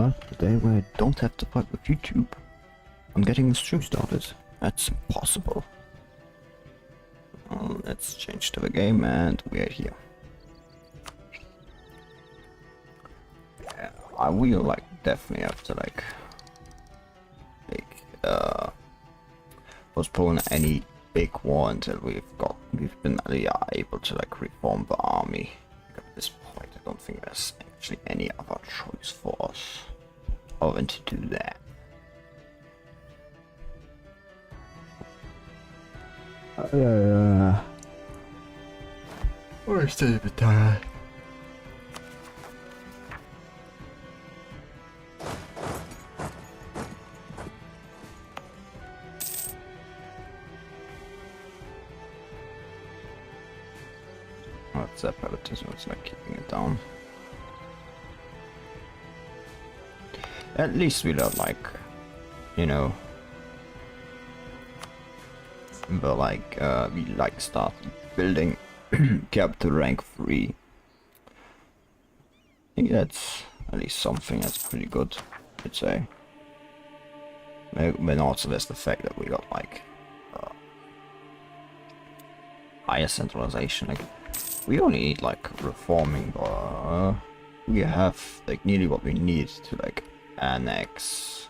But the day where I don't have to fight with YouTube, I'm getting the stream started. That's impossible. Let's change to the game and we're here. Yeah, I will like definitely have to like postpone any big war until we've been able to like reform the army. At this point I don't think there's actually any other choice for us other than to do that. We're still a bit tired. What's that privatism? It's like keeping it down. At least we don't like, you know, but like we like start building capital rank 3. I think that's at least something that's pretty good, I'd say. But also there's the fact that we got like higher centralization. Like we only need like reforming, but we have like nearly what we need to like annex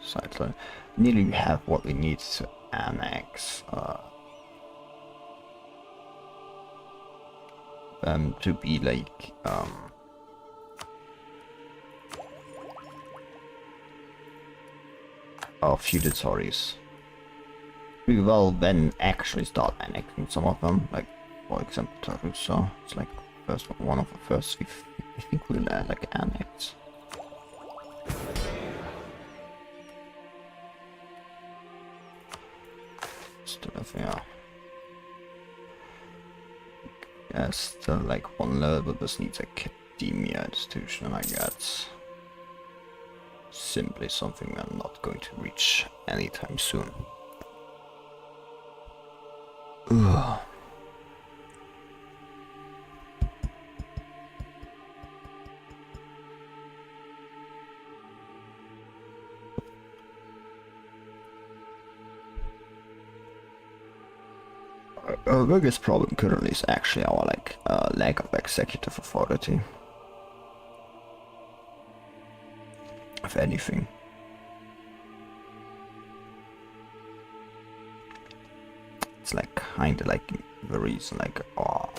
sideline. Nearly have what we need to annex to be like our feudatories. We will then actually start annexing some of them, like for example Turks. So it's like one of the first I think we'll like annex. Still have, yeah. Yeah, still like one level, but this needs academia institution, and I guess simply something I'm not going to reach anytime soon. Ugh. Our biggest problem currently is actually our like lack of executive authority, if anything. It's like kind of like the reason like our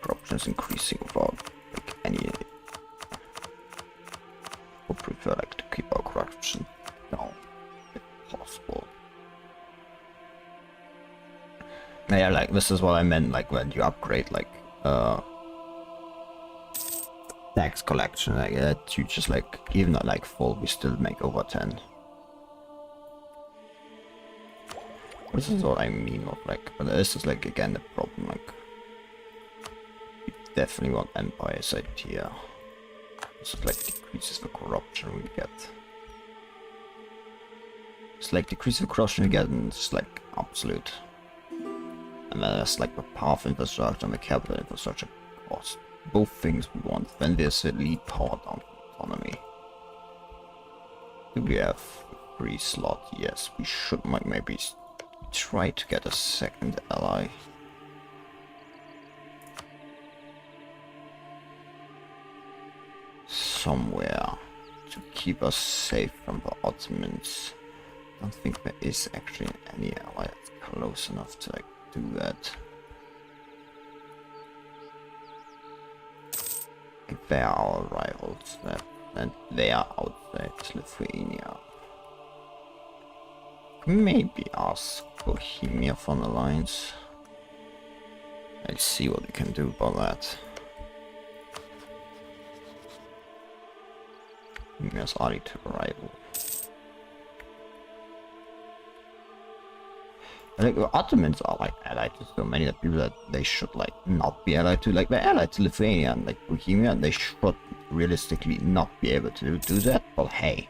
corruption is increasing without like any. Would prefer like to keep our corruption down if possible. Yeah, like this is what I meant, like when you upgrade like tax collection, like that you just like even at like full we still make over 10. This is what I mean of like, but this is like again the problem, like you definitely want empires idea. This is like decreases the corruption we get. It's like decreases the corruption we get and it's like absolute. And then there's like the path infrastructure and the capital infrastructure cost. Both things we want. Then there's the lead power down autonomy. Do we have a free slot? Yes, we should maybe try to get a second ally. Somewhere to keep us safe from the Ottomans. I don't think there is actually any ally that's close enough to like do that. If they are our rivals, and they are outside Lithuania. Maybe ask Bohemia for an alliance. Let's see what we can do about that. Bohemia's allied to a rival. I think the Ottomans are like allied to so many people that they should like not be allied to. Like they're allied to Lithuania and like Bohemia, and they should realistically not be able to do that. But hey,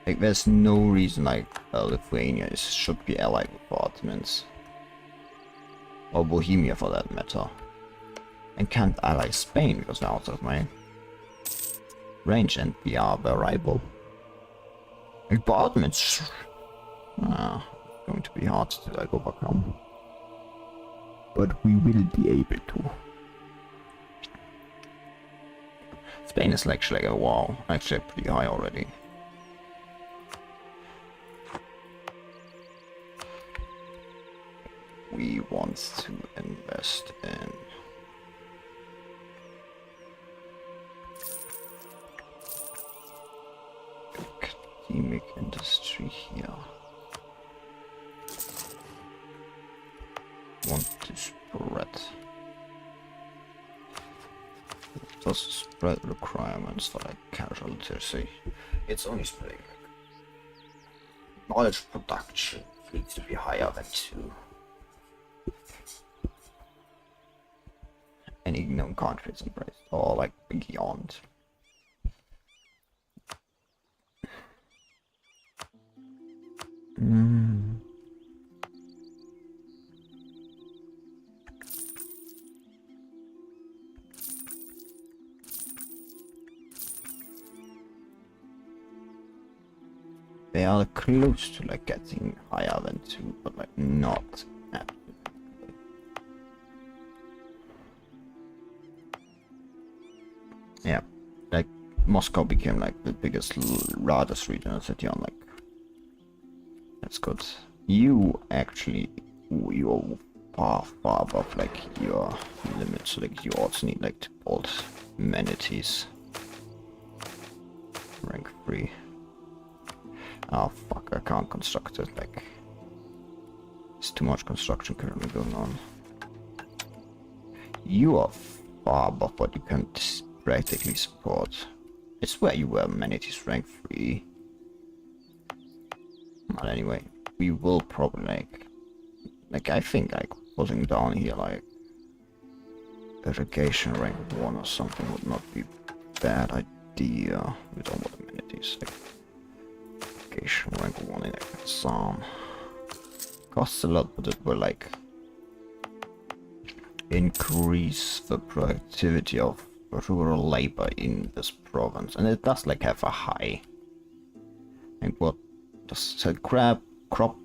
like there's no reason like Lithuania should be allied with the Ottomans. or Bohemia for that matter. And can't ally Spain because they're out of my range and we are the rival. Apartments going to be hard to like overcome. But we will be able to. Spain is actually like a wow, actually pretty high already. We want to invest in academic industry here. Want to spread. Does spread requirements for like casual literacy? It's only spreading. Knowledge production needs to be higher than 2. Any known countries embraced or like beyond. They are close to like getting higher than 2, but like not at. Yeah, like Moscow became like the biggest, largest regional city on like. That's good. You actually, you're far above like your limits. So like you also need like to build amenities. Rank 3. Oh fuck! I can't construct it. Like, it's too much construction currently going on. You are far above what you can practically support. It's where you were amenities rank 3. But anyway, we will probably like I think like putting down here like irrigation rank 1 or something would not be a bad idea. We don't want amenities. Like, irrigation rank 1 in Assam costs a lot, but it will like increase the productivity of rural labor in this province, and it does like have a high. And what does it crop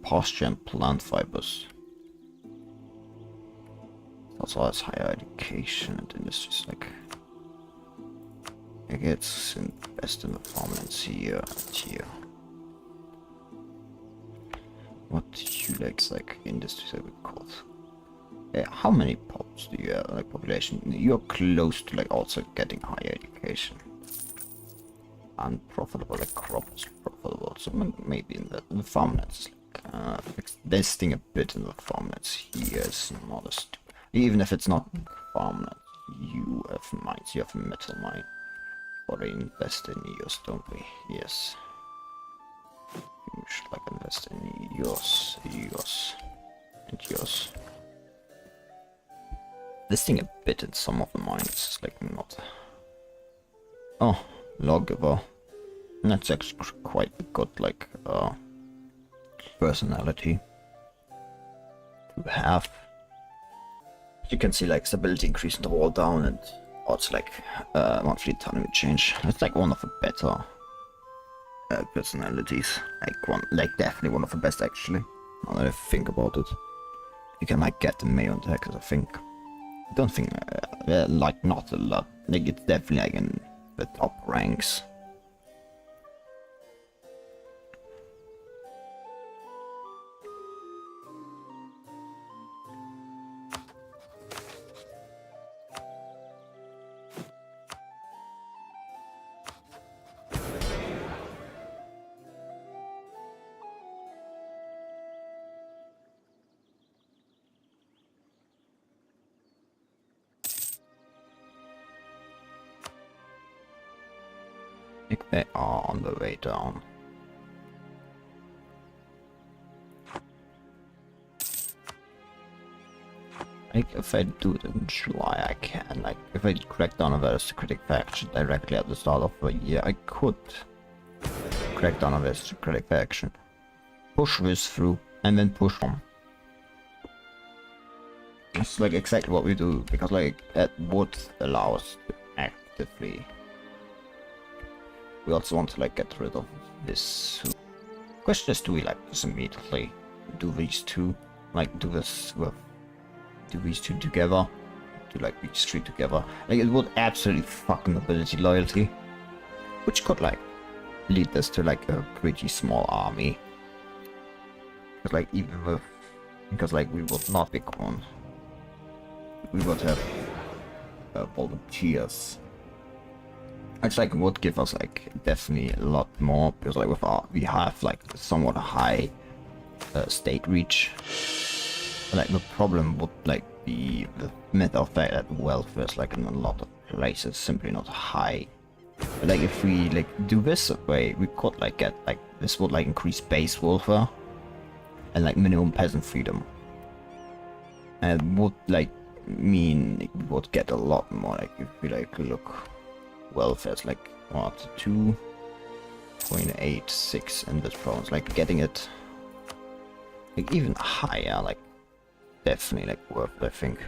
posture and plant fibers? It also has higher education and industries like it's invest in the farmlands here and here. What do you like industries I would call it? How many pops do you have, like population? You're close to like also getting higher education. Unprofitable, like crop is profitable, so maybe in the farmlands, like investing a bit in the farmlands here is not a even if it's not farmlands, you have mines, you have a metal mine. Or invest in yours, don't we? Yes. You should like invest in yours, and yours. Listing a bit in some of the mines is like not. Oh, lawgiver. That's actually quite a good like personality to have. You can see like stability increase in the wall down and also like monthly autonomy change. It's like one of the better personalities. Like definitely one of the best actually. Now that I think about it, you can like get the MEIOU and Taxes. I think. I don't think like not a lot. Like it's definitely like in the top ranks. I think they are on the way down. Like if I do it in July, I can. Like if I crack down on the aristocratic faction directly at the start of the year, I could crack down on the aristocratic faction, push this through, and then push on. It's like exactly what we do, because like that would allow us to actively. We also want to like get rid of this. Question is, do we like just immediately do these two? Like do this with do these two together? Do like these three together? Like it would absolutely fuck nobility loyalty, which could like lead us to like a pretty small army. Because like even with, because like we would not become, we would have volunteers. It's like would give us like definitely a lot more, because like with our, we have like somewhat high state reach. But, like the problem would like be the myth of that welfare is like in a lot of places simply not high. But, like if we like do this way, we could like get like this would like increase base welfare and like minimum peasant freedom, and would like mean we would get a lot more. Like if we like look, welfare is like what 2.86 in this province, like getting it like even higher, like definitely like worth it, I think.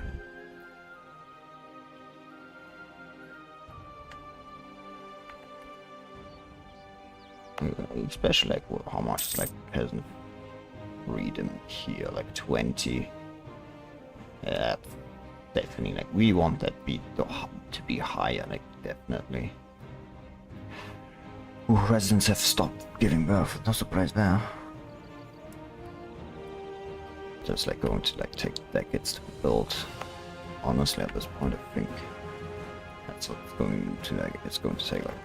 Especially like how much is like peasant freedom here, like 20. Yeah, definitely like we want that beat to be higher, like definitely. Ooh, residents have stopped giving birth, no surprise there. Just like going to like take decades to build. Honestly, at this point, I think that's what's going to like. It's going to take like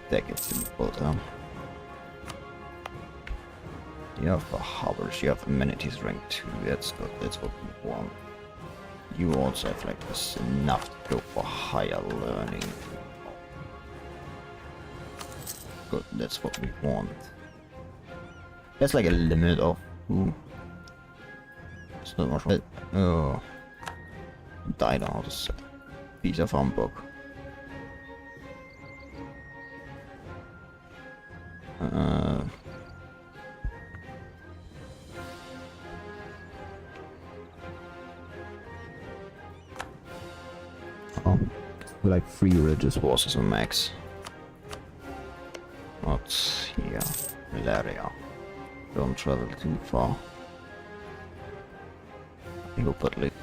decades to build down. You have the harbors, you have amenities rank 2. That's good. That's what we want. You also have like this enough to go for higher learning. Good. That's what we want. There's like a limit of. Ooh. It's not much. Oh. Died on this piece of humbug. Oh, like 3 religious forces on max. Not here. Malaria. Don't travel too far. I hope at least.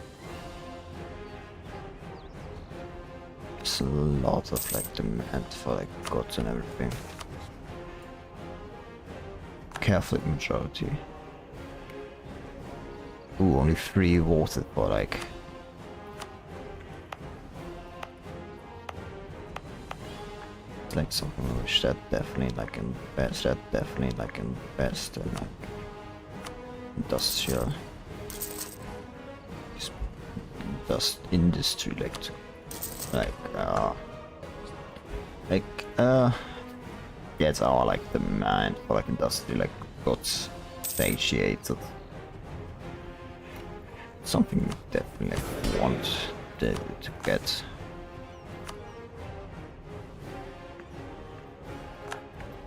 There's a lot of like demand for like goods and everything. Catholic majority. Ooh, only 3 voted for like. Like something which that definitely like invest, that definitely like invest in like industrial, just industry, like to gets our like demand for like industry like goods satiated. Something we definitely like, want to get.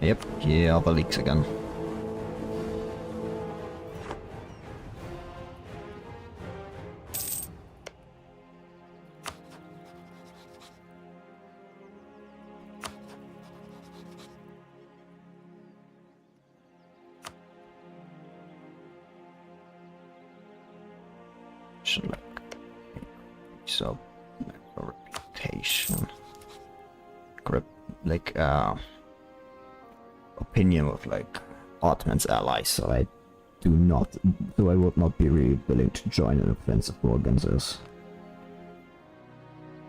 Yep, here are the leaks again. Should like so like a reputation, like opinion of like Ottomans allies, so I would not be really willing to join an offensive war against us.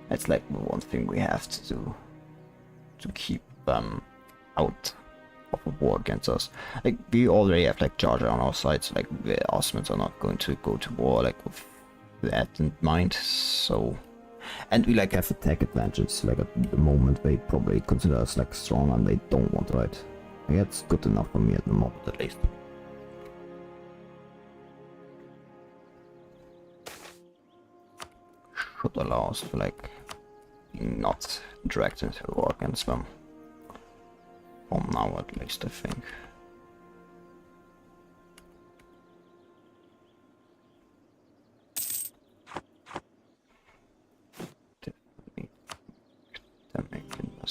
That's like the one thing we have to do to keep them out of a war against us. Like we already have like Georgia on our side, so like the Ottomans are not going to go to war like with that in mind, so. And we like have attack advantage, like at the moment they probably consider us like strong and they don't want to fight. Like, that's good enough for me at the moment at least. Should allow us to like not dragged into a war against them. For now at least, I think.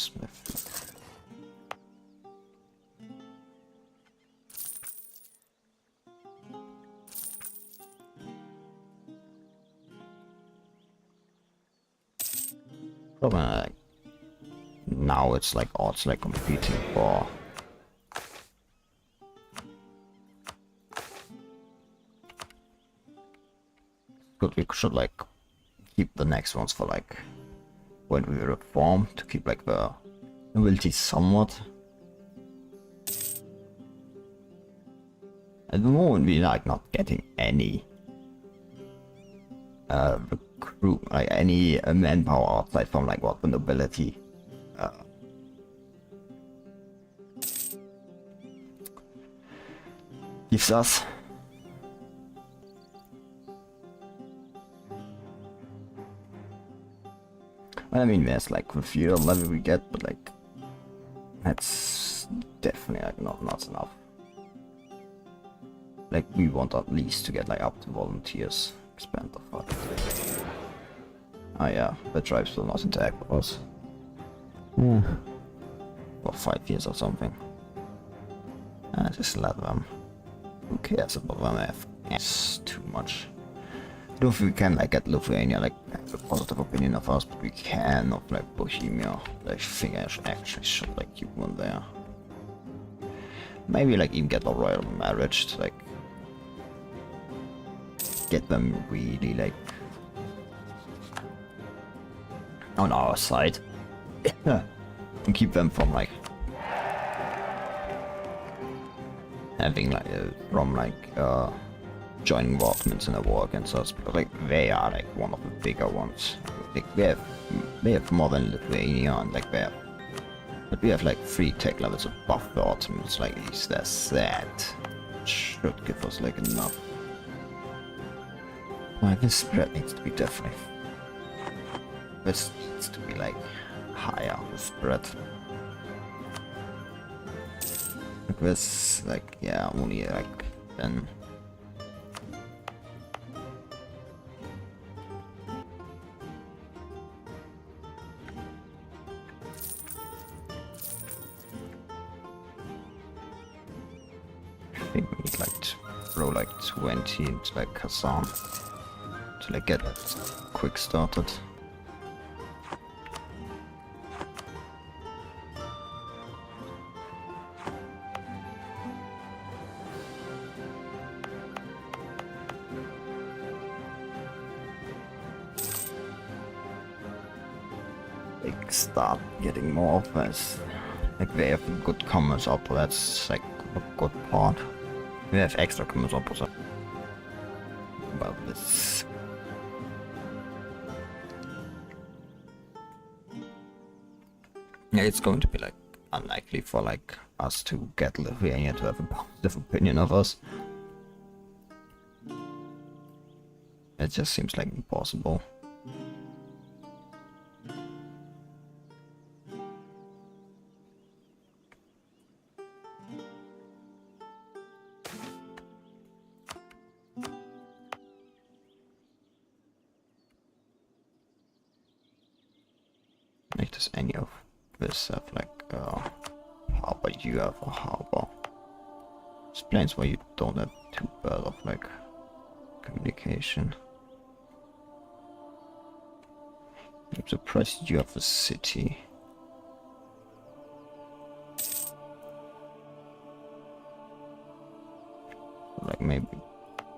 Smith. Probably like now it's like odds like competing for we should like keep the next ones for like when we reform to keep like the nobility somewhat. At the moment we like not getting any recruit, like any manpower outside from like what the nobility gives us. I mean, there's like the feudal level we get, but like that's definitely like not enough. Like we want at least to get like up to volunteers. Expand the fuck. Oh yeah, the tribes will not interact with us. Yeah. For 5 years or something. Just let them. Who cares about them? It's too much. I don't think we can like get Lithuania like have a positive opinion of us, but we can of like Bohemia. I think I should like keep one there. Maybe like even get a royal marriage to like get them really like on our side and keep them from like having like from like joining the Ottomans in a war against us, because like they are like one of the bigger ones. Like they have more than Lithuania, and like but we have like 3 tech levels above the Ottomans. Like at least there's that. Should give us like enough. Well, this spread needs to be definitely. This needs to be like higher the spread. Like this, like yeah, only like then. I think we need like to throw like 20 into like Kazan to like get that quick started. Like start getting more of this. Like they have good commerce up, that's like a good part. We have extra commerce up, so about this. Yeah, it's going to be like unlikely for like us to get Lithuania to have a positive opinion of us. It just seems like impossible. Like does any of this have like harbor? You have a harbor. Explains why you don't have 2 pairs of like communication. I'm surprised you have a city. Like maybe,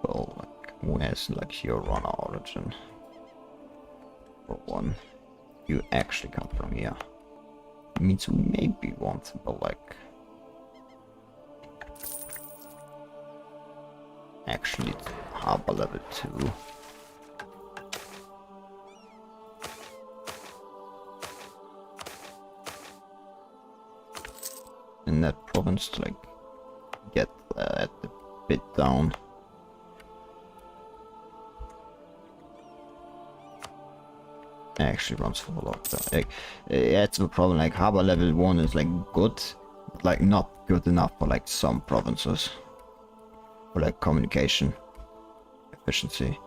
well, like where's like your runner origin? For one, you actually come from here. It means we maybe want, but like actually harbor level 2. In that province to like get that a bit down. Actually runs for a lockdown. Like, that's the problem. Like harbor level 1 is like good, but like not good enough for like some provinces. For like communication efficiency.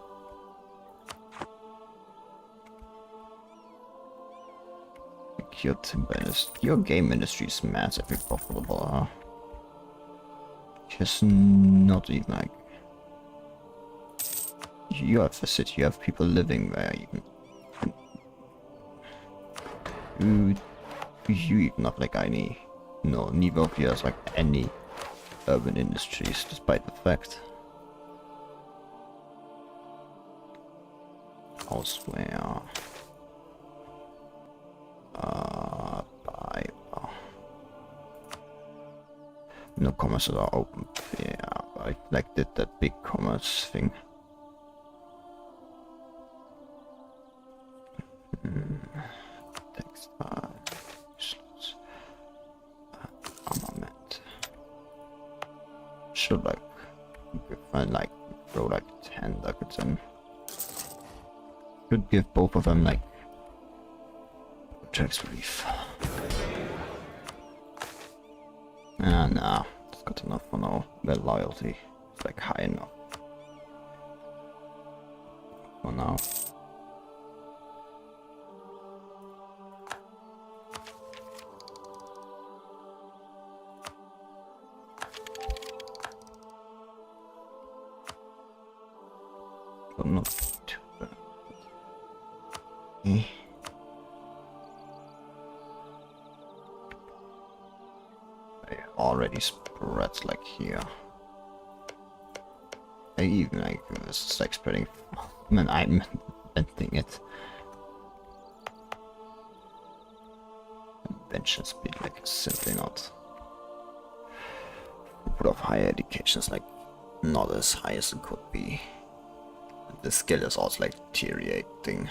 Like your timber industry, your game industry is massively profitable, huh? Just not even like... You have a city, you have people living there even. You even have like any... No, neither of you has like any urban industries, despite the fact. Elsewhere. No commerces are open. Yeah, I like did that big commerce thing. Textile, armament. Should like find like throw like 10 ducats in. Should give both of them like tax relief. Nah, it's got enough for now. Their loyalty is like high enough for now. But not too bad. Already spreads like here. I even like this is like spreading. I mean, I'm inventing it. Invention speed like simply not. But of higher education is like not as high as it could be. The skill is also like deteriorating.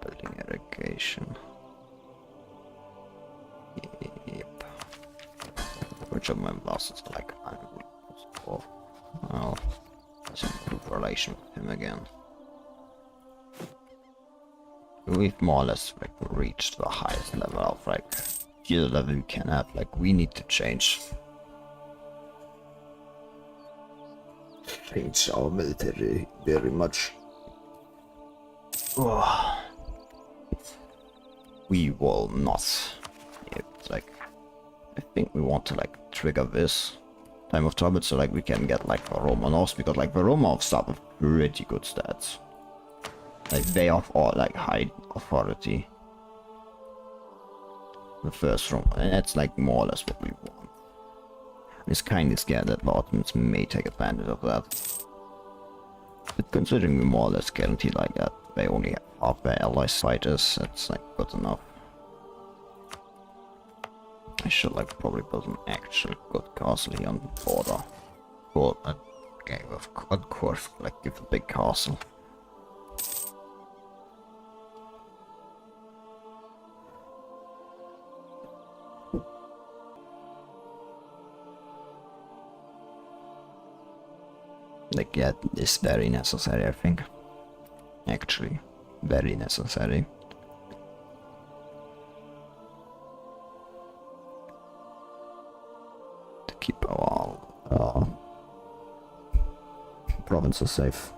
Building irrigation. Yep. Which of my bosses are like unreasonable. Well, let's improve relation with him again. We've more or less like reached the highest level of like the level we can have. Like we need to change our military very much. We will not. It's like I think we want to like trigger this time of trouble so like we can get like the Romanovs, because like the Romanovs start with pretty good stats. Like they have all like high authority. The first Roman, and that's like more or less what we want. It's kind of scared that the Ottomans may take advantage of that. But considering we more or less guarantee like that they only have half their allies fighters, that's like good enough. I should like probably build an actual good castle here on the border. But okay, of course, like give a big castle. Like yeah, it's very necessary, I think. Actually, very necessary. To keep our provinces safe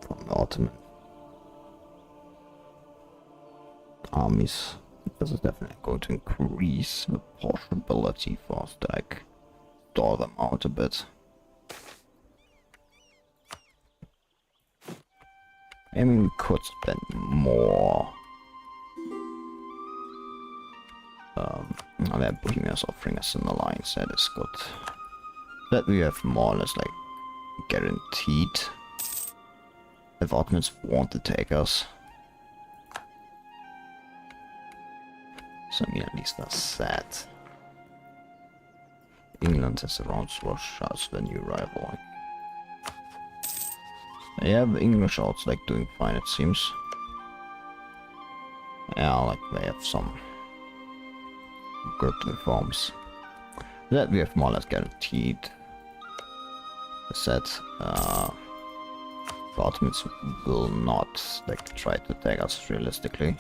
from the Ottoman armies. This is definitely going to increase the possibility for us to like store them out a bit. I mean, we could spend more. That Bohemia is offering us an alliance, that is good. That we have more or less like guaranteed if Ottomans want to take us. So I mean, at least that's that. England has around Russia as the new rival. Yeah, the English are also like doing fine, it seems. Yeah, like they have some good reforms. That we have more or less guaranteed. As said, Ottomans will not like try to attack us realistically.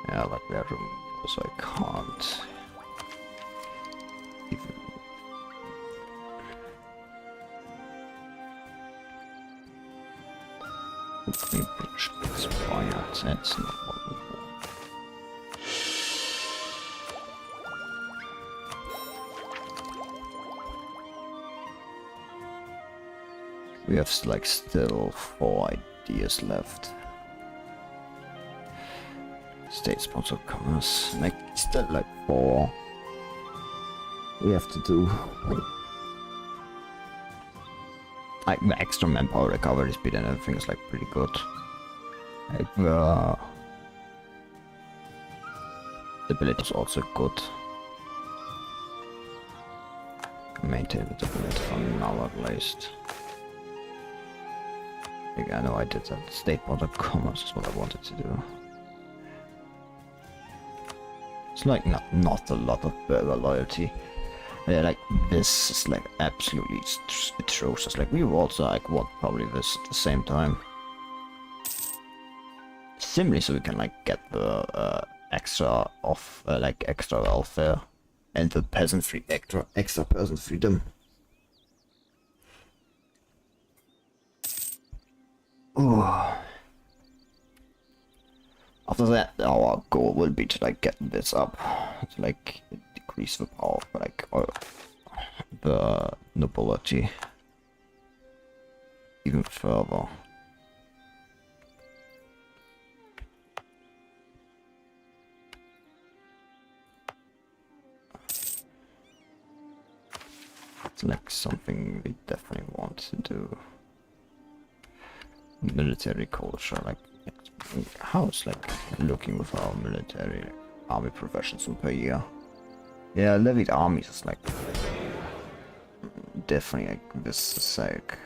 Yeah, like we have room, so I can't even. Bridge expired, that's not what we want. We have like still 4 ideas left. State-sponsored commerce, like still like 4 we have to do. Like the extra manpower recovery speed and everything is like pretty good. Like stability is also good. Maintain the stability for now at least. Like, I know I did that. State-sponsored commerce is what I wanted to do. It's like not a lot of burger loyalty. Yeah, like this is like absolutely atrocious. Like we will also like want probably this at the same time. Simply so we can like get the extra of like extra welfare and the peasant free extra peasant freedom. Ooh. After that, our goal will be to like get this up, to like decrease the power of like the nobility even further. It's like something we definitely want to do. Military culture, like. How's like looking with our military army professions per year? Yeah, levied armies is like definitely like this is like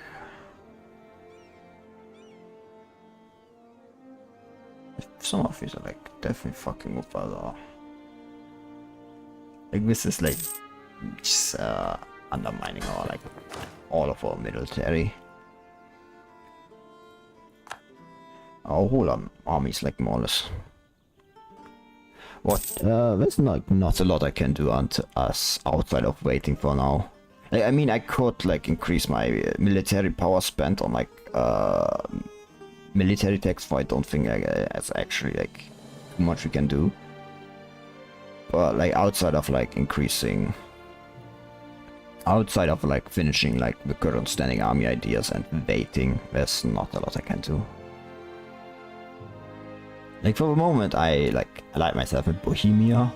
some of these are like definitely fucking with other. Like this is like just undermining our like all of our military. Our whole army is like more or less. What? There's like not a lot I can do unto us outside of waiting for now. I mean, I could like increase my military power spent on like military tax, but I don't think it's actually like too much we can do. But like outside of like increasing, outside of like finishing like the current standing army ideas and waiting, there's not a lot I can do. Like for the moment, I like myself in Bohemia,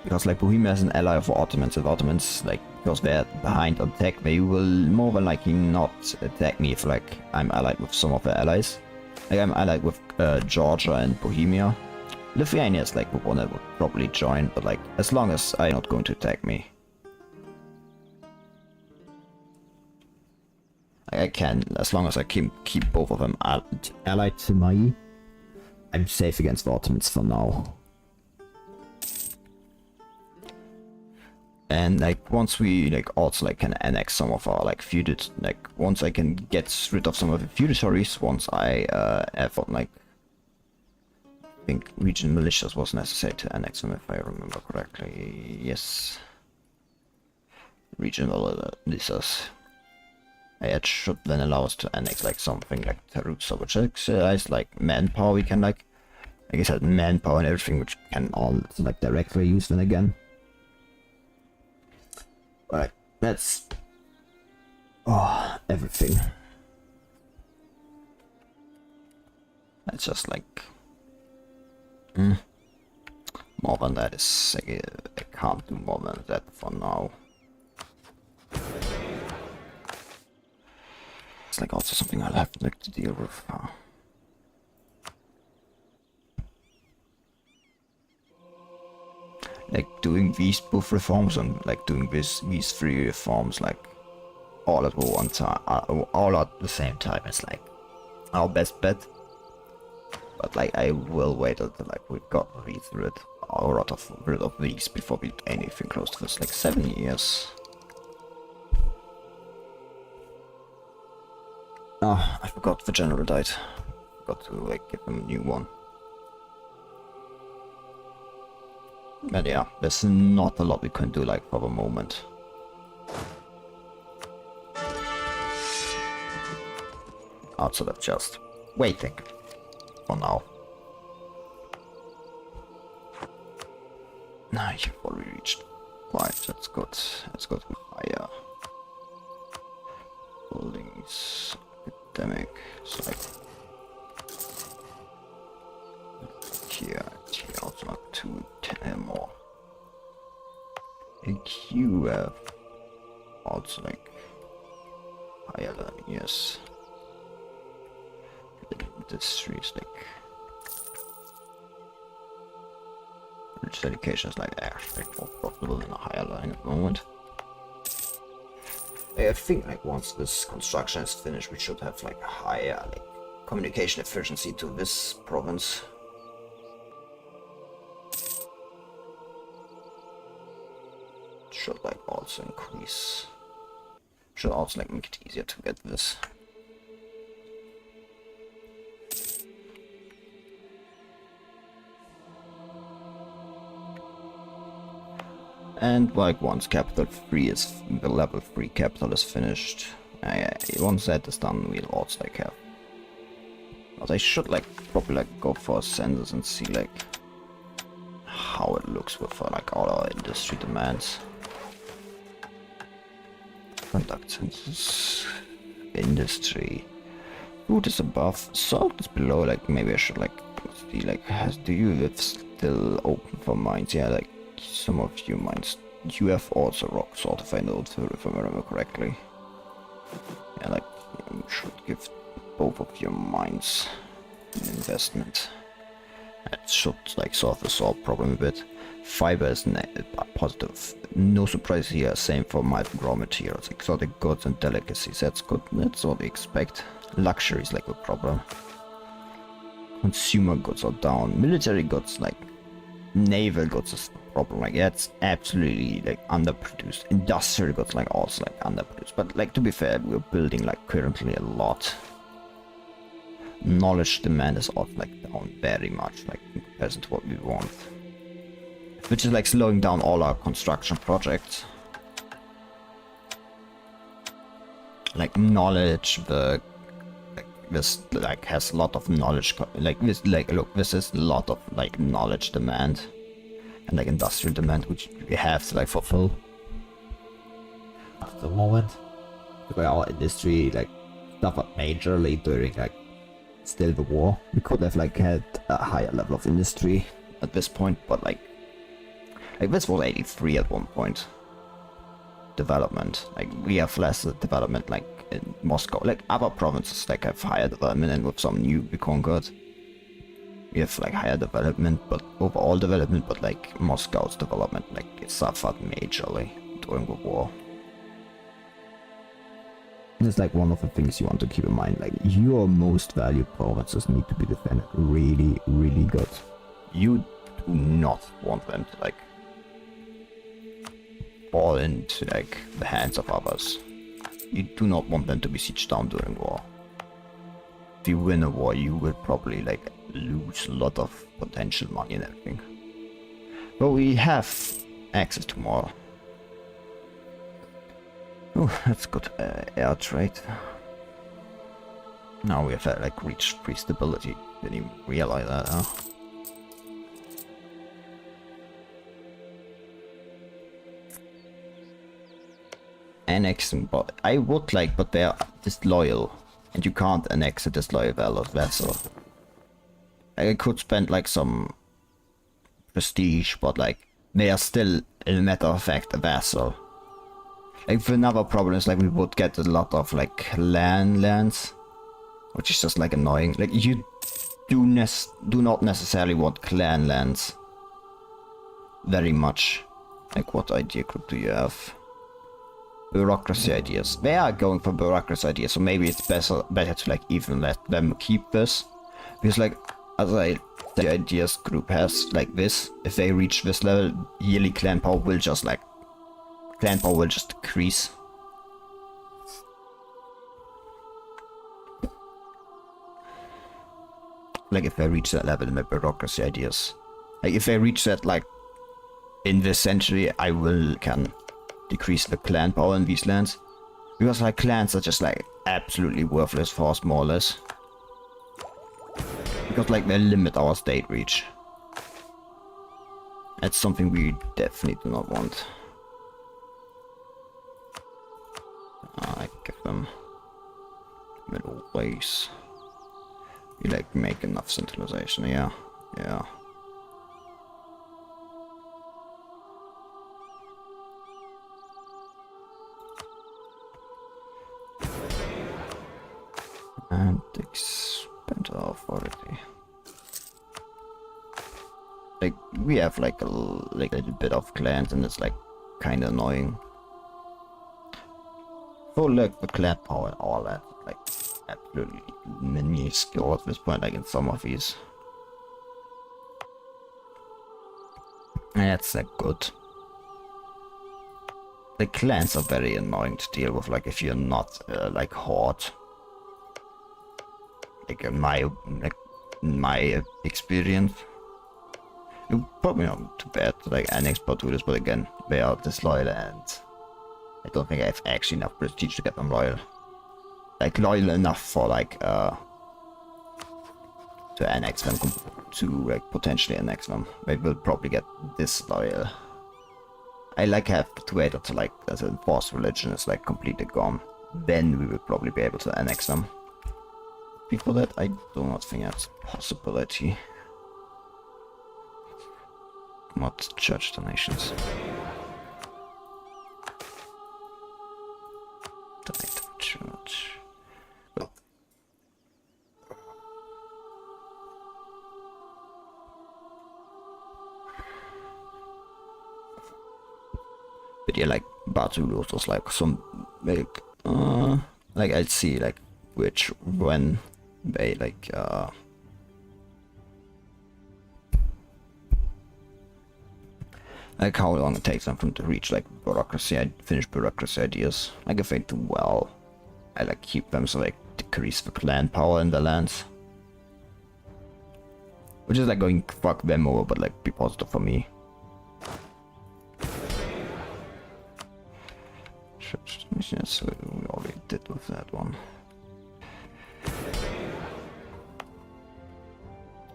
because like Bohemia is an ally of the Ottomans. If Ottomans like because they're behind on tech, they will more than likely not attack me if like I'm allied with some of the allies. Like I'm allied with Georgia and Bohemia. Lithuania is like the one that would probably join, but like as long as I'm not going to attack me, I can. As long as I keep both of them allied to me, I'm safe against the Ottomans for now. And like once we like also like can annex some of our like feuded, like once I can get rid of some of the feudatories, once I have like I think regional militias was necessary to annex them if I remember correctly. Yes, regional militias. It should then allow us to annex like something like Tarusa, which is like manpower. We can like I said, manpower and everything, which can all like directly use then again. Alright, that's everything. That's just like more than that is I can't do more than that for now. It's like also something I'll have like to deal with. Like doing these both reforms and like doing these 3 reforms like all at one time, all at the same time is like our best bet. but like I will wait until like we got rid of these before we do anything close to this. Like 7 years. Oh, I forgot the general died. Got to like give him a new one. But yeah, there's not a lot we can do like for the moment. Outside of just waiting for now. Nah, you've already reached 5, that's good. That's good with fire. Buildings, academic, it's like here also like 210 more. EQ also like higher learning, yes. Industry is like religious education is like actually more profitable than a higher learning at the moment. I think like once this construction is finished, we should have like a higher like communication efficiency to this province. Should like also increase. Should also like make it easier to get this. And like once capital 3 is, the level 3 capital is finished, once that is done, we'll also like have. But I should like probably like go for a census and see like how it looks with like all our industry demands. Conduct census, industry, food is above, salt is below. Like maybe I should like see like do you live still open for mines? Yeah, like. Some of you mines, you have also rock salt if I know it, if I remember correctly. Yeah, like you should give both of your mines an investment. That should like solve the salt problem a bit. Fiber is positive. No surprise here. Same for my raw materials, exotic goods and delicacies. That's good. That's what we expect. Luxury is like a problem. Consumer goods are down. Military goods like. Naval goods is the problem, like that's absolutely like underproduced. Industrial goods like also like underproduced, but like to be fair, we're building like currently a lot. Knowledge demand is also like down very much, like in comparison to what we want, which is like slowing down all our construction projects. Like knowledge, this like has a lot of knowledge, like this, like look, this is a lot of like knowledge demand and like industrial demand, which we have to like fulfill at the moment. Where our industry like suffered majorly during like still the war. We could have like had a higher level of industry at this point, but like this was 83 at one point. Development, like we have less development like in Moscow, like other provinces like have higher development, and with some new we conquered we have like higher development, but overall development, but like Moscow's development like it suffered majorly during the war. It's like one of the things you want to keep in mind, like your most valued provinces need to be defended really, really good. You do not want them to like fall into like the hands of others. You do not want them to be sieged down during war. If you win a war, you will probably like lose a lot of potential money and everything. But we have access to more. Oh, that's good. Air trade. Now we have like reached free stability. Didn't even realize that, huh? Annexing, but I would like, but they're disloyal, and you can't annex a disloyal vessel. I could spend like some prestige, but like they are still, in a matter of fact, a vassal. Like another problem is like we would get a lot of like lands, which is just like annoying. Like you do not necessarily want clan lands very much. Like what idea group do you have? Bureaucracy ideas. They are going for bureaucracy ideas, so maybe it's better to like even let them keep this, because like as the ideas group has like this. If they reach this level, yearly clan power will just decrease. Like if they reach that level in my bureaucracy ideas. Like if they reach that like in this century, I can decrease the clan power in these lands. Because like clans are just like absolutely worthless for us more or less. Because like they limit our state reach. That's something we definitely do not want. I give them middle ways. We like make enough centralization, yeah. And expand our authority. Like we have like a little bit of clans and it's like kinda annoying. So like the clan power and all that, like absolutely minuscule at this point, like in some of these. And that's like good. The clans are very annoying to deal with, like if you're not like Horde. Like in my experience. It's probably not too bad to like annex do this, but again, they are disloyal and I don't think I have actually enough prestige to get them loyal. Like loyal enough for like to annex them, to like potentially annex them. They will probably get disloyal. I like have to wait until like as a enforced religion is like completely gone. Then we will probably be able to annex them. Before that, I do not think that's a possibility. Not church donations. Donate to church. Well. But yeah, like Bartulus was like some like I'd see like when they like how long it takes them to reach like finished bureaucracy ideas. Like if they do well, I like keep them so like decrease the clan power in the lands. Which is like going fuck them over, but like be positive for me. Yes, we already did with that one.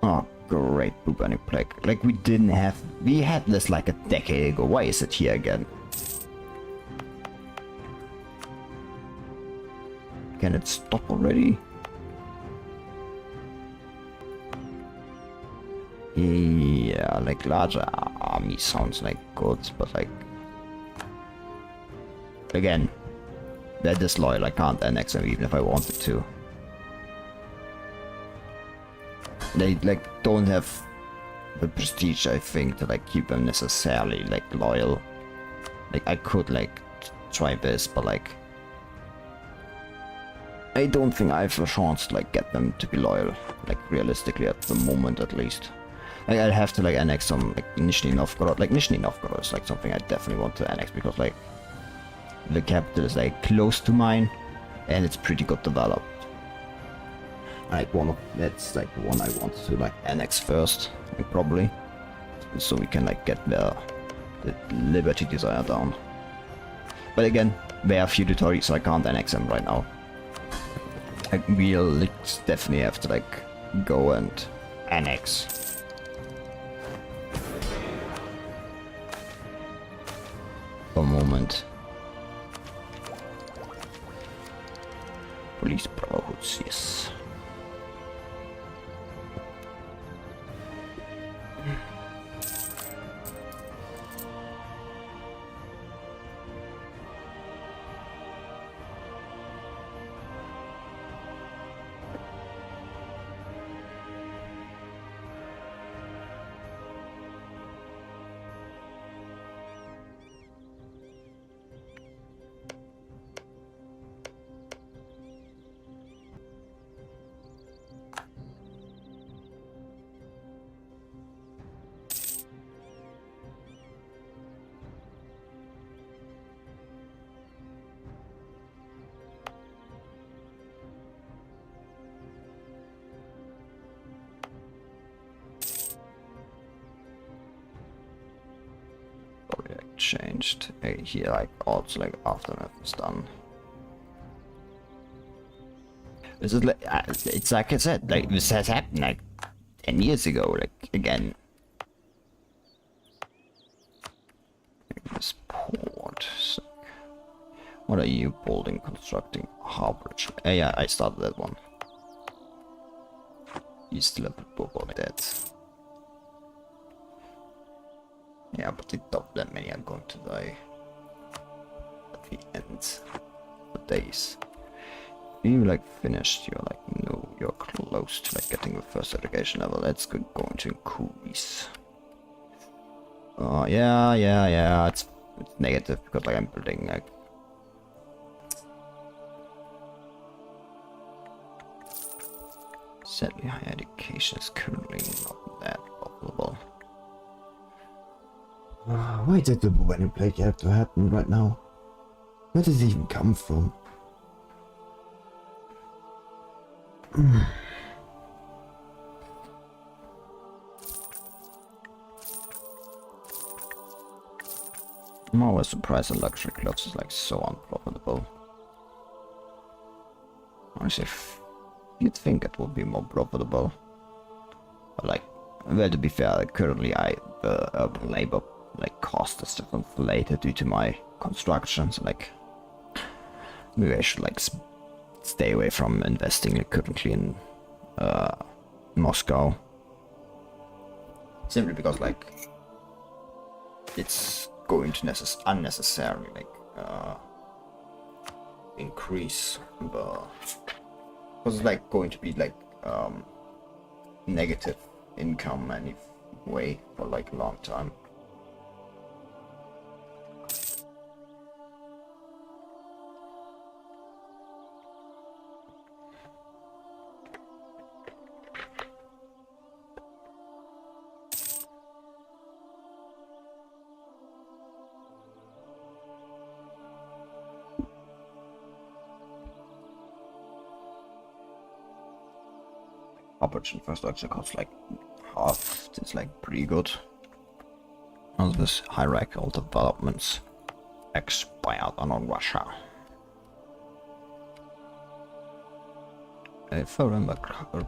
Oh, great bubonic plague. Like we had this like a decade ago. Why is it here again? Can it stop already? Yeah, like larger army sounds like good, but like again, they're disloyal. I can't annex them even if I wanted to. They like don't have the prestige, I think, to like keep them necessarily like loyal. Like I could like try this, but like I don't think I have a chance to like get them to be loyal. Like realistically, at the moment, at least. Like I'd have to like annex some like Nizhny Novgorod. Like Nizhny Novgorod is like something I definitely want to annex because like the capital is like close to mine, and it's pretty good developed. Like that's like the one I want to like annex first, like, probably, so we can like get the liberty desire down. But again, they are feudatory, so I can't annex them right now. Like we'll like, definitely have to like go and annex. For a moment. Police brotherhoods, yes. changed here, like also like aftermath is done. This is like it's like I said, like this has happened like 10 years ago, like again. This port. So, what are you building, constructing? Harborage. Yeah, I started that one. You still have a book on that. Yeah, but not that many are going to die at the end of the days. You like finished, you're like, no, you're close to like getting the first irrigation level. That's going to increase. Yeah, it's negative because like I'm building like sadly higher education is currently not that profitable. Why did the when play have to happen right now? Where does it even come from? I'm always surprised that luxury clothes is like so unprofitable. Honestly, you'd think it would be more profitable. But like, well, to be fair, like, currently the urban labor like cost is just inflated due to my construction. So like, maybe I should like stay away from investing like, currently in Moscow. Simply because like it's going to unnecessarily like increase the because it's like going to be like negative income anyway for like a long time. Average infrastructure costs like half. It's like pretty good. All this hierarchical developments expired on Russia. If I remember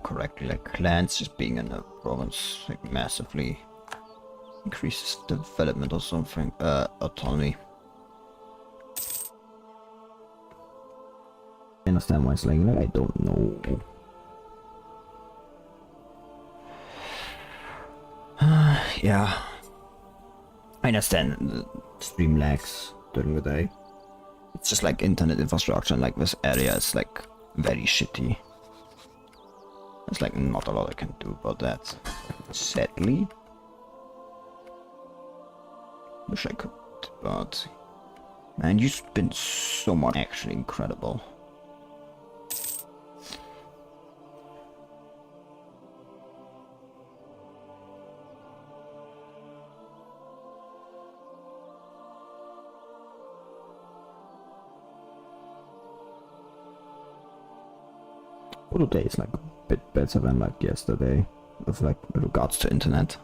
correctly, like clans just being in a province like massively increases development or something, autonomy. I understand why it's like I don't know. Yeah, I understand the stream lags during the day. It's just like internet infrastructure, and like this area is like very shitty. There's like not a lot I can do about that, sadly. Wish I could, but man, you spend so much. Actually incredible. Today is like a bit better than like yesterday with regards to internet.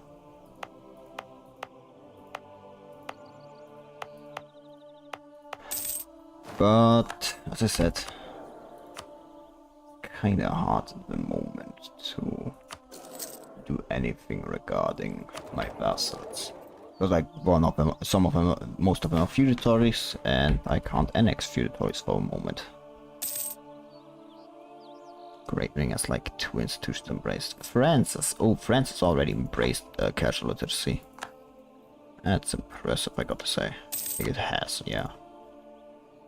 But as I said, kinda hard at the moment to do anything regarding my vessels. Because like most of them are feudatories, and I can't annex feudatories for a moment. Great Ring has like 2 institutions embraced. France has already embraced casual literacy. That's impressive, I got to say. I think it has, yeah.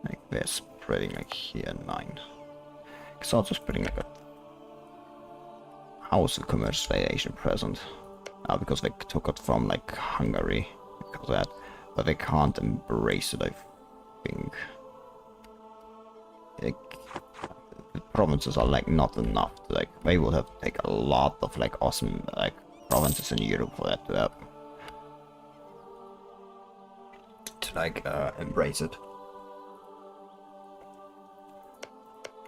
Like they're spreading like here 9. It's also spreading like a house of commercialization present. Because they took it from like Hungary because of that, but they can't embrace it, I think. Like, the provinces are like not enough. Like they would have to take a lot of like awesome like provinces in Europe for that to happen. To like embrace it.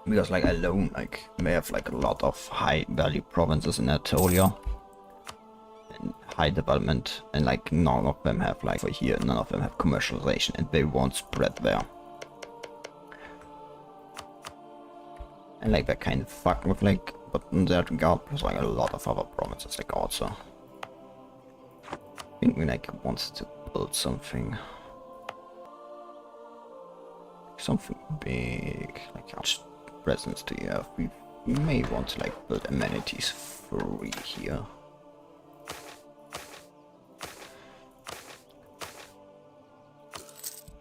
Because like alone like they have like a lot of high value provinces in Anatolia. And high development, and like none of them have like for here, none of them have commercialization, and they won't spread there. And like that kind of fuck with like, but in that regard, there's like a lot of other provinces like also. I think we like wants to build something big, like how much presence do you have? We may want to like build amenities free here.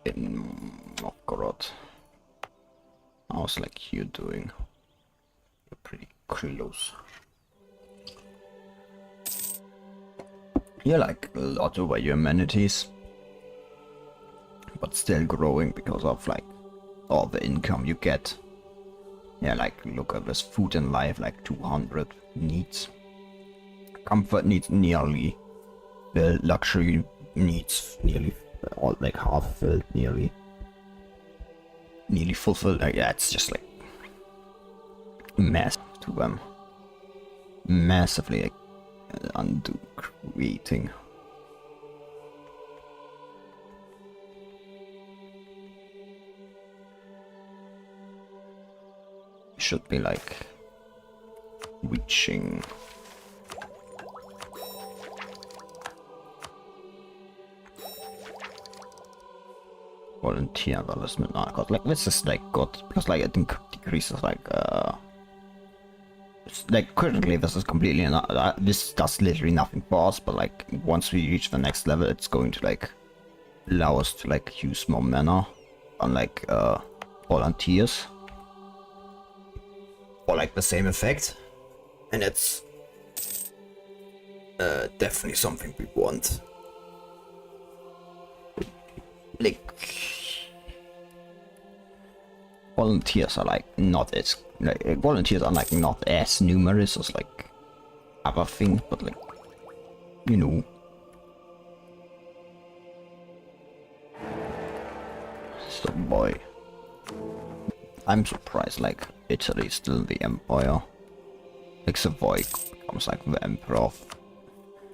In Novgorod. How's like you doing? You're pretty close. You're like a lot over your amenities, but still growing because of like all the income you get. Yeah, like look at this food and life, like 200 needs. Comfort needs nearly. The luxury needs nearly all like half filled, nearly fulfilled. Like, yeah, it's just like massive to them. Massively like, undo creating. Should be like reaching volunteer enlistment. Oh god, like this is like good because like it decreases like it's, like currently this is completely not, this does literally nothing for us, but like once we reach the next level it's going to like allow us to like use more mana on like volunteers. Or like the same effect, and it's definitely something we want. Like volunteers are like not as volunteers are like not as numerous as like other things, but like you know. So boy, I'm surprised like Italy is still the empire. Like Savoy becomes like the emperor.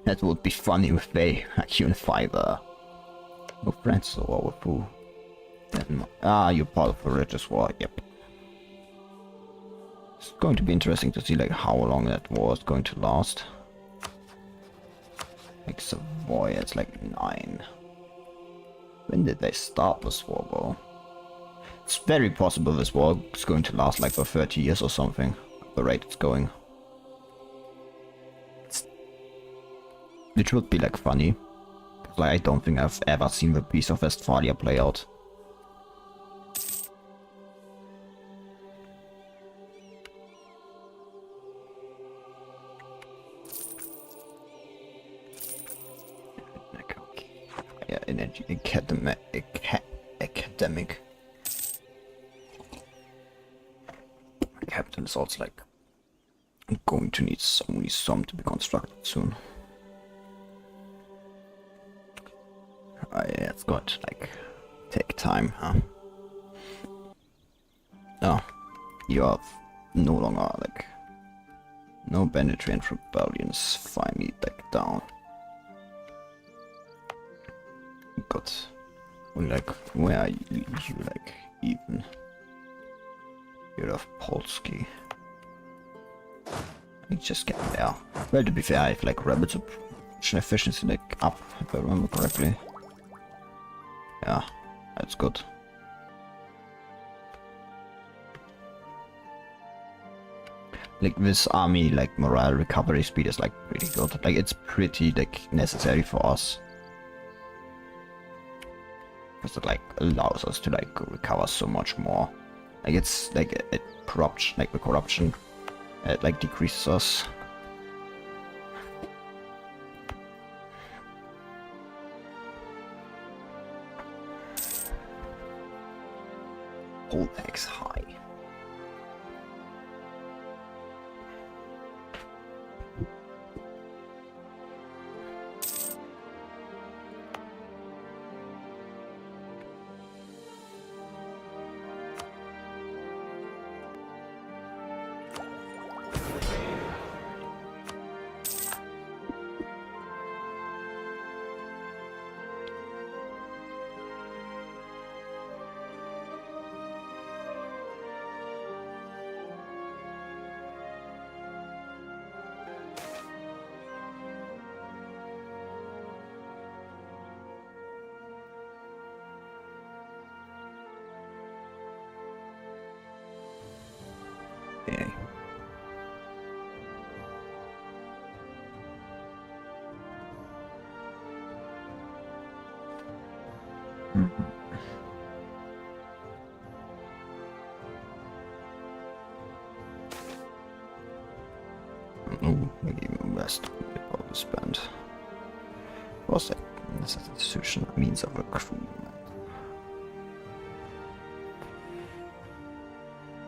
That would be funny if they like unify the France or with who? Denmark. Ah, you're part of the religious war. Yep. It's going to be interesting to see like how long that war is going to last. Like Savoy, it's like 9. When did they start this war though? It's very possible this war is going to last like for 30 years or something, at the rate it's going. Which would be like funny, because like, I don't think I've ever seen the Peace of Westphalia play out. Yeah, energy academic. Capital is also like going to need only some to be constructed soon. Yeah, it's going to like take time, huh? Oh, you have no longer like no banditry and rebellions finally back down. Good. Well, like where are you like even? You're of Polski. I just get there. Well, to be fair, I have like rabbit efficiency like up, if I remember correctly. Yeah, that's good. Like this army, like morale recovery speed is like pretty good. Like it's pretty like necessary for us. Because it like allows us to like recover so much more. Like it's like it corruption, like the corruption, it like decreases us. Hold X high. Yeah. Ooh, maybe even West would be probably spent. Was that this is institution means of recruitment?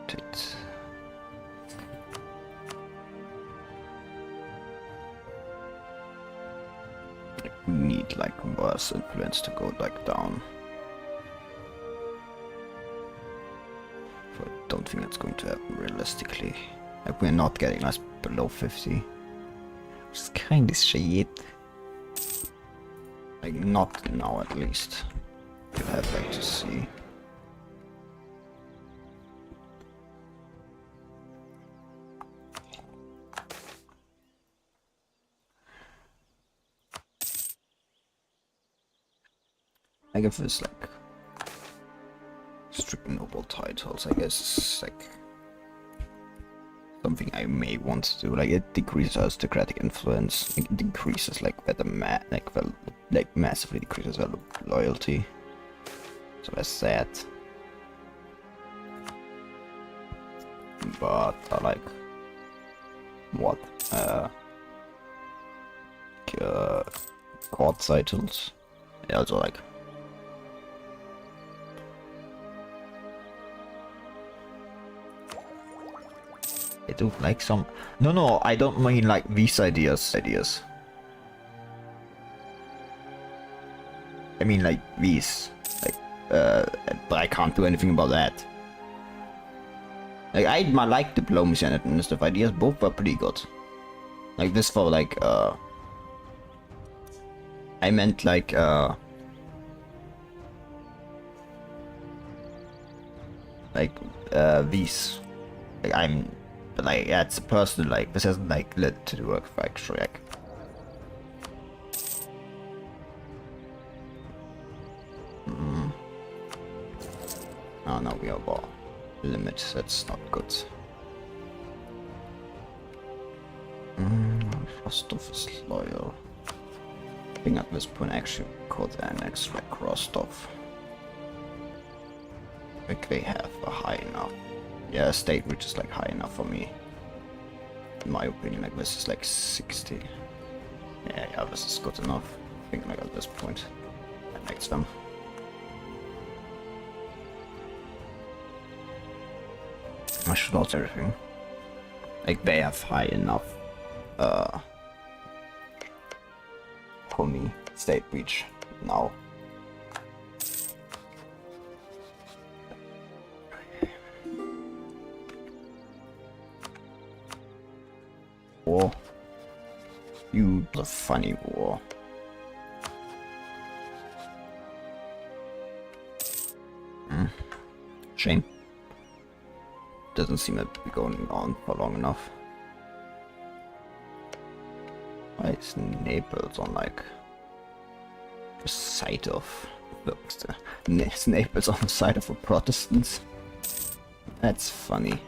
It. We need like worse influence to go like down. So I don't think that's going to happen realistically. Like we're not getting us below 50. Which is kinda shit. Like not now at least. You'll have like to see. Like if it's like strict noble titles, I guess it's like something I may want to do. Like it decreases aristocratic influence, it decreases like the massively decreases our loyalty. So that's that. But like what? Court titles. Yeah, also like I do like some. No, I don't mean like these ideas. I mean like these. Like, but I can't do anything about that. Like I like diplomacy and administrative ideas. Both were pretty good. Like this for like I meant like these. Like I'm. But like, yeah, it's a personal, like, this hasn't, like, led to the work of actually, like... Oh, no, we are about limit, that's not good. Rostov is loyal. I think at this point I actually could annex, like, Rostov. Like, they have a high enough. Yeah, a state which is like high enough for me. In my opinion, like this is like 60. Yeah, this is good enough. I think like at this point. That makes them. I should also everything. Like they have high enough for me. State breach now. War. You the funny war. Shame. Doesn't seem to be going on for long enough. Why is Naples on like the side of Naples on the side of the Protestants? That's funny.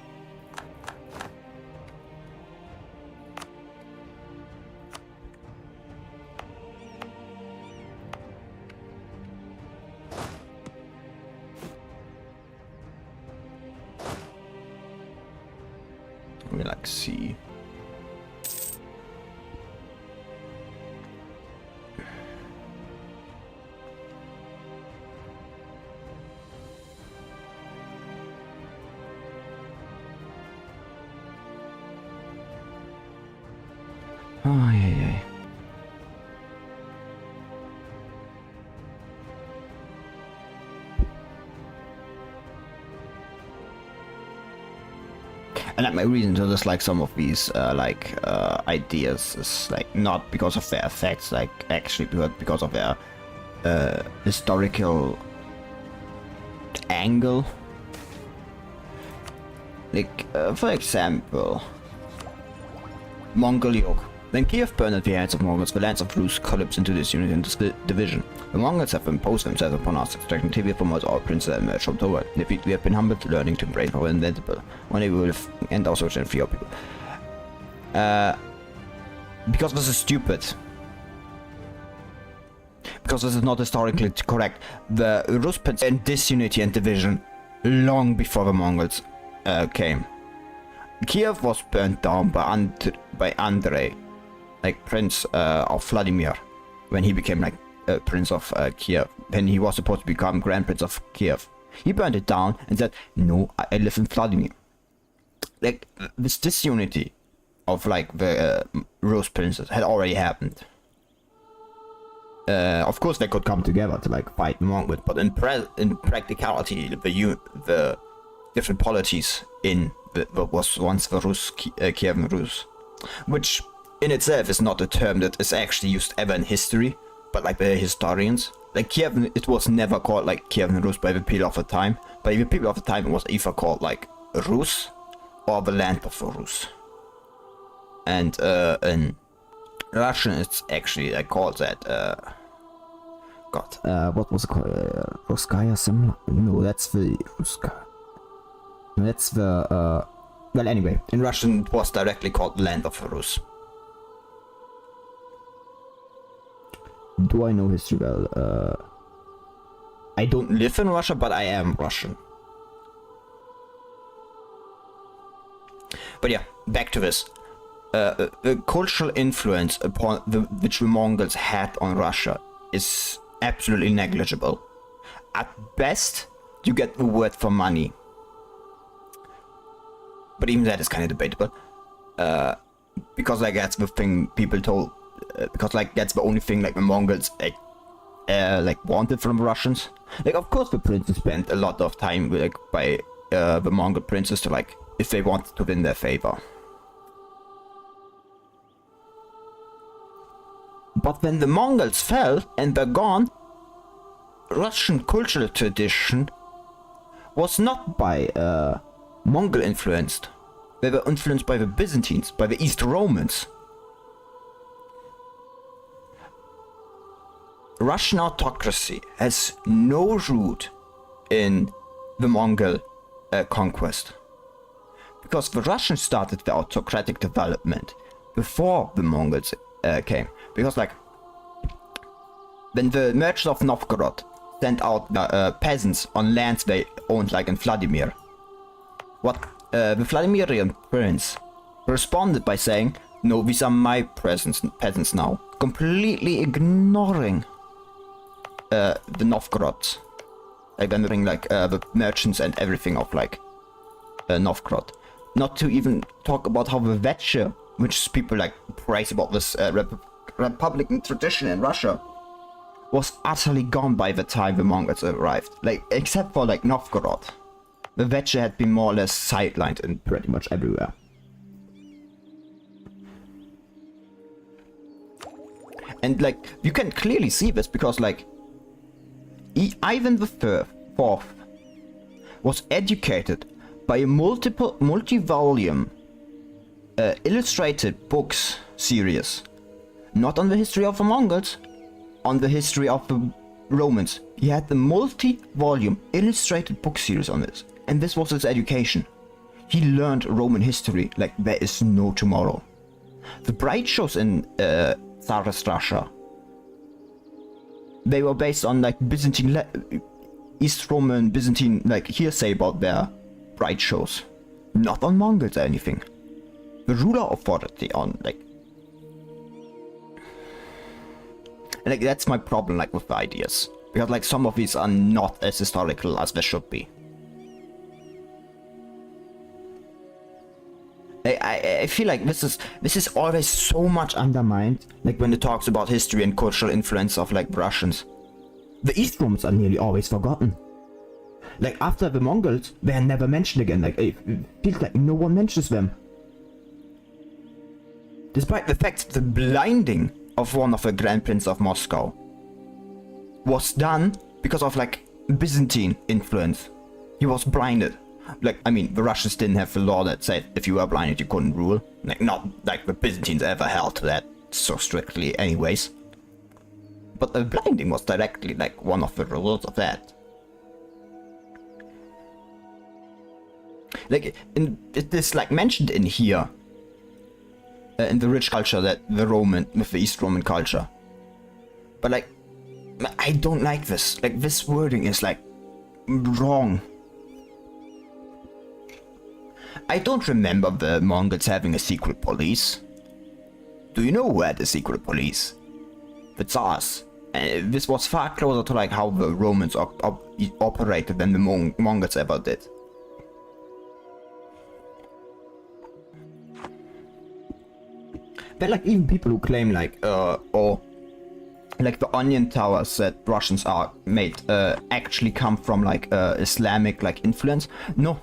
We like see. Oh yeah. And like my reason to dislike some of these ideas is like not because of their effects, like actually because of their historical angle. Like for example, Mongolia When Kiev burned at the hands of Mongols, the lands of Rus collapsed into disunity and division. The Mongols have imposed themselves upon us, extracting tribute from us, our princes that emerged from the world. We have been humbled, learning to embrace our invincible. One day we will end our search and free our people. Because this is stupid. Because this is not historically correct. The Rus princes in disunity and division long before the Mongols came. Kiev was burnt down by Andrei, like Prince of Vladimir, when he became like Prince of Kiev, when he was supposed to become Grand Prince of Kiev. He burned it down and said, no, I live in Vladimir. Like, this disunity of like the Rus princes had already happened. Of course they could come together to like fight the Mongols, but in practicality, the different polities in what was once the Rus, Kievan Rus, which in itself is not a term that is actually used ever in history, but like the historians. Like Kievan, it was never called like Kievan Rus by the people of the time. By the people of the time, it was either called like Rus or the land of the Rus. And in Russian, it's actually called that. What was it called? Ruskaya Simla? No, that's the Ruska. That's the. Well, anyway, in Russian, it was directly called Land of the Rus. Do I know history well? I don't live in Russia, but I am Russian. But yeah, back to this. The cultural influence upon which the Mongols had on Russia is absolutely negligible. At best, you get the word for money. But even that is kind of debatable. Because like that's the thing people told. Because like that's the only thing like the Mongols like wanted from the Russians. Like of course the princes spent a lot of time like by the Mongol princes to like if they wanted to win their favor. But when the Mongols fell and were gone, Russian cultural tradition was not by Mongol influenced. They were influenced by the Byzantines, by the East Romans. Russian autocracy has no root in the Mongol conquest. Because the Russians started the autocratic development before the Mongols came. Because like, when the merchants of Novgorod sent out peasants on lands they owned like in Vladimir, what the Vladimirian prince responded by saying, no, these are my peasants now, completely ignoring the Novgorods, like entering like the merchants and everything of like Novgorod. Not to even talk about how the Veche, which people like praise about this Republican tradition in Russia, was utterly gone by the time the Mongols arrived. Like, except for like Novgorod. The Veche had been more or less sidelined in pretty much everywhere. And like, you can clearly see this because like, Ivan IV was educated by a multi-volume illustrated books series. Not on the history of the Mongols, on the history of the Romans. He had the multi-volume illustrated book series on this. And this was his education. He learned Roman history like there is no tomorrow. The bright shows in Tsarist Russia, they were based on like Byzantine, East Roman, Byzantine like hearsay about their bright shows. Not on Mongols or anything. The ruler authority on like that's my problem like with the ideas, because like some of these are not as historical as they should be. I feel like this is always so much undermined, like when it talks about history and cultural influence of like Russians. The East Romans are nearly always forgotten. Like after the Mongols, they are never mentioned again. Like it feels like no one mentions them. Despite the fact the blinding of one of the Grand Prince of Moscow was done because of like Byzantine influence. He was blinded. Like, I mean, the Russians didn't have the law that said if you were blinded you couldn't rule. Like, not like the Byzantines ever held to that so strictly anyways. But the blinding was directly like one of the rules of that. Like, it is like mentioned in here, in the rich culture that the Roman, with the East Roman culture. But like, I don't like this. Like, this wording is like wrong. I don't remember the Mongols having a secret police. Do you know who had a secret police? The Tsars. This was far closer to like how the Romans operated than the Mongols ever did. There are like even people who claim like, or like the onion towers that Russians are made actually come from like Islamic like influence. No.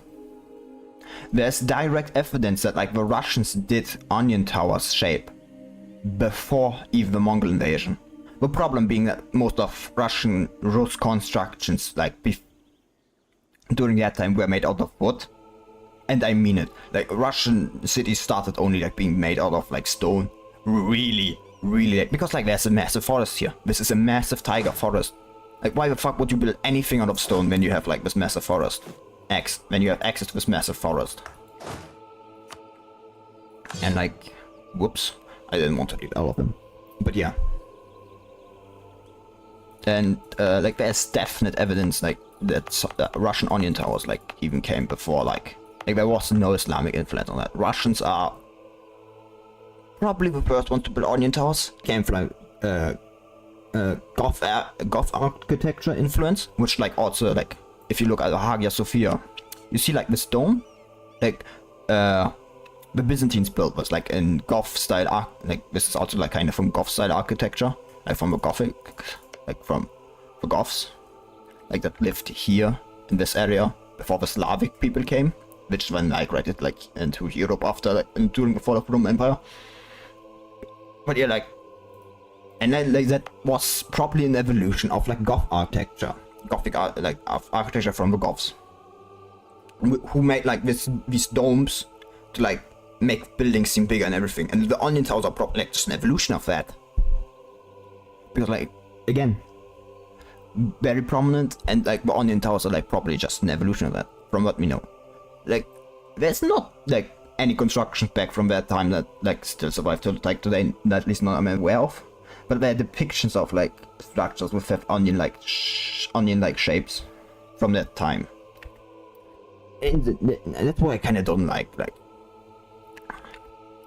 There's direct evidence that like the Russians did onion towers shape before even the Mongol invasion. The problem being that most of Russian Rus constructions like during that time were made out of wood. And I mean it, like Russian cities started only like being made out of like stone, really, like, because like there's a massive forest here. This is a massive taiga forest. Like why the fuck would you build anything out of stone when you have like this massive forest? When you have access to this massive forest. And like, whoops, I didn't want to leave all of them, but yeah. And like there's definite evidence like that Russian onion towers like even came before like there was no Islamic influence on that. Russians are probably the first one to build onion towers. Came from Goth architecture influence, which like also like if you look at the Hagia Sophia, you see like this dome, like the Byzantines built was like in Goth style like this is also like kind of from Goth style architecture, like from the Gothic, like from the Goths, like that lived here in this area before the Slavic people came. Which then migrated like into Europe after like during the fall of the Roman Empire. But yeah, like, and then like that was probably an evolution of like Goth architecture, Gothic like architecture from the Goths, who made like these domes to like make buildings seem bigger and everything. And the onion towers are probably like just an evolution of that, because like again, very prominent, and like the onion towers are like probably just an evolution of that, from what we know. Like, there's not like any constructions back from that time that like still survive to like today, at least not I'm aware of. But there are depictions of like structures with that onion like shapes from that time. And that's what I kind of don't like.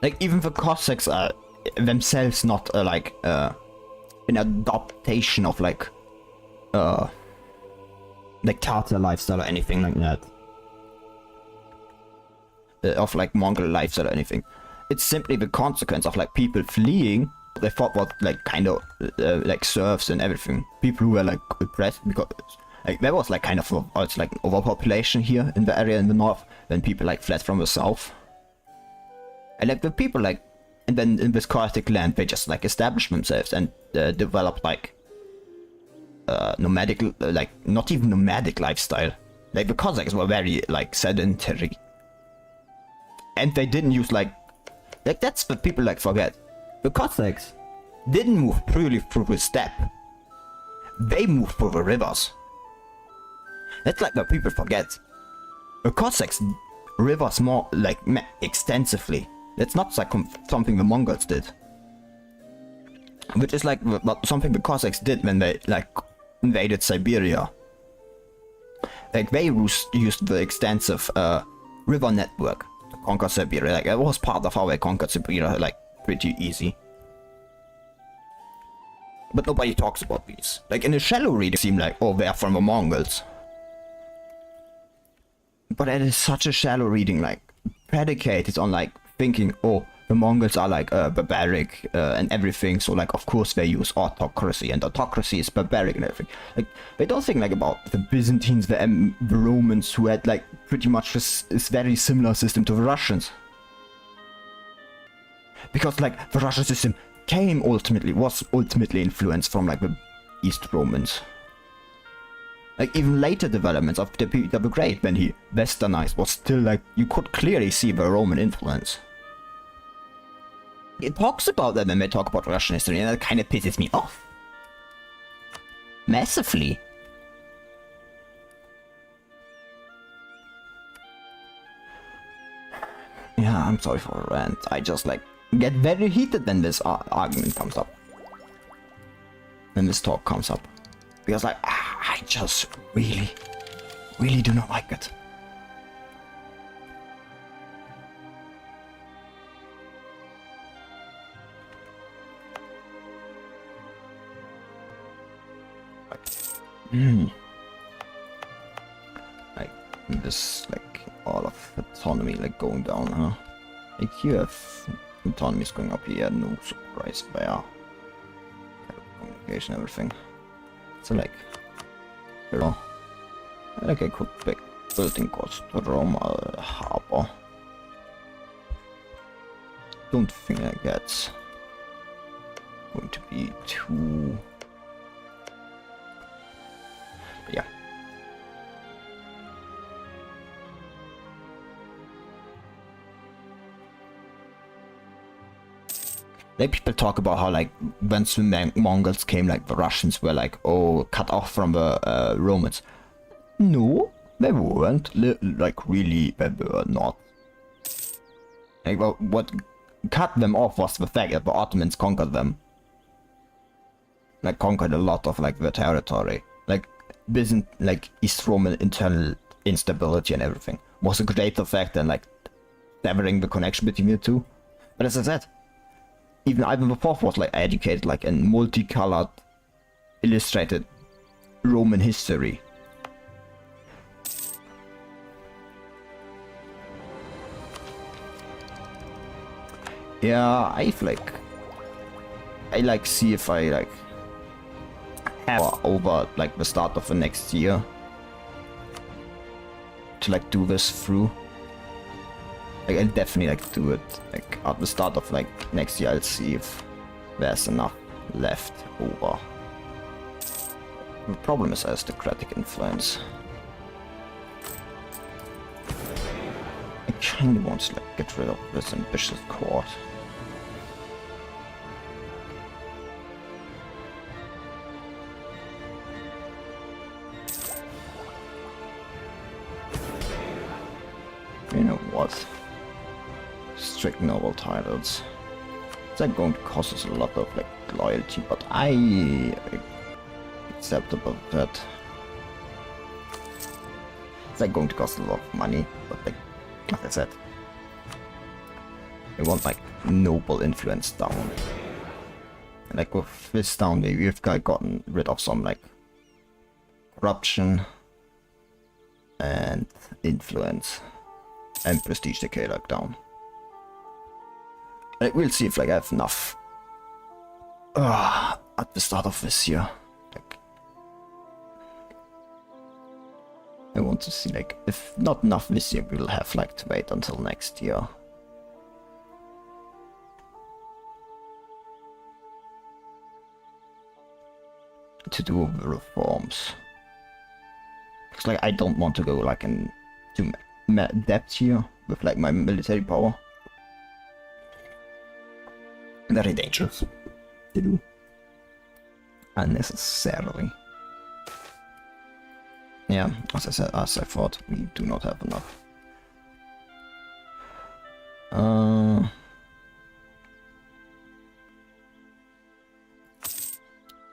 Like even the Cossacks are themselves not like an adaptation of like Tatar lifestyle or anything like that. Of like Mongol lifestyle or anything. It's simply the consequence of like people fleeing. They fought with like kind of like serfs and everything. People who were like oppressed because like there was like kind of it's like overpopulation here in the area in the north. Then people like fled from the south. And like the people like, and then in this chaotic land they just like established themselves and developed like nomadic, like not even nomadic lifestyle. Like the Cossacks were very like sedentary. And they didn't use like that's what people like forget. The Cossacks didn't move purely through the steppe. They moved through the rivers. That's like what people forget. The Cossacks rivers more like extensively. That's not like something the Mongols did. Which is like something the Cossacks did when they like invaded Siberia. Like they used the extensive river network to conquer Siberia. Like it was part of how they conquered Siberia, like pretty easy. But nobody talks about these. Like in a shallow read, it seemed like, oh, they're from the Mongols. But it is such a shallow reading, like predicated on like thinking, oh, the Mongols are like barbaric and everything, so like of course they use autocracy, and autocracy is barbaric and everything. Like they don't think like about the Byzantines, the Romans, who had like pretty much this very similar system to the Russians. Because like the Russian system was ultimately influenced from like the East Romans. Like, even later developments of the period were great when he westernized, was still like, you could clearly see the Roman influence. It talks about that when they talk about Russian history, and that kind of pisses me off. Massively. Yeah, I'm sorry for the rant. I just like get very heated when this argument comes up. When this talk comes up. Because like, I just really do not like it. Like this, like all of autonomy like going down, huh? Like you have autonomy is going up here, no surprise there. Communication, everything. So like, like I could be building cost Roma harbor. Don't think like that's going to be too. But yeah. Like people talk about how like once the Mongols came, like the Russians were like, oh, cut off from the Romans. No, they weren't. Like really, they were not. Like well, what cut them off was the fact that the Ottomans conquered them. Like conquered a lot of like their territory. Like like East Roman internal instability and everything was a greater fact than like severing the connection between the two. But as I said, even Ivan IV was like educated like in multicolored, illustrated Roman history. Yeah, I like see if I like have over like the start of the next year to like do this through. Like I'll definitely like do it like at the start of like next year. I'll see if there's enough left over. The problem is aristocratic influence. I kinda want to like get rid of this ambitious court. You know what? Strict noble titles. It's like going to cost us a lot of like loyalty, but I acceptable that. It's like going to cost a lot of money, but like I said, I want like noble influence down. And like with this down, maybe we've gotten rid of some like corruption and influence and prestige decay like down. Like we'll see if like I have enough at the start of this year. Like I want to see like if not enough this year, we'll have like to wait until next year. To do the reforms. Because like I don't want to go like into depth here with like my military power. Very dangerous to do. Unnecessarily. Yeah, as I said, as I thought, we do not have enough.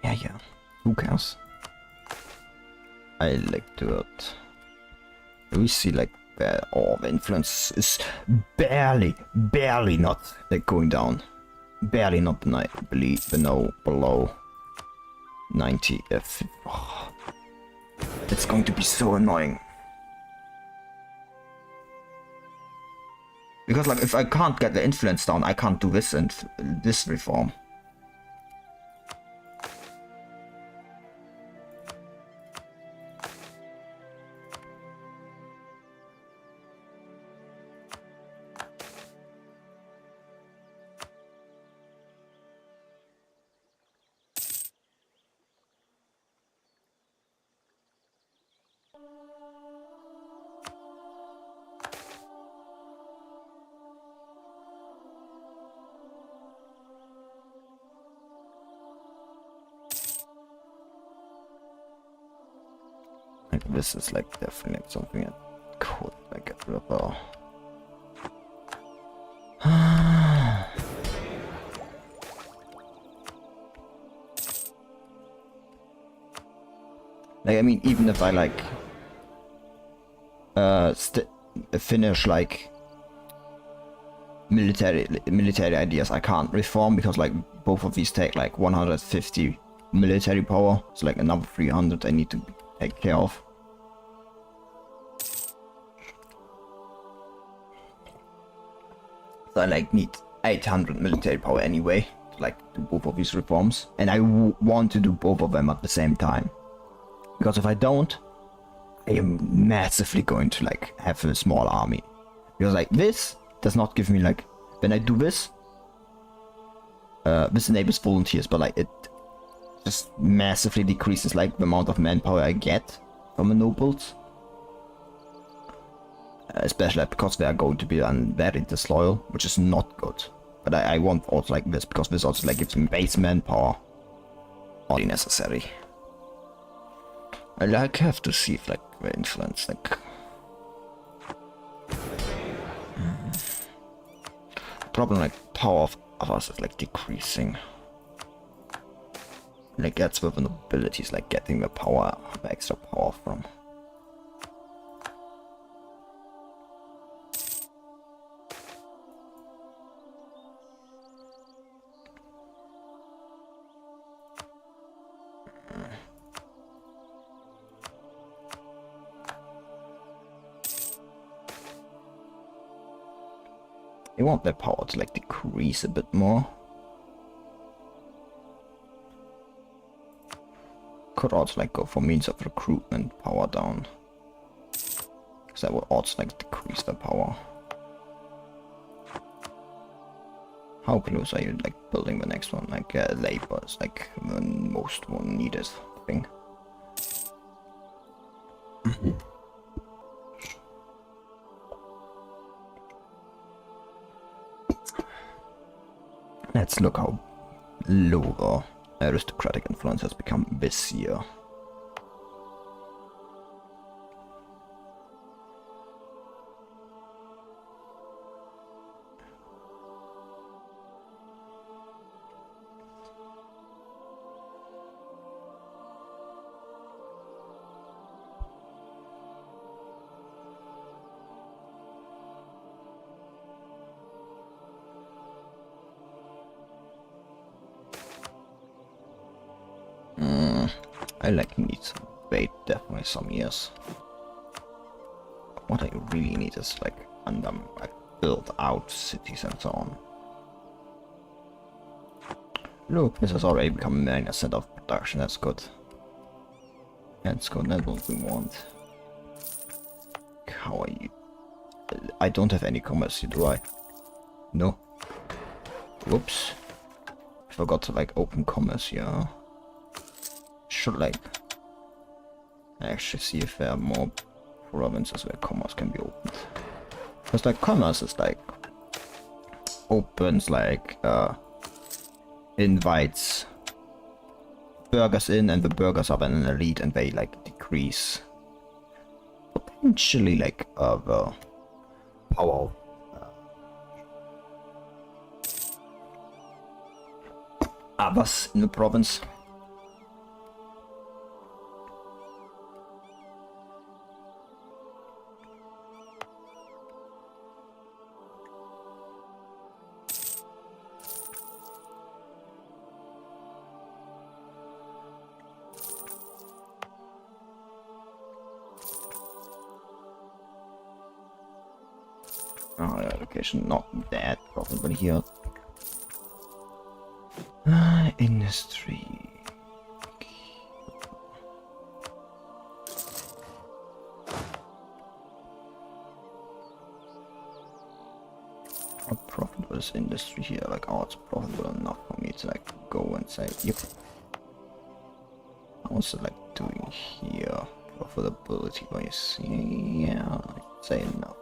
Yeah. Who cares? I like to it. We see like the influence is barely not like going down. Barely not below 90 if it's going to be so annoying. Because like if I can't get the influence down, I can't do this reform. like this is like definitely like something I could like get rid of. Like, I mean, even if I like finish like military ideas, I can't reform because like both of these take like 150 military power, so like another 300 I need to take care of. So I like need 800 military power anyway to like do both of these reforms, and I want to do both of them at the same time, because if I don't, I am massively going to like have a small army, because like this does not give me like, when I do this, this enables volunteers, but like it just massively decreases like the amount of manpower I get from the nobles. Especially because they are going to be very disloyal, which is not good. But I want also like this, because this also like gives me base manpower. Only necessary. I like have to see if like the influence like... Problem like power of others is like decreasing. Like that's where the nobility is like getting the power, the extra power from. I want their power to like decrease a bit more. Could also like go for means of recruitment power down, because that would also like decrease their power. How close are you like building the next one? Like labor is like the most one needed thing. Let's look how low the aristocratic influence has become this year. I like need to wait definitely some years. What I really need is like like build out cities and so on. Look, this has already become 9% of production. That's good. That's good. That's what we want. How are you? I don't have any commerce, do I? No. Whoops. I forgot to like open commerce here. Should like actually see if there are more provinces where commerce can be opened. Because like commerce is like opens like invites burgers in, and the burgers are then an elite and they like decrease potentially like the power of others in the province. Location not that profitable here. Industry. How profitable is industry here? Like, oh, it's profitable enough for me to like go and say, yep. How's it like doing here? Profitability by see, yeah, I'd say enough.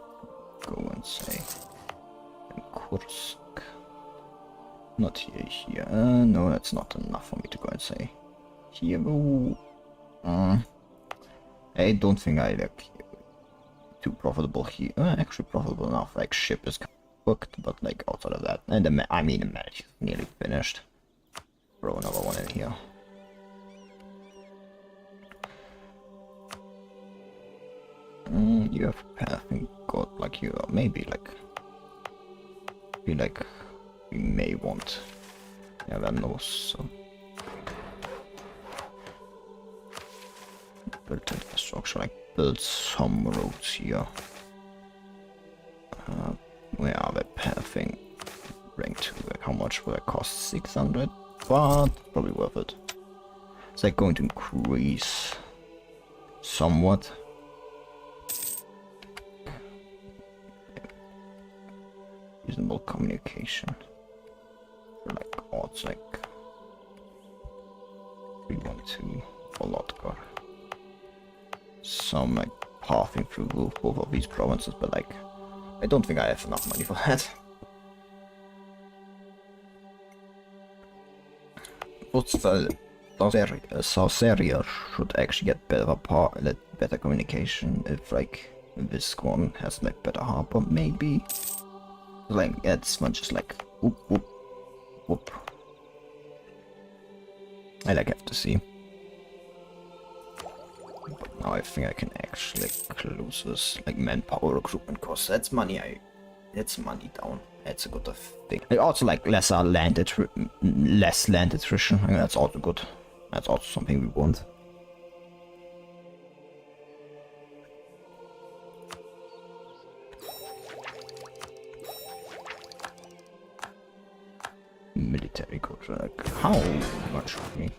Go and say Kursk. Not here. No, that's not enough for me to go and say here. I I don't think I like too profitable here. Actually profitable enough. Like ship is booked, but like outside of that, and the the match is nearly finished. Throw another one in here. You have I think got like you maybe like feel like we may want. Yeah, that knows. So build infrastructure, like build some roads here. Where are they pathing? Rank 2, like how much will it cost? 600? But probably worth it. It's like going to increase somewhat. Reasonable communication. Like odds like 312 for Lotgar. Some like pathing through both of these provinces, but like I don't think I have enough money for that. Sauceria should actually get better communication if like this one has like better harbor, maybe. Like it's not just like whoop whoop whoop. I like have to see. But now I think I can actually close this like manpower recruitment cost. That's money money down. That's a good thing. I also like less land attrition. I mean, that's also good. That's also something we want. Military culture, like how much of me?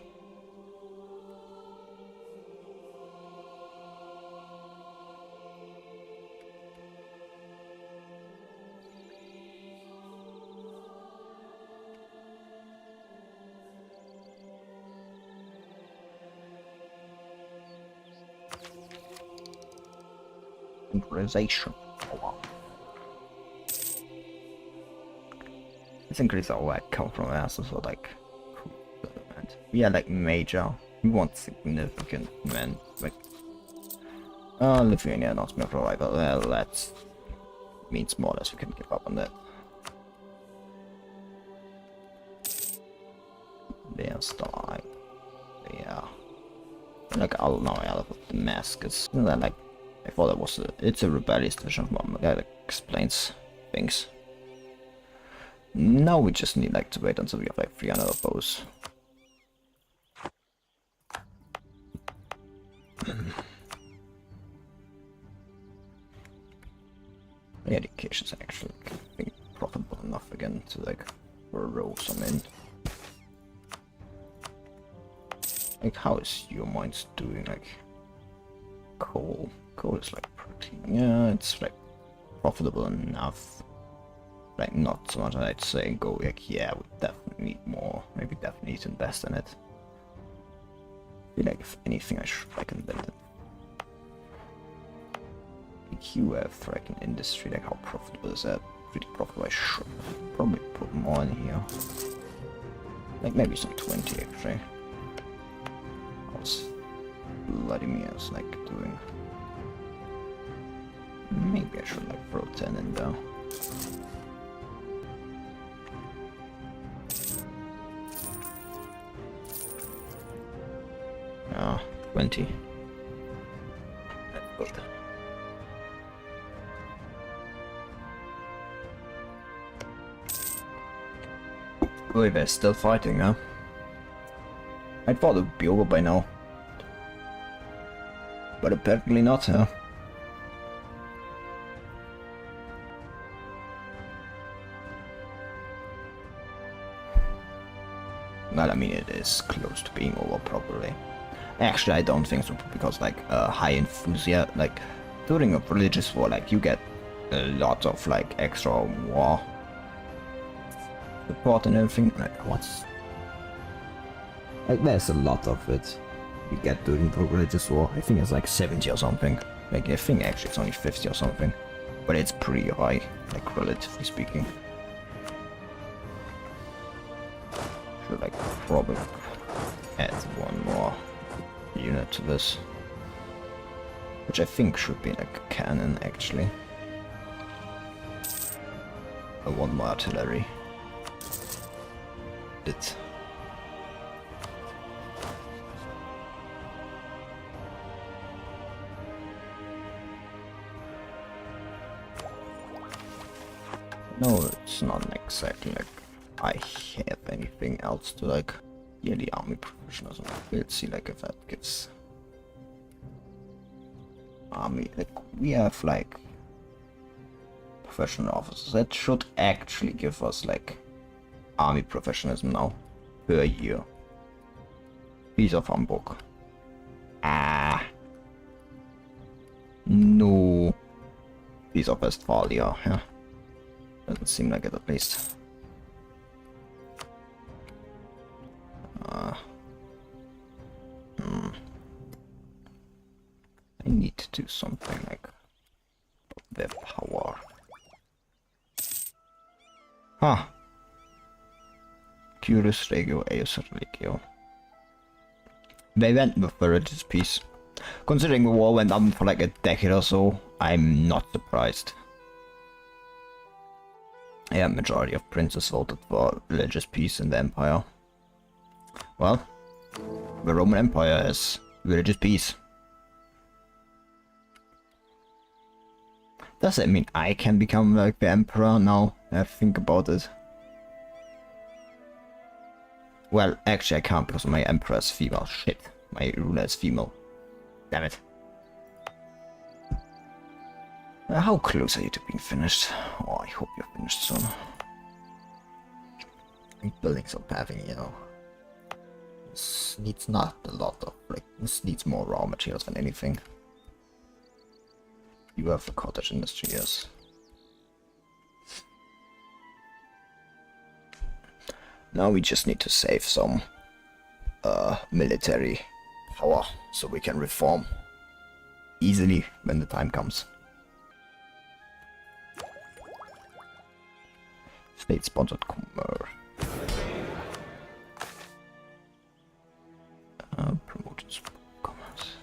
Synchronization. Oh wow. Let's increase our account from us, so like we are like major. We want significant men like Lithuania not mere rival. Well, that means more or less we can give up on that. There's die. Yeah. Like I'll now out of Damascus. And then like I thought that was it's a rebellious division from that explains things. Now we just need like to wait until we have like 300 of those. The education's actually being profitable enough again to like roll some in. Like how is your mines doing? Like coal is like pretty, yeah, it's like profitable enough. Like not so much I'd say go like yeah, we definitely need more, maybe definitely need to invest in it. I feel like if anything I can build it. EQF like an industry, like how profitable is that? Pretty profitable. I should probably put more in here. Like maybe some 20 actually. How's Vladimir's like doing? Maybe I should like throw 10 in there. Ah, 20. That's good. Oh, they're still fighting, huh? I thought it would be over by now. But apparently not, huh? Well, I mean, it is close to being over properly. Actually, I don't think so, because like high enthusiasm, like during a religious war, like you get a lot of like extra war support and everything. Like what's like there's a lot of it you get during the religious war. I think it's like 70 or something. Like I think actually it's only 50 or something, but it's pretty high, like relatively speaking. Should like probably add one more unit to this. which I think should be like a cannon actually. I want more artillery. It. No, it's not exactly like I have anything else to like yearly army professionals. We'll see like if that gives army, like we have like professional officers that should actually give us like army professionalism now per year. Piece of Hamburg. Ah, no. Piece of Westphalia, yeah. Doesn't seem like it at least. I need to do something like their power. Huh. Curious Regio, Eos Regio. They went with the religious peace. Considering the war went on for like a decade or so, I'm not surprised. Yeah, majority of princes voted for religious peace in the empire. Well, the Roman Empire has religious peace. Does that mean I can become like the emperor now? I think about it. Well, actually I can't because my emperor is female. Shit, my ruler is female. Damn it. How close are you to being finished? Oh, I hope you're finished soon. Buildings are paving, you know. This needs not a lot of, like, this needs more raw materials than anything. You have the cottage industry, yes. Now we just need to save some military power so we can reform easily when the time comes. State-sponsored commerce. Promoted commerce.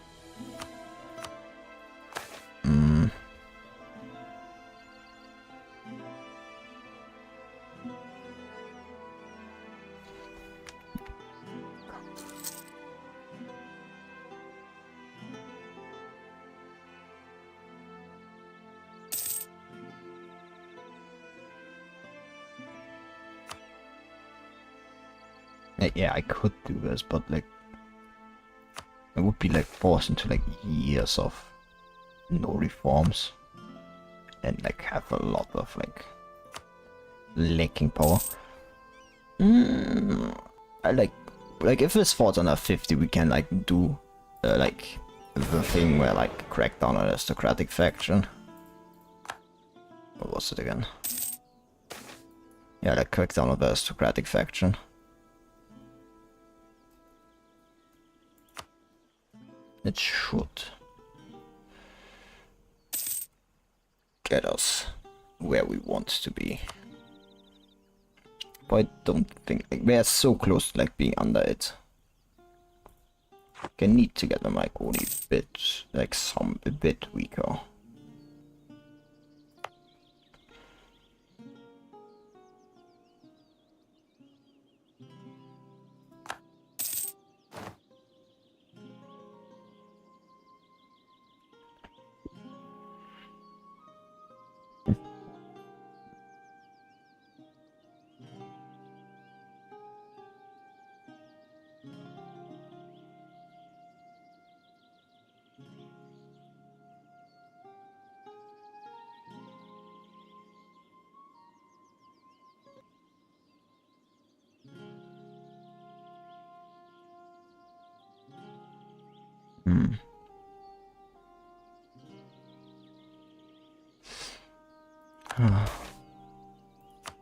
Yeah, I could do this, but like I would be like forced into like years of no reforms and like have a lot of like lacking power. I like if this falls under 50, we can like do like the thing where like crack down on the aristocratic faction. What was it again? Yeah, like crack down on the aristocratic faction. It should get us where we want to be. But I don't think like, we are so close to like being under it. Can need to get them like only a bit, like a bit weaker.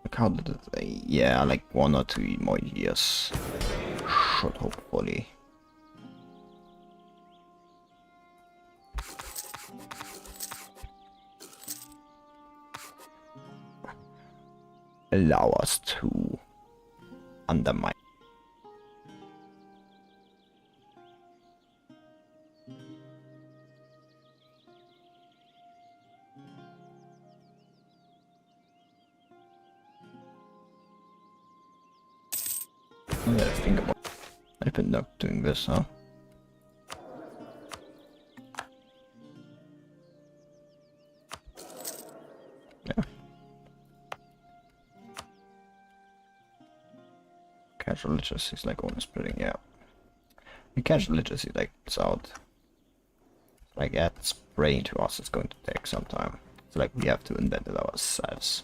Like how did it? Yeah, like 1 or 2 more years should hopefully. Allow us to undermine. I think about I've been not doing this, huh? Yeah. Casual literacy is like only spreading, yeah. And casual literacy like it's out. Like that spraying to us is going to take some time. So like we have to invent it ourselves.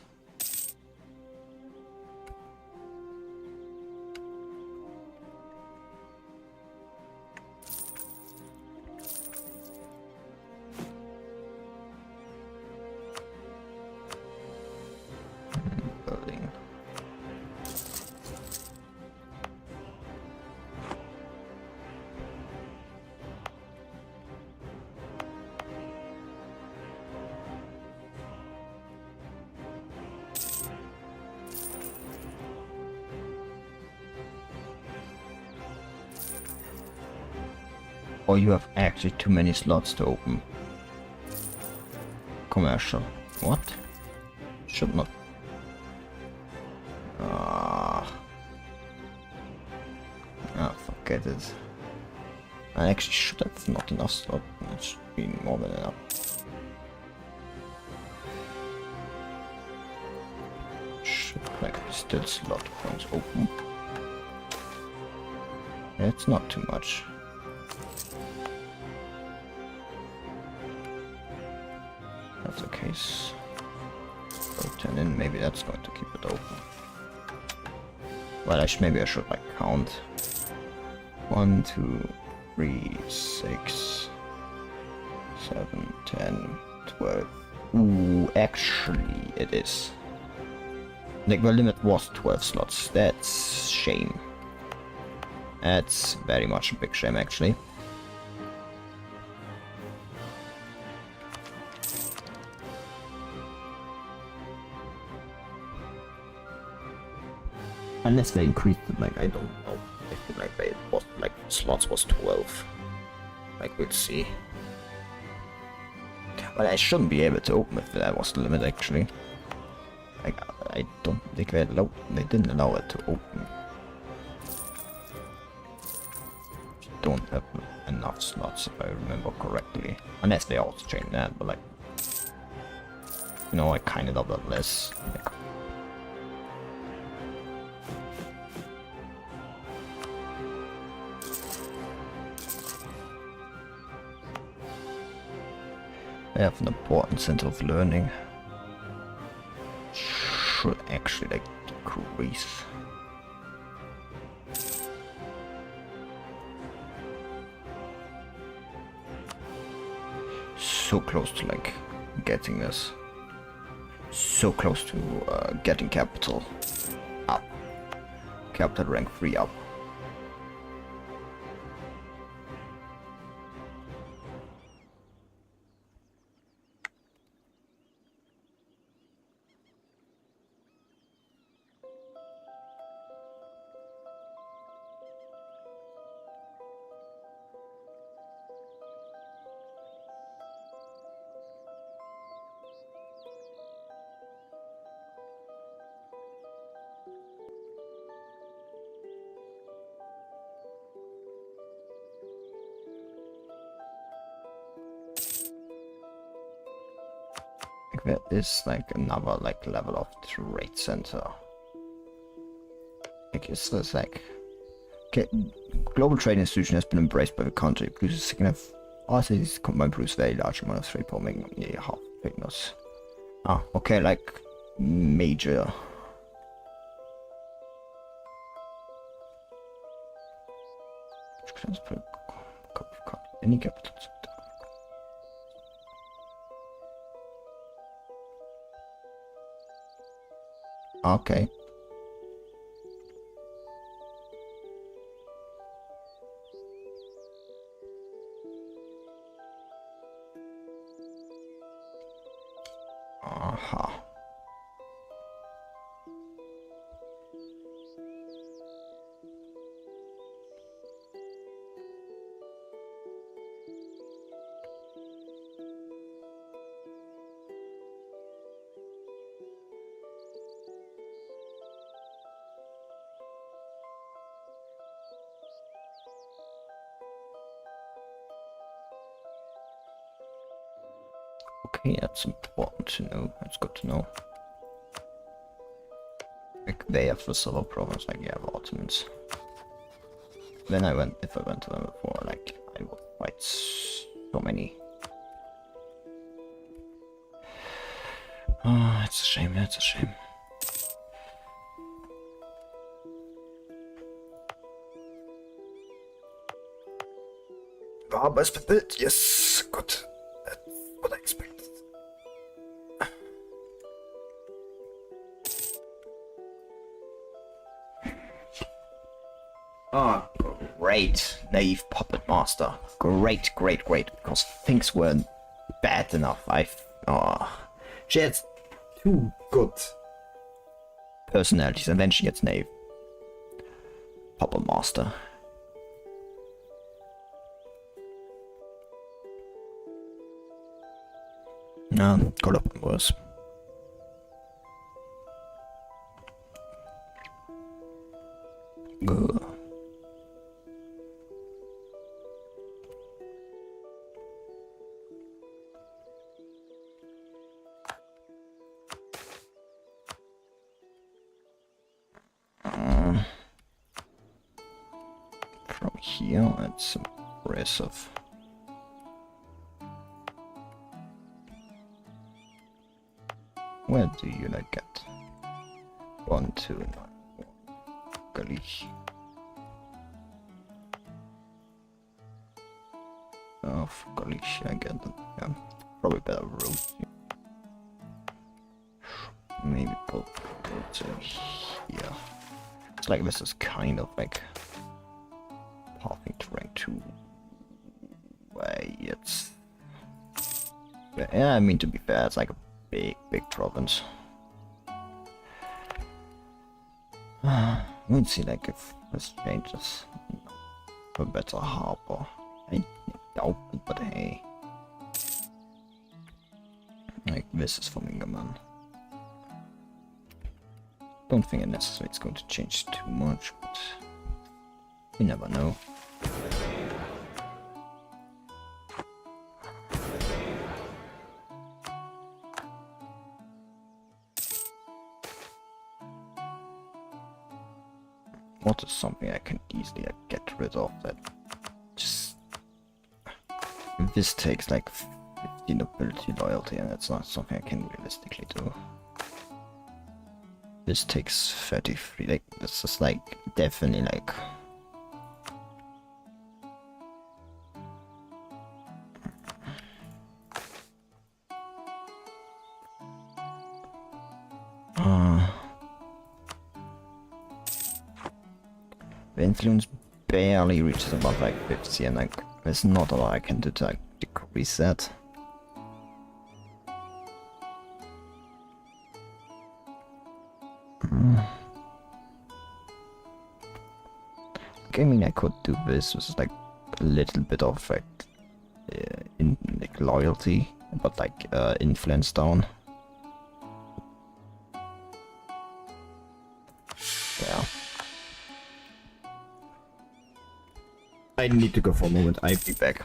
Building. Or you have actually too many slots to open. Commercial. What? Should not. Forget it. I actually should have not enough slot. It should be more than enough. Should like be still slot points open. It's not too much. That's the case. So 10 in, maybe that's going to keep it open. Well, maybe I should like count. 1, 2, 3, 6, 7, 10, 12. Ooh, actually it is. Like the limit was 12 slots. That's shame. That's very much a big shame actually. Unless they increased it, like I don't know. I feel like it was like slots was 12. Like we'll see. But I shouldn't be able to open if that was the limit actually. Like I don't think they didn't allow it to open. Don't have enough slots if I remember correctly. Unless they also changed that, but like you know, I kind of love that less. Like, I have an important center of learning. Should actually like decrease. So close to like getting this. So close to getting capital up. Capital rank 3 up. There is like another like level of trade center. Like it's this like okay, global trade institution has been embraced by the country because it's significant. Also, this combined produce very large amount of trade power, making nearly half famous. Ah, okay, like major. Transfer any capitals. Okay. Aha. Okay, that's important to know. That's good to know. Like they have the silver province, like yeah, the Ottomans. Then if I went to them before, like I would fight so many. Oh, it's a shame, it's a shame. Ah, best built, yes, good. That's what I expected. Oh, great, naive puppet master. Great, great, great. Because things weren't bad enough. She has two good personalities, and then she gets naive puppet master. No, could have been worse. Ugh. From here, it's impressive. Where do you like get? 1, 2, 9, 4. Galicia. Of Galicia, I get them. Yeah, probably better route. Maybe go to here. It's like this is kind of like pathing to rank 2. Way it's. Yeah, I mean to be fair, it's like a big province. We'll see like if this changes for better harbor. I doubt it, but hey. Like this is for Mingaman. Don't think necessarily it's going to change too much, but you never know. What is something I can easily get rid of that just... This takes like 15 ability loyalty, and that's not something I can realistically do. This takes 33, like this is like definitely like... The influence barely reaches above like 50, and like there's not a lot I can do to like decrease that. I mean, I could do this with like a little bit of like in like loyalty, but like influence down. Yeah. I need to go for a moment. I'll be back.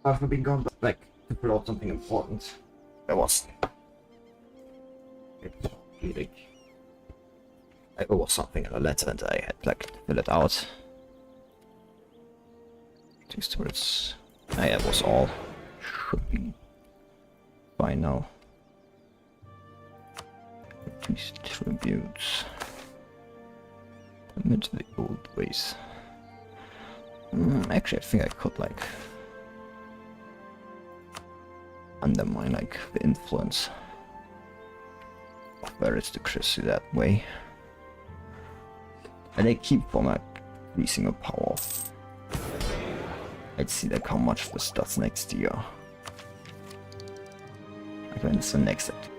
I've been gone, but like to pull out something important. There was. There was something in the letter and I had like to fill it out. These words. Yeah, that was all. Should be by now. These tributes. Permit the old ways. Actually, I think I could like undermine like the influence of aristocracy that way. And they keep on like increasing the power. Let's see like how much this does next year. Like when it's the next activity.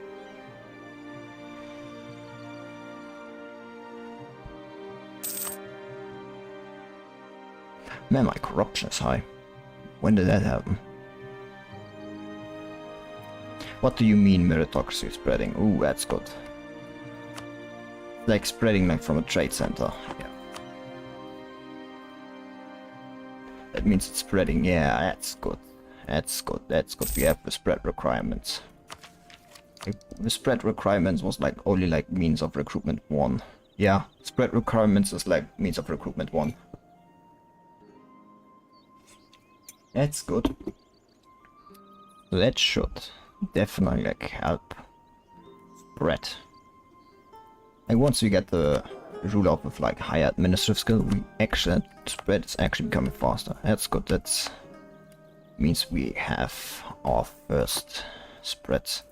Man, my corruption is high. When did that happen? What do you mean meritocracy is spreading? Ooh, that's good. Like spreading like from a trade center. Yeah. That means it's spreading. Yeah, that's good. That's good. That's good. We have the spread requirements. Like, the spread requirements was like only like means of recruitment 1. Yeah, spread requirements is like means of recruitment 1. That's good. That should definitely like help spread. And once we get the ruler up with like higher administrative skill, we actually spread is actually becoming faster. That's good. That means we have our first spreads.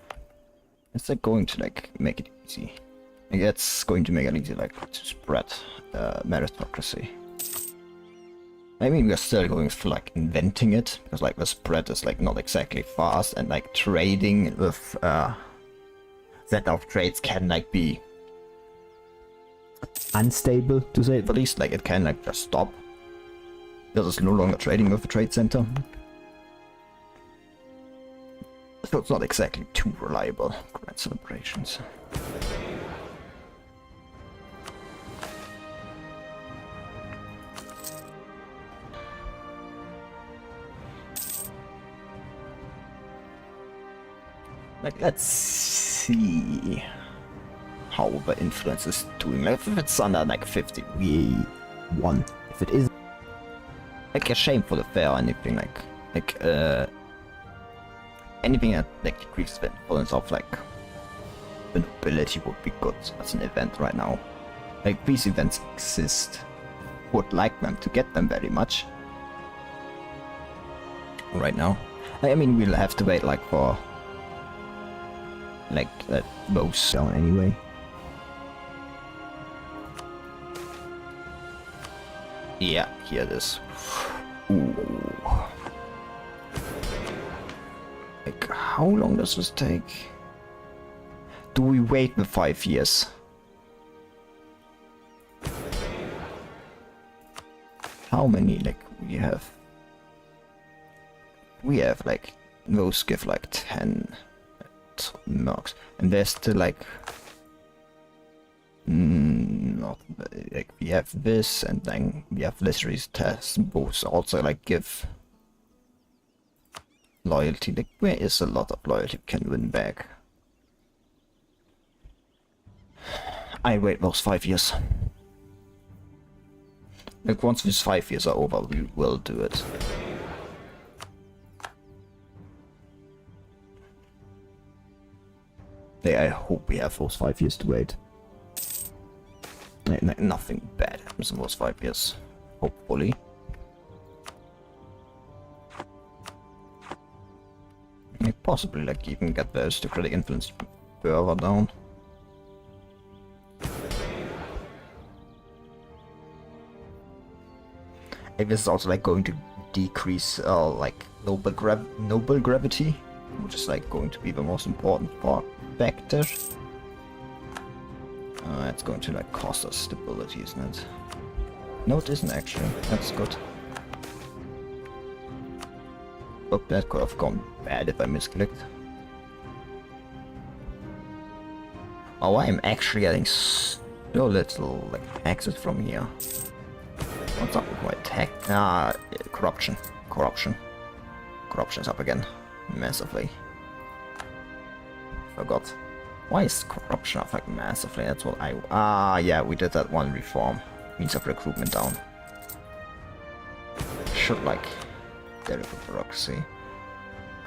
Is that going to like make it easy? Like, that's going to make it easy like to spread meritocracy. I mean, we're still going through like inventing it, because like the spread is like not exactly fast, and like trading with set of trades can like be unstable, to say the least. Like it can like just stop. Because it's no longer trading with the trade center. So it's not exactly too reliable. Grand celebrations. Like, let's see how the influence is doing. Like, if it's under like 50, we won. If it is like a shame for the fair or anything, anything that like decreases the influence of like the nobility would be good as an event right now. Like, these events exist. Would like them to get them very much right now. I mean, we'll have to wait like for like most down anyway. Yeah, here it is. Ooh. Like, how long does this take? Do we wait the 5 years? How many like we have? We have like those give like 10 marks, and there's still like not like we have this, and then we have literary tests. Both also like give loyalty. Like, where is a lot of loyalty we can win back? I wait those 5 years. Like, once these 5 years are over, we will do it. I hope we have those 5 years to wait. Like, nothing bad happens in those 5 years. Hopefully. Like, possibly like even get the aristocratic influence further down. Like, this is also like going to decrease like noble gravity, which is like going to be the most important factor. It's going to like cost us stability, isn't it? No, it isn't actually. That's good. Oh, that could have gone bad if I misclicked. Oh, I am actually getting so little like access from here. What's up with my tech? Corruption. corruption is up again. Massively. Forgot. Why is corruption up like massively? That's what I... Ah, yeah, we did that one reform. Means of recruitment down. Should like... Very good bureaucracy.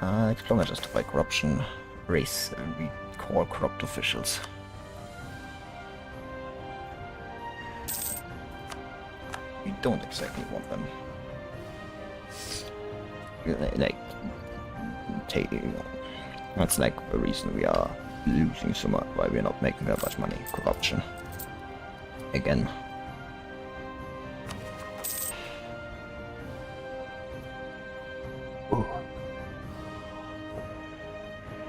As long as justify corruption. Race. We call corrupt officials. We don't exactly want them. Like... That's like the reason we are losing so much, why we're not making that much money. Corruption. Again. Ooh.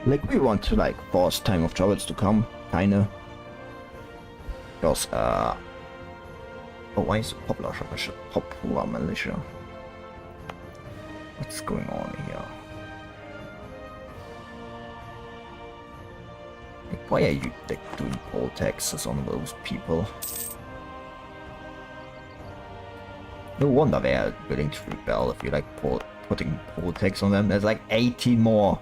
Like we want to like force time of troubles to come, kinda. Because oh, why is popular militia? What's going on here? Like, why are you like doing poll taxes on those people? No wonder they are willing to rebel if you like putting poll tax on them. There's like 18 more.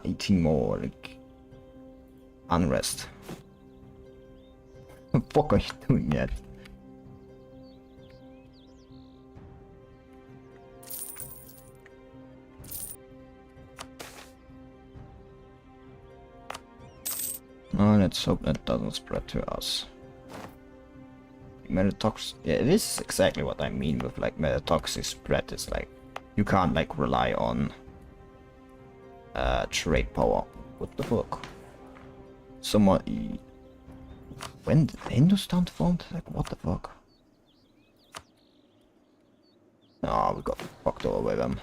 18 more like unrest. What the fuck are you doing yet? Oh, let's hope that doesn't spread to us. Meritocracy. Yeah, this is exactly what I mean with like meritocracy spread. It's like you can't like rely on trade power. What the fuck? Someone. When did Hindustan formed? Like what the fuck? Ah, we got fucked over by them.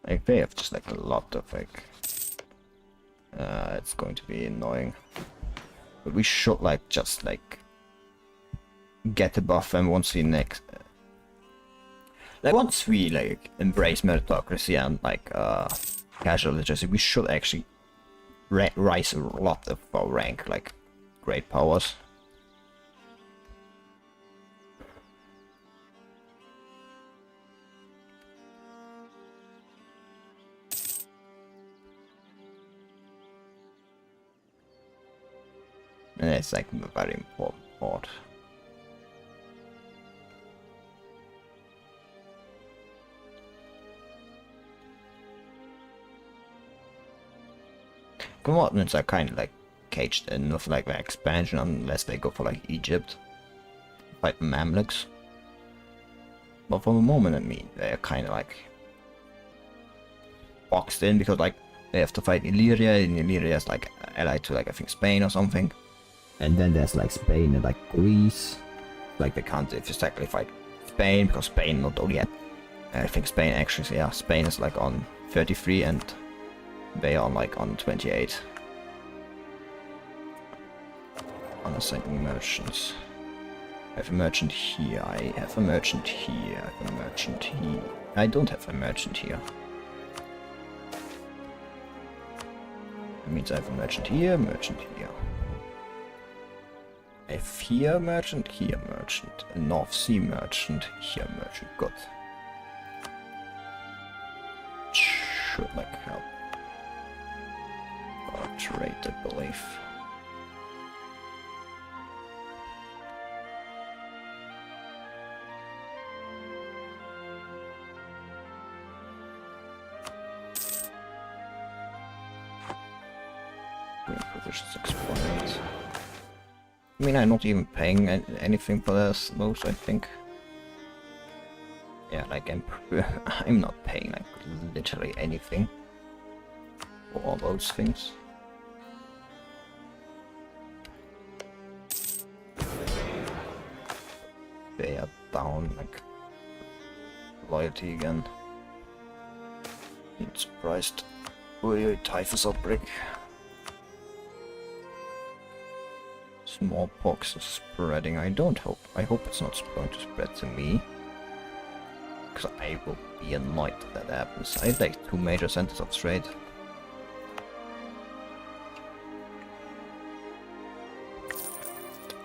Like they have just like a lot of like it's going to be annoying. But we should like just like get above them once we next like once we like embrace meritocracy and like casual literacy, we should actually rise a lot of our rank, like great powers. And it's like a very important part. Commandments are kind of like caged in with like the expansion unless they go for like Egypt, fight the Mamluks. But for the moment, I mean, they're kind of like boxed in because like they have to fight Illyria, and Illyria is like allied to like I think Spain or something. And then there's like Spain and like Greece. Like they can't exactly fight Spain because Spain not only at I think Spain actually, yeah, Spain is like on 33 and they are like on 28. Unassigning merchants. I have a merchant here, I have a merchant here, I have a merchant here. I don't have a merchant here. That means I have a merchant here, merchant here. I have here merchant, a North Sea merchant, here merchant, good. Should like help. Or trade, I believe. Green provisions expired. I mean, I'm not even paying anything for this, those, I think. Yeah, like, I'm not paying, like, literally anything for all those things. They are down, like, loyalty again. Not surprised. Oi, typhus outbreak. Smallpox is spreading. I hope it's not going to spread to me. Because I will be annoyed if that happens. I have like 2 major centers of trade.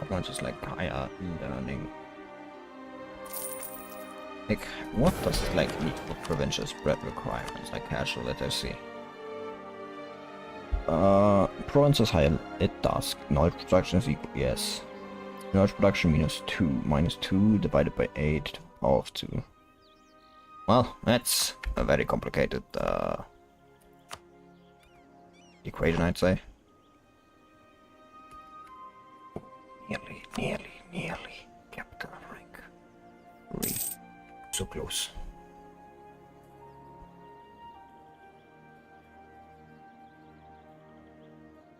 How much is like higher learning? Like, what does it like need for provincial spread requirements, like casual literacy? Provinces higher, it does. Knowledge production is equal, yes. Knowledge production minus 2 divided by 8 to the power of 2. Well, that's a very complicated equation, I'd say. Nearly. Capital rank 3. So close.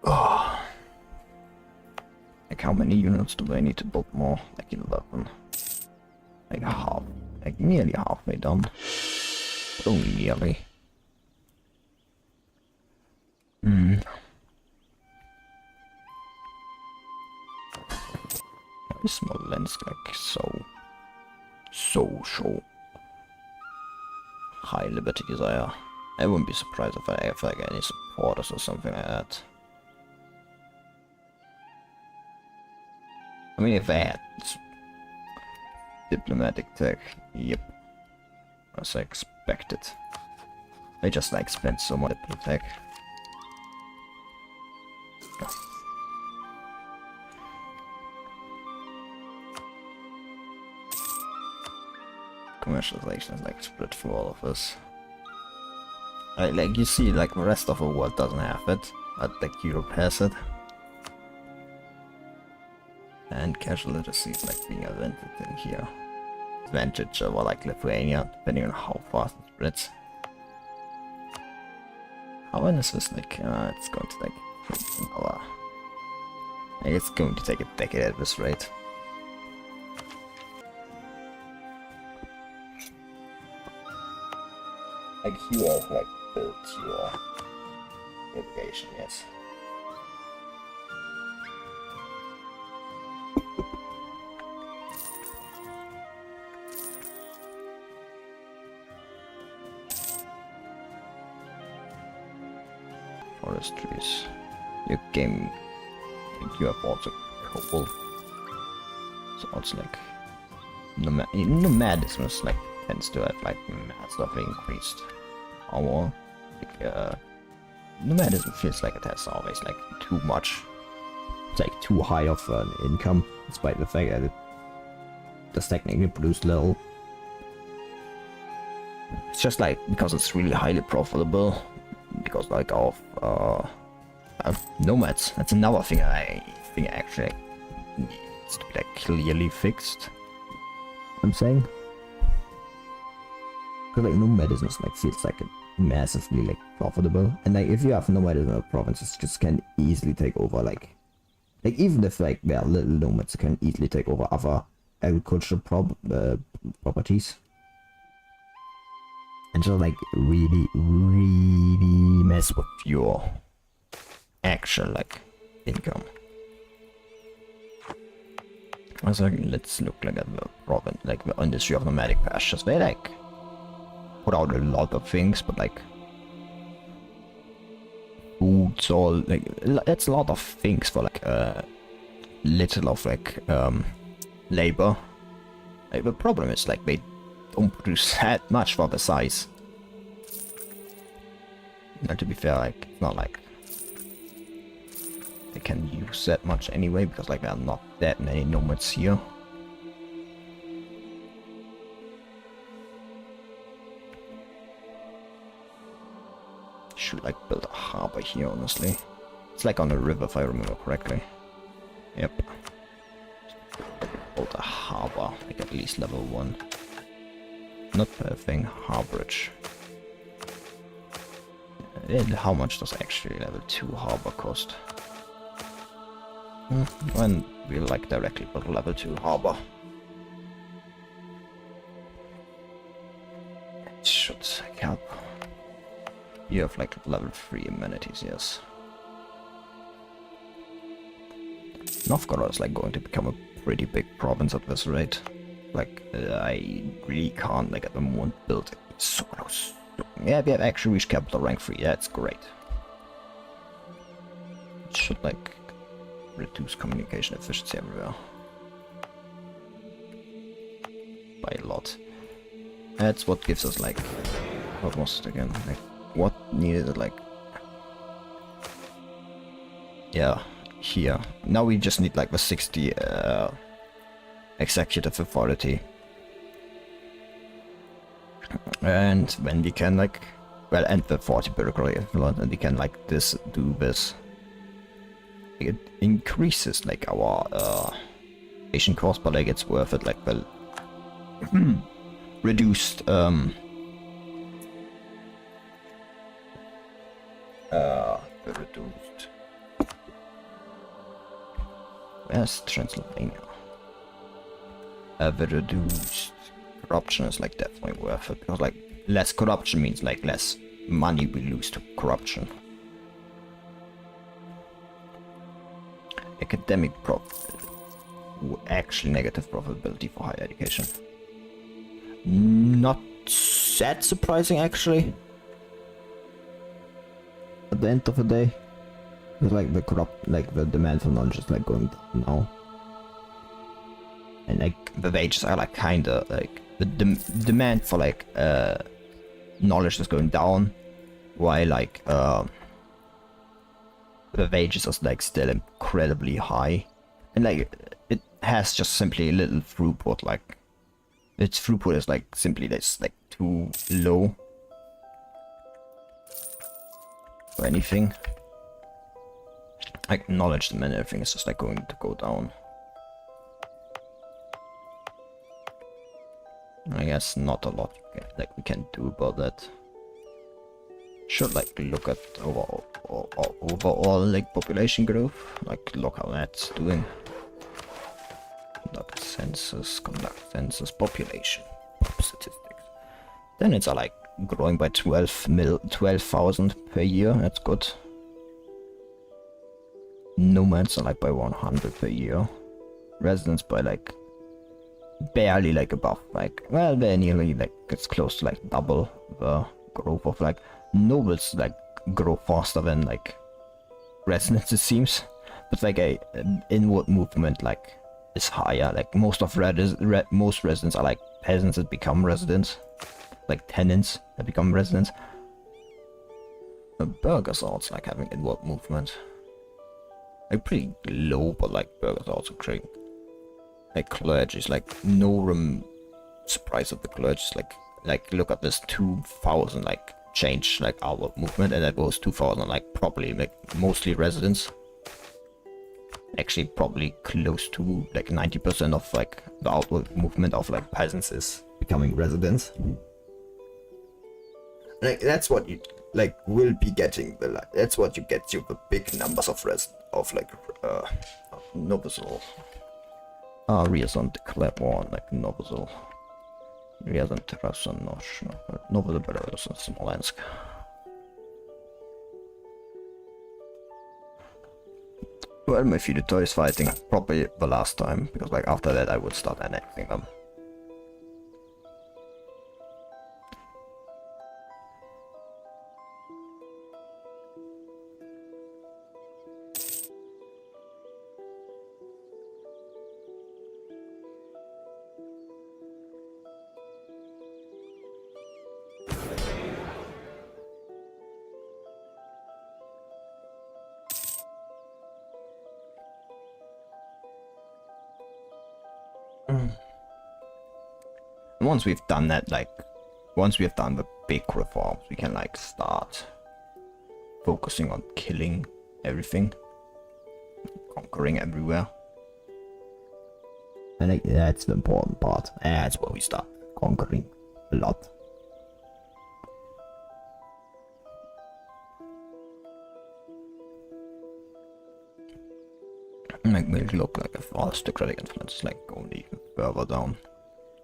Oh. Like how many units do I need to build more? Like 11. Like half. Like nearly halfway done. But only nearly. Smolensk like so high liberty desire. I wouldn't be surprised if I have like any supporters or something like that. I mean, if I had diplomatic tech, yep, as I expected. I just like spent so much diplomatic tech. Commercialization is like split for all of us. Like you see, like the rest of the world doesn't have it, but like Europe has it. And casual literacy is like being invented in here. Advantage over like Lithuania, depending on how fast it spreads. How long is this like? It's going to take another. Like, it's going to take a decade at this rate. Like you have like built your irrigation, yes. Forestries. Your game, you have also coal. So it's like nomadism is like tends to have like massively increased power. Like nomadism feels like it has always like too much. It's like too high of an income, despite the fact that it does technically produce little. It's just like because it's really highly profitable. Because like of nomads. That's another thing I think actually needs to be like clearly fixed. I'm saying. Because like nomadism like feels like massively like profitable, and like if you have nomadism provinces just can easily take over like even if like there are little nomads can easily take over other agricultural properties. And just like really mess with your actual like income. Also, let's look like at the province, like the industry of nomadic pastures. They like put out a lot of things, but like foods, all like that's a lot of things for like little of like labor. Like, the problem is like they don't produce that much for the size. And to be fair, like it's not like they can use that much anyway, because like there are not that many nomads here. Should like build a harbor here, honestly. It's like on a river if I remember correctly. Yep. Build a harbor, like at least level 1. Not per thing, harborage. How much does actually level 2 harbor cost? When we like directly build level 2 harbor. It should like, help. You have like level 3 amenities, yes. Novgorod is like going to become a pretty big province at this rate. Like, I really can't, like, at the moment build it. It's so close. Yeah, we have actually reached capital rank 3. That's great. It should, like, reduce communication efficiency everywhere. By a lot. That's what gives us like, what was it again? Like, what needed like, yeah, here. Now we just need like the 60 executive authority. And when we can like, well, and the 40 bureaucracy equivalent, and we can like do this. It increases like our nation cost, but like it's worth it. Like, well, reduced reduced. Where's Transylvania? The reduced corruption is like definitely worth it, because like less corruption means like less money we lose to corruption. Academic profit, actually negative profitability for higher education. Not that surprising actually. At the end of the day, it's like the demand for knowledge is like going down now, and like the wages are like kinda like the demand for like knowledge is going down, while like the wages are like still incredibly high, and like it has just simply a little throughput. Like its throughput is like simply that's like too low for anything. Like knowledge and everything is just like going to go down. I guess not a lot like we can do about that. Should like look at overall like population growth, like look how that's doing. Conduct census, population statistics. Then it's like growing by 12,000 per year. That's good. Nomads are like by 100 per year. Residents by like barely like above, like, well, they're nearly like it's close to like double the growth of like nobles. Like grow faster than like residents, it seems, but like an inward movement like is higher. Like most residents are like peasants that become residents, like tenants that become residents. The burghers are also like having inward movement, like pretty low, but like burghers are also great. Like clergy is like no surprise of the clergy is like look at this 2000 like change like outward movement, and that was 2000 like probably like mostly residents. Actually probably close to like 90% of like the outward movement of like peasants is becoming residents. Like that's what you like will be getting the like, that's what you get you the big numbers of Novozol. Riazan declared war on like Novozol. Riazan Terasa Nosh, Novozol Belarus and Smolensk. Well, my feudatory is fighting probably the last time, because like after that I would start annexing them. Once we've done that, like, once we have done the big reforms, we can like start focusing on killing everything, conquering everywhere. I think that's the important part. That's where we start conquering a lot. Like, we look like a aristocratic influence, like going even further down.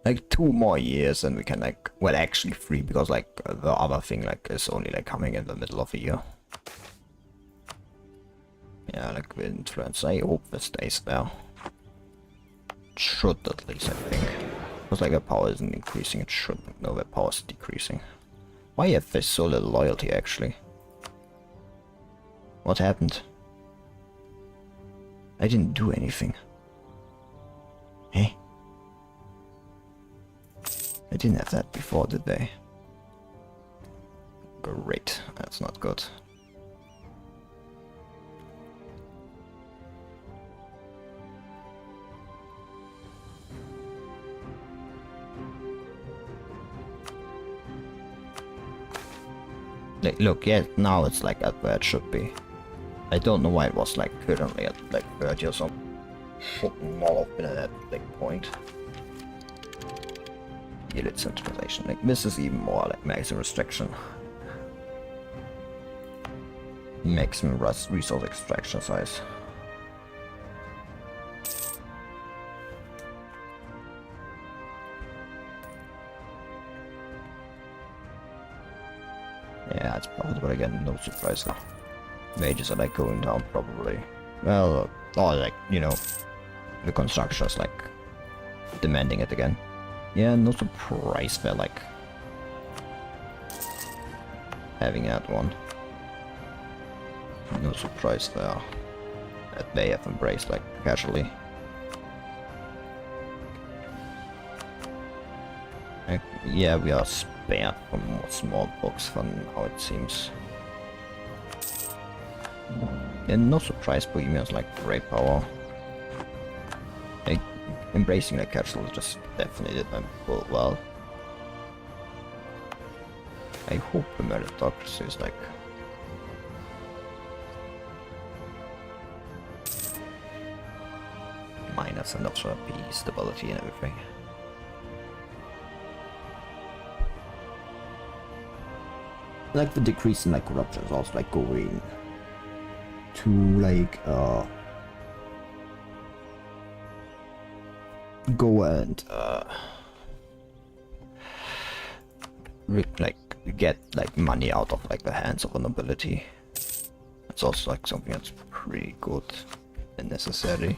Like 2 more years and we can like, well actually 3, because like the other thing like is only like coming in the middle of the year. Yeah, like the influence, I hope this stays there. It should at least, I think. Because like the power isn't increasing, it should. No, the power is decreasing. Why have they so little loyalty actually? What happened? I didn't do anything. Hey? I didn't have that before, did they? Great, that's not good. Like, look, yeah, now it's like at where it should be. I don't know why it was like currently at like 30 or something. Should not have been at that like point. Unit centralization. Like this is even more like maximum restriction. Maximum resource extraction size. Yeah, it's probably, but again, no surprise though. Wages are like going down probably. Well, or like, you know, the construction is like demanding it again. Yeah, no surprise they're like having that one. No surprise there that they have embraced like casually. Like, yeah, we are spared from more small books for now it seems. And no surprise Bohemians like great power. Like, embracing the casual just definitely did them pull well. I hope the meritocracy is like minus and also peace, stability and everything. Like the decrease in like corruption is also like going to like go and like get like money out of like the hands of the nobility. It's also like something that's pretty good and necessary.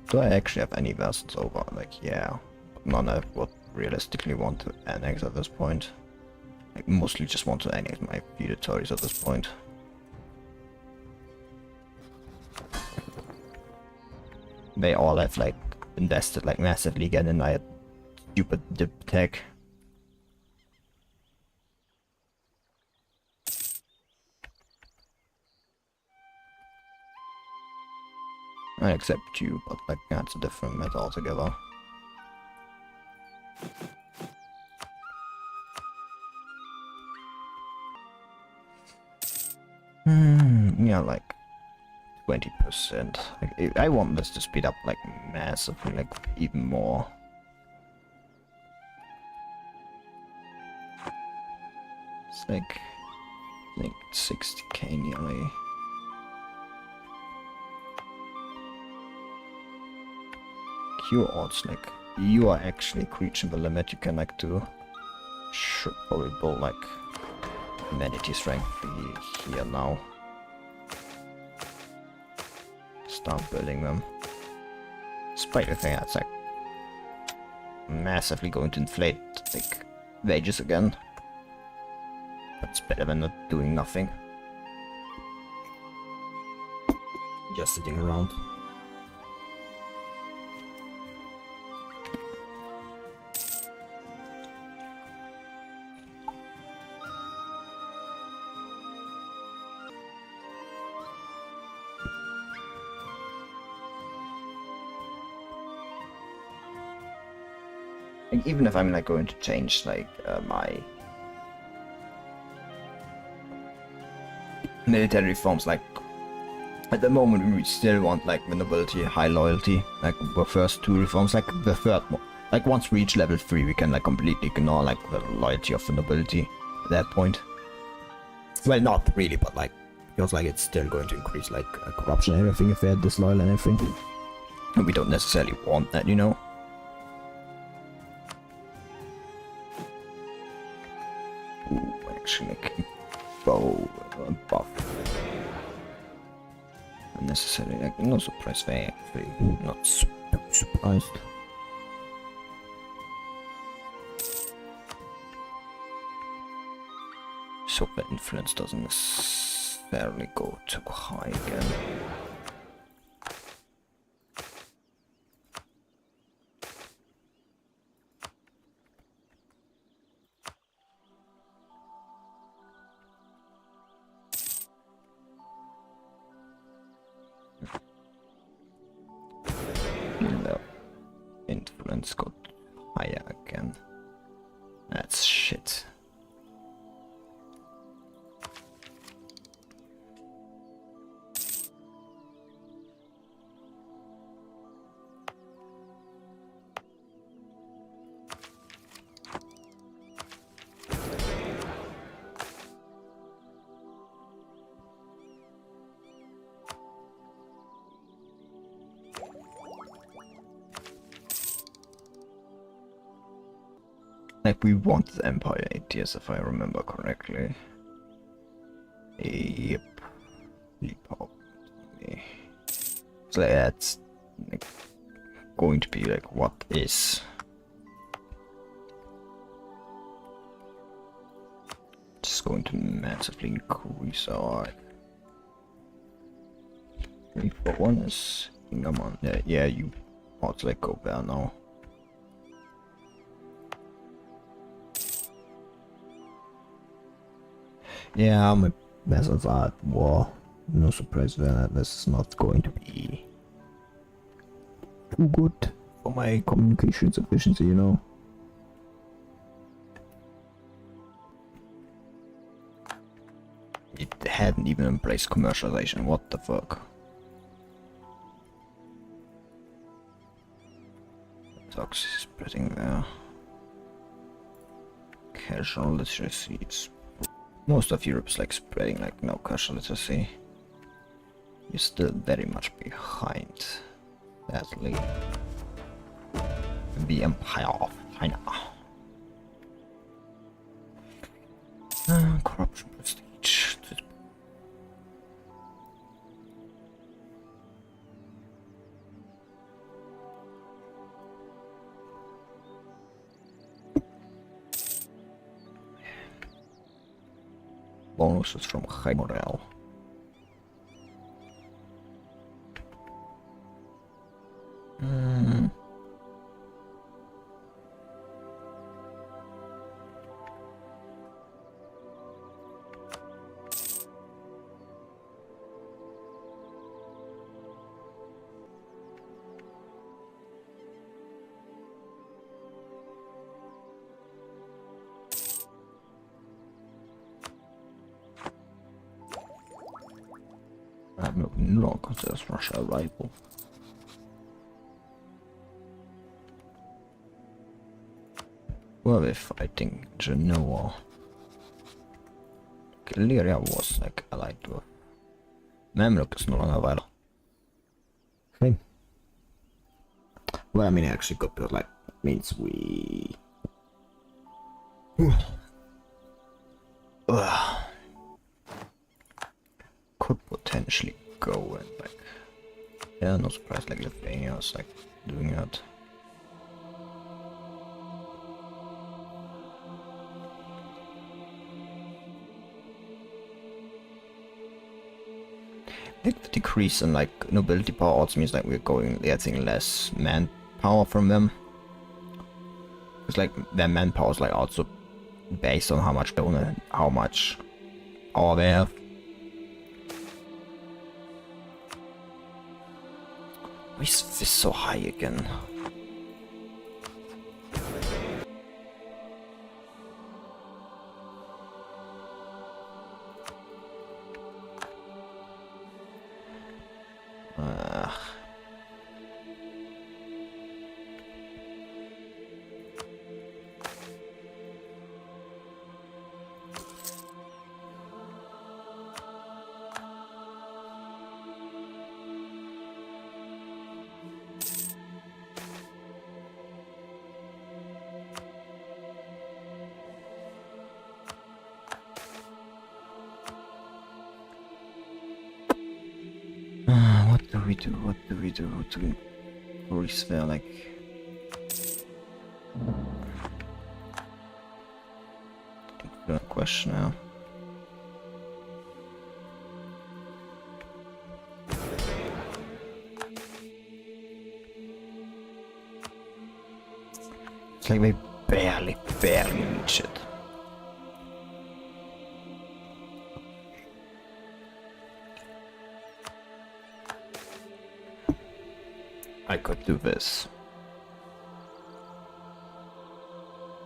Do I actually have any vessels over? Like, yeah, but none I would realistically want to annex at this point. I mostly just want to annex my feudatories at this point. They all have like invested like massively again in my stupid dip tech. I accept you, but like that's a different matter altogether. Yeah, like 20%. Like, I want this to speed up like massively, like even more. It's like, I think 60k nearly. Q odds, like you are actually reaching the limit you can like do. Should probably build like humanity strength here now. Start building them. Despite the thing that's like massively going to inflate like wages again. That's better than not doing nothing. Just sitting around. Like, even if I'm like going to change like my military reforms, like at the moment we still want like the nobility, high loyalty, like the first two reforms. Like the third one, like once we reach level 3 we can like completely ignore like the loyalty of the nobility at that point. Well, not really, but like feels like it's still going to increase like corruption and everything if they're disloyal and everything, and we don't necessarily want that, you know. Actually go buff unnecessarily, like no surprise there, actually not surprised. hope the influence doesn't necessarily go too high again. The influence got higher again. That's shit. Like, we wanted the Empire 8 years, if I remember correctly. Yep. So that's like, going to be like what is. Just going to massively increase our 341 is come on. Yeah, you mods like go there now. Yeah, my methods are at war. No surprise that this is not going to be too good for my communications efficiency, you know. It hadn't even embraced commercialization, what the fuck. Toxic spreading there. Casual literacy. Most of Europe's like spreading like no casual literacy. You're still very much behind, sadly, the Empire of China. Corruption prestige. Bonuses from high morale. I have no longer considers Russia a rival. Were they fighting Genoa? Illyria was like allied to Mamluk is no longer vital. Okay. Well, I mean, actually, good because like means we. Could potentially go and like, yeah, no surprise, like Lithuania was like doing that. Like the decrease in like nobility power also means like we're getting less manpower from them. Because like their manpower is like also based on how much they own and how much power they have. Why is this so high again? What do we do to increase their like question now? It's like they barely reach it. I could do this.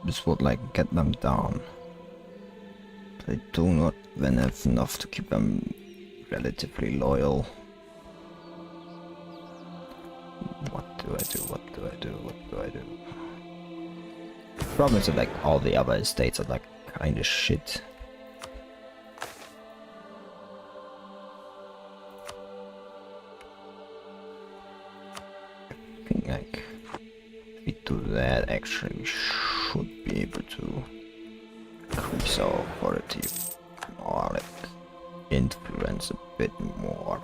This would like get them down. They do not then have enough to keep them relatively loyal. What do I do? What do I do? What do I do? The problem is that like all the other estates are like kinda shit. I think like if we do that, actually we should be able to increase our authority or like influence a bit more,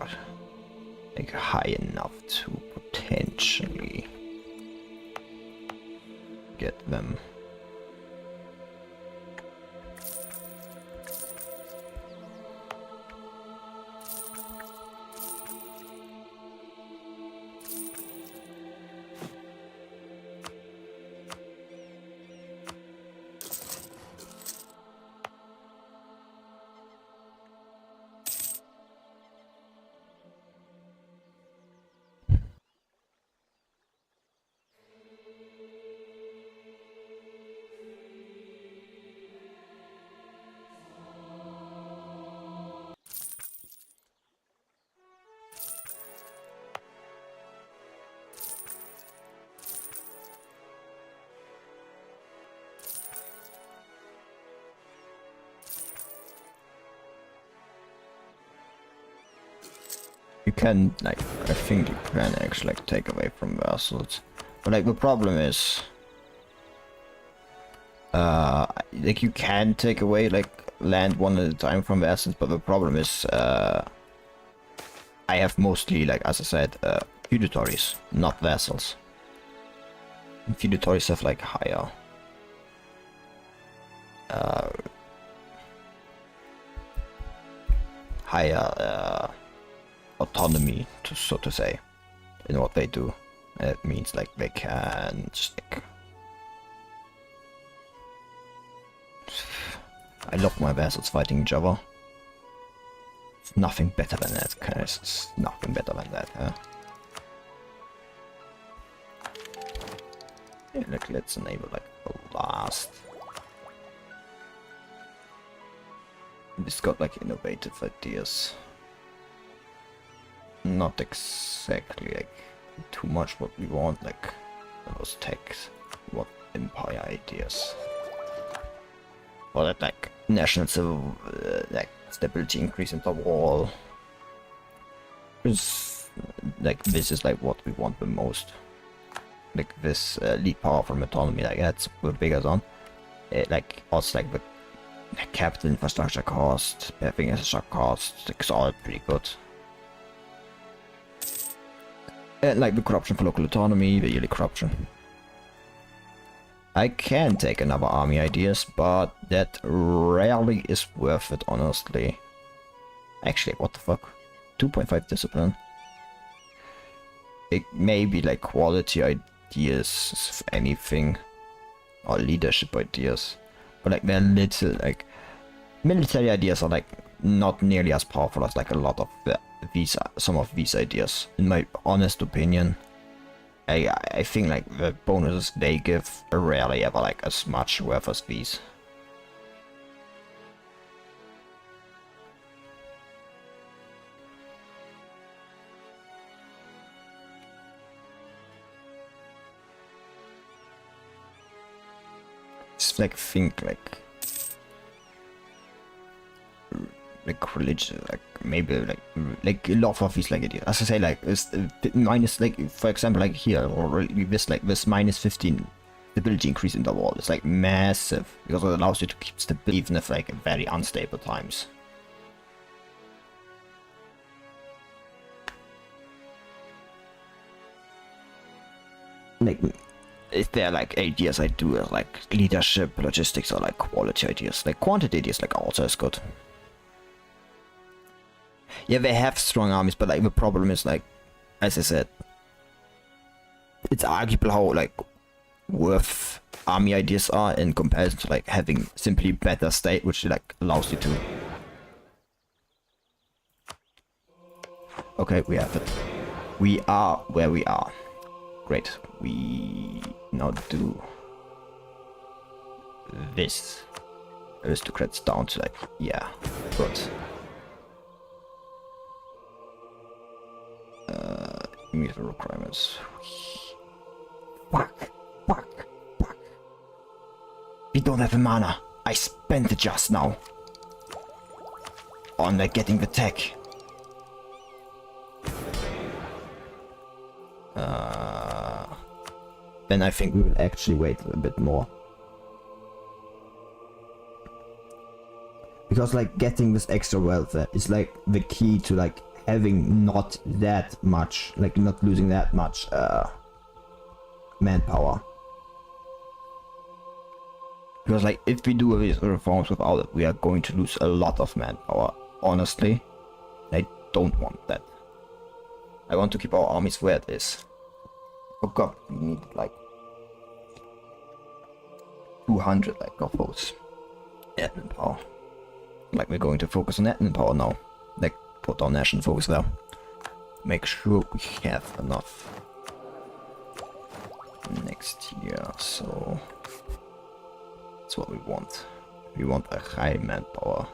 like high enough to potentially get them. You can, like, I think you can actually like take away from vassals, but like the problem is, like you can take away like land one at a time from vassals, but the problem is, I have mostly, like as I said, feudatories, not vassals. And feudatories have like higher autonomy, so to say, in what they do. And it means like they can just like... I love my vassals fighting each other. It's nothing better than that, guys. It's nothing better than that, huh? Yeah, like, let's enable like the last. It's got like innovative ideas. Not exactly like too much what we want, like those techs, what empire ideas. Or that like national civil, like stability increase in the wall. Like this is like what we want the most. Like this lead power from autonomy, like that's the biggest one. Like also like the capital infrastructure cost, having infrastructure cost, it's all pretty good. And like the corruption for local autonomy, the yearly corruption. I can take another army ideas, but that rarely is worth it, honestly. Actually, what the fuck? 2.5 discipline. It may be like quality ideas, if anything, or leadership ideas. But like they're little, like military ideas are like not nearly as powerful as like a lot of some of these ideas, in my honest opinion. I think like the bonuses they give are rarely ever like as much worth as these. Just like think like religion, like maybe like a lot of these like ideas. As I say, like it's minus, like for example, like here or this like this minus 15 stability increase in the wall is like massive because it allows you to keep stability even if like very unstable times. Like if there are like ideas I do like leadership, logistics, or like quality ideas, like quantity ideas, like also is good. Yeah, they have strong armies, but like the problem is like, as I said, it's arguable how like worth army ideas are in comparison to like having simply better state, which like allows you to. Okay, we have it. We are where we are. Great. We now do this. Aristocrats down to like, yeah, good. Meet the requirements. Fuck. We don't have a mana. I spent it just now on like getting the tech. Then I think we will actually wait a bit more. Because like getting this extra wealth is like the key to like having not that much, like not losing that much manpower. Because like if we do these reforms without it, we are going to lose a lot of manpower. Honestly, I don't want that. I want to keep our armies where it is. Oh god, we need like 200 like of those admin power. Like we're going to focus on admin power now. Like put our national focus there. Make sure we have enough next year. So that's what we want. We want a high manpower.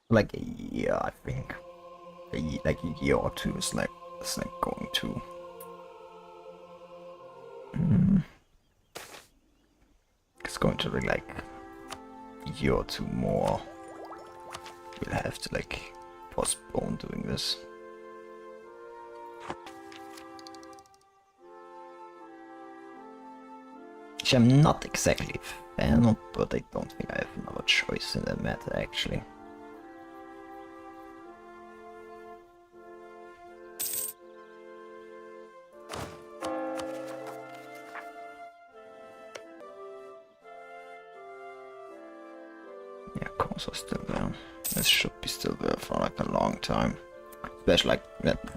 Like a year, I think. Like a year or two is like going to. It's going to be like a year or two more. We'll have to like postpone doing this. Which I'm not exactly a fan of, but I don't think I have another choice in that matter actually. Yeah, course are still there. This should be still there for like a long time. Especially like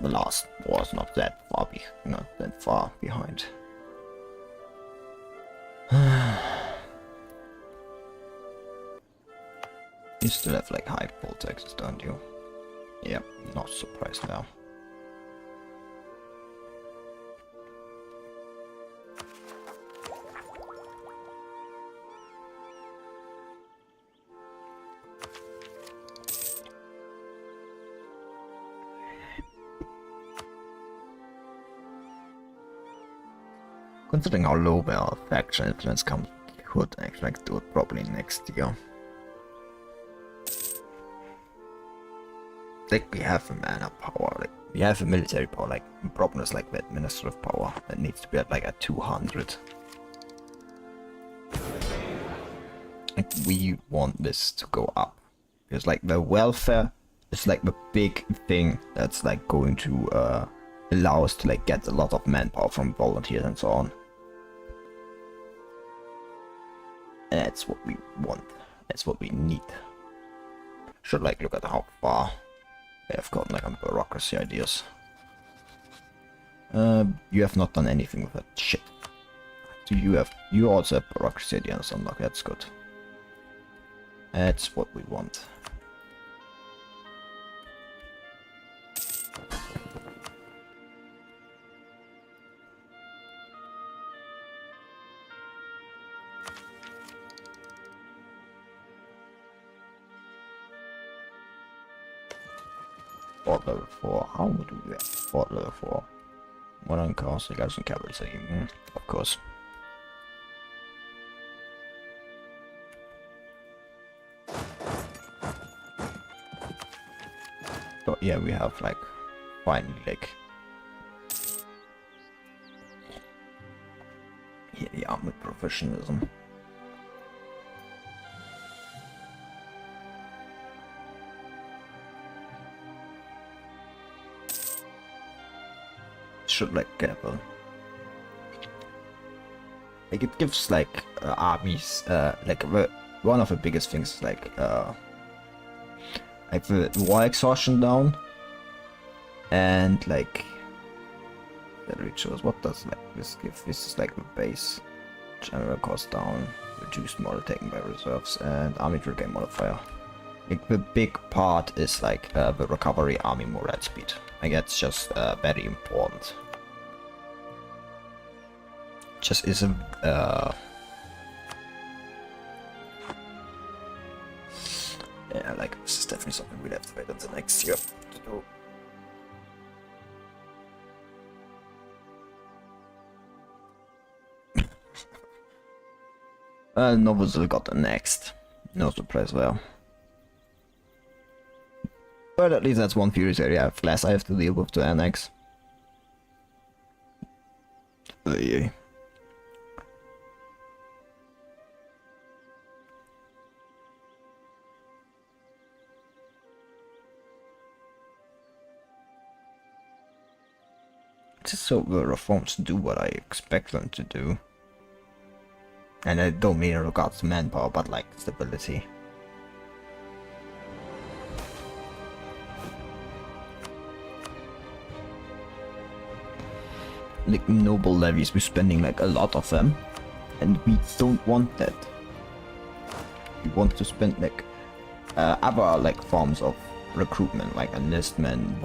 the last war is not that far behind. You still have like high poll taxes, don't you? Yeah, not surprised now. Considering how low our faction influence comes, we could actually like do it probably next year. Like we have a mana power, like we have a military power, like the problem is like the administrative power that needs to be at like a 200. Like we want this to go up. Because like the welfare is like the big thing that's like going to allow us to like get a lot of manpower from volunteers and so on. And that's what we want. That's what we need. Should like look at how far they have gotten like on bureaucracy ideas. You have not done anything with that shit. Do you have? You also have bureaucracy ideas unlocked. That's good. That's what we want. Fort level 4. How do we have fort level 4? Modern castle, guys and cavalry. Of course. So yeah, we have like finally like here the army professionalism. Should like get like it gives like armies like one of the biggest things, like the war exhaustion down, and like that rituals. What does like this give? This is like the base. General cost down, reduced model taken by reserves, and army drill game modifier. Like the big part is like the recovery army morale speed. Like that's just very important. Just is a yeah, like this is definitely something we'll have to wait until next year to do. Novosil got the next. No surprise there. But at least that's one Furious area I have less I have to deal with to annex. Yeah. Just so the reforms do what I expect them to do. And I don't mean in regards to manpower, but like stability. Like noble levies, we're spending like a lot of them, and we don't want that. We want to spend like other like forms of recruitment, like enlistment,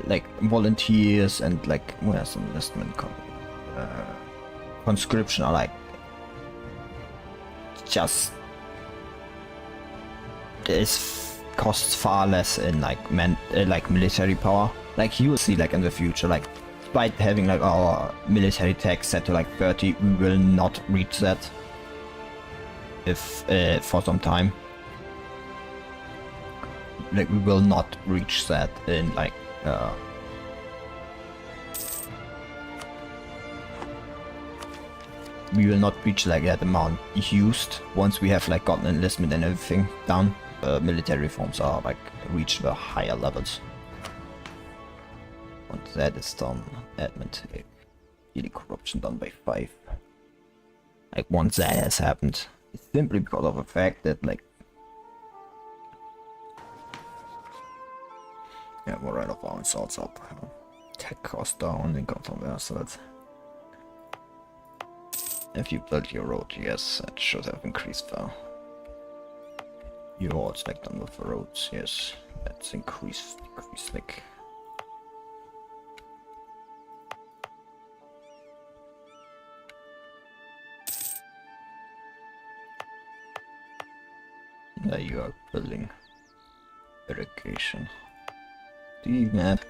like volunteers, and like where's enlistment conscription are like just this costs far less in like like military power. Like you will see like in the future, like despite having like our military tax set to like 30, we will not reach that if for some time. Like we will not reach that in like we will not reach like that amount used once we have like gotten enlistment and everything done. Military reforms are like reach the higher levels. Once that is done, admin take. Daily corruption done by 5. Like once that has happened, it's simply because of the fact that like yeah, we're right off our insults up. Tech cost down, income from the assets. If you build your road, yes, it should have increased there. Your odds like done with the roads, yes, that's increased, decreased like. There you are building irrigation. Do you even have?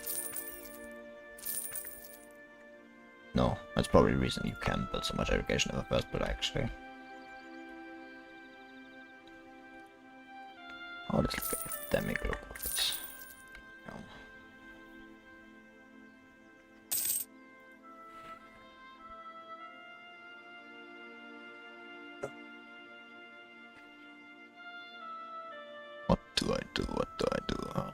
No, that's probably the reason you can build so much irrigation in the first place, actually. How does like academic look with it? What do I do? What do I do? Huh?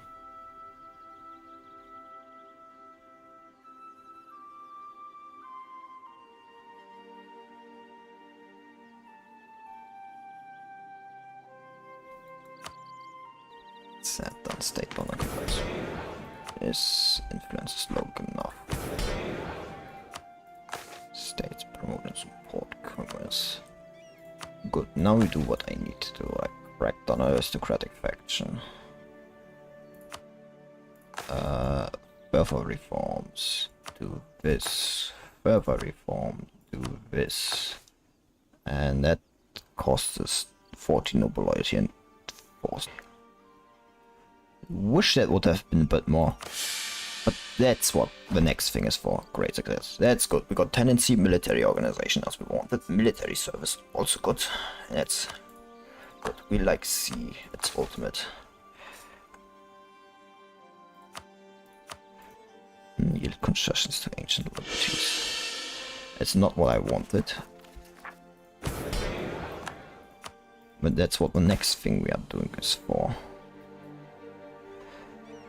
Set down state donor complex. Is influence low enough? States promote and support commerce. Good, now we do what I need to do, like crack down our aristocratic faction. Further reforms, do this. Further reform, do this. And that costs us 40 noble loyalty and force. Wish that would have been a bit more. But that's what the next thing is for. Great success. That's good. We got tenancy, military organization as we wanted. Military service, also good. That's good. We like see its ultimate. Yield concessions to ancient liberties. It's not what I wanted. But that's what the next thing we are doing is for.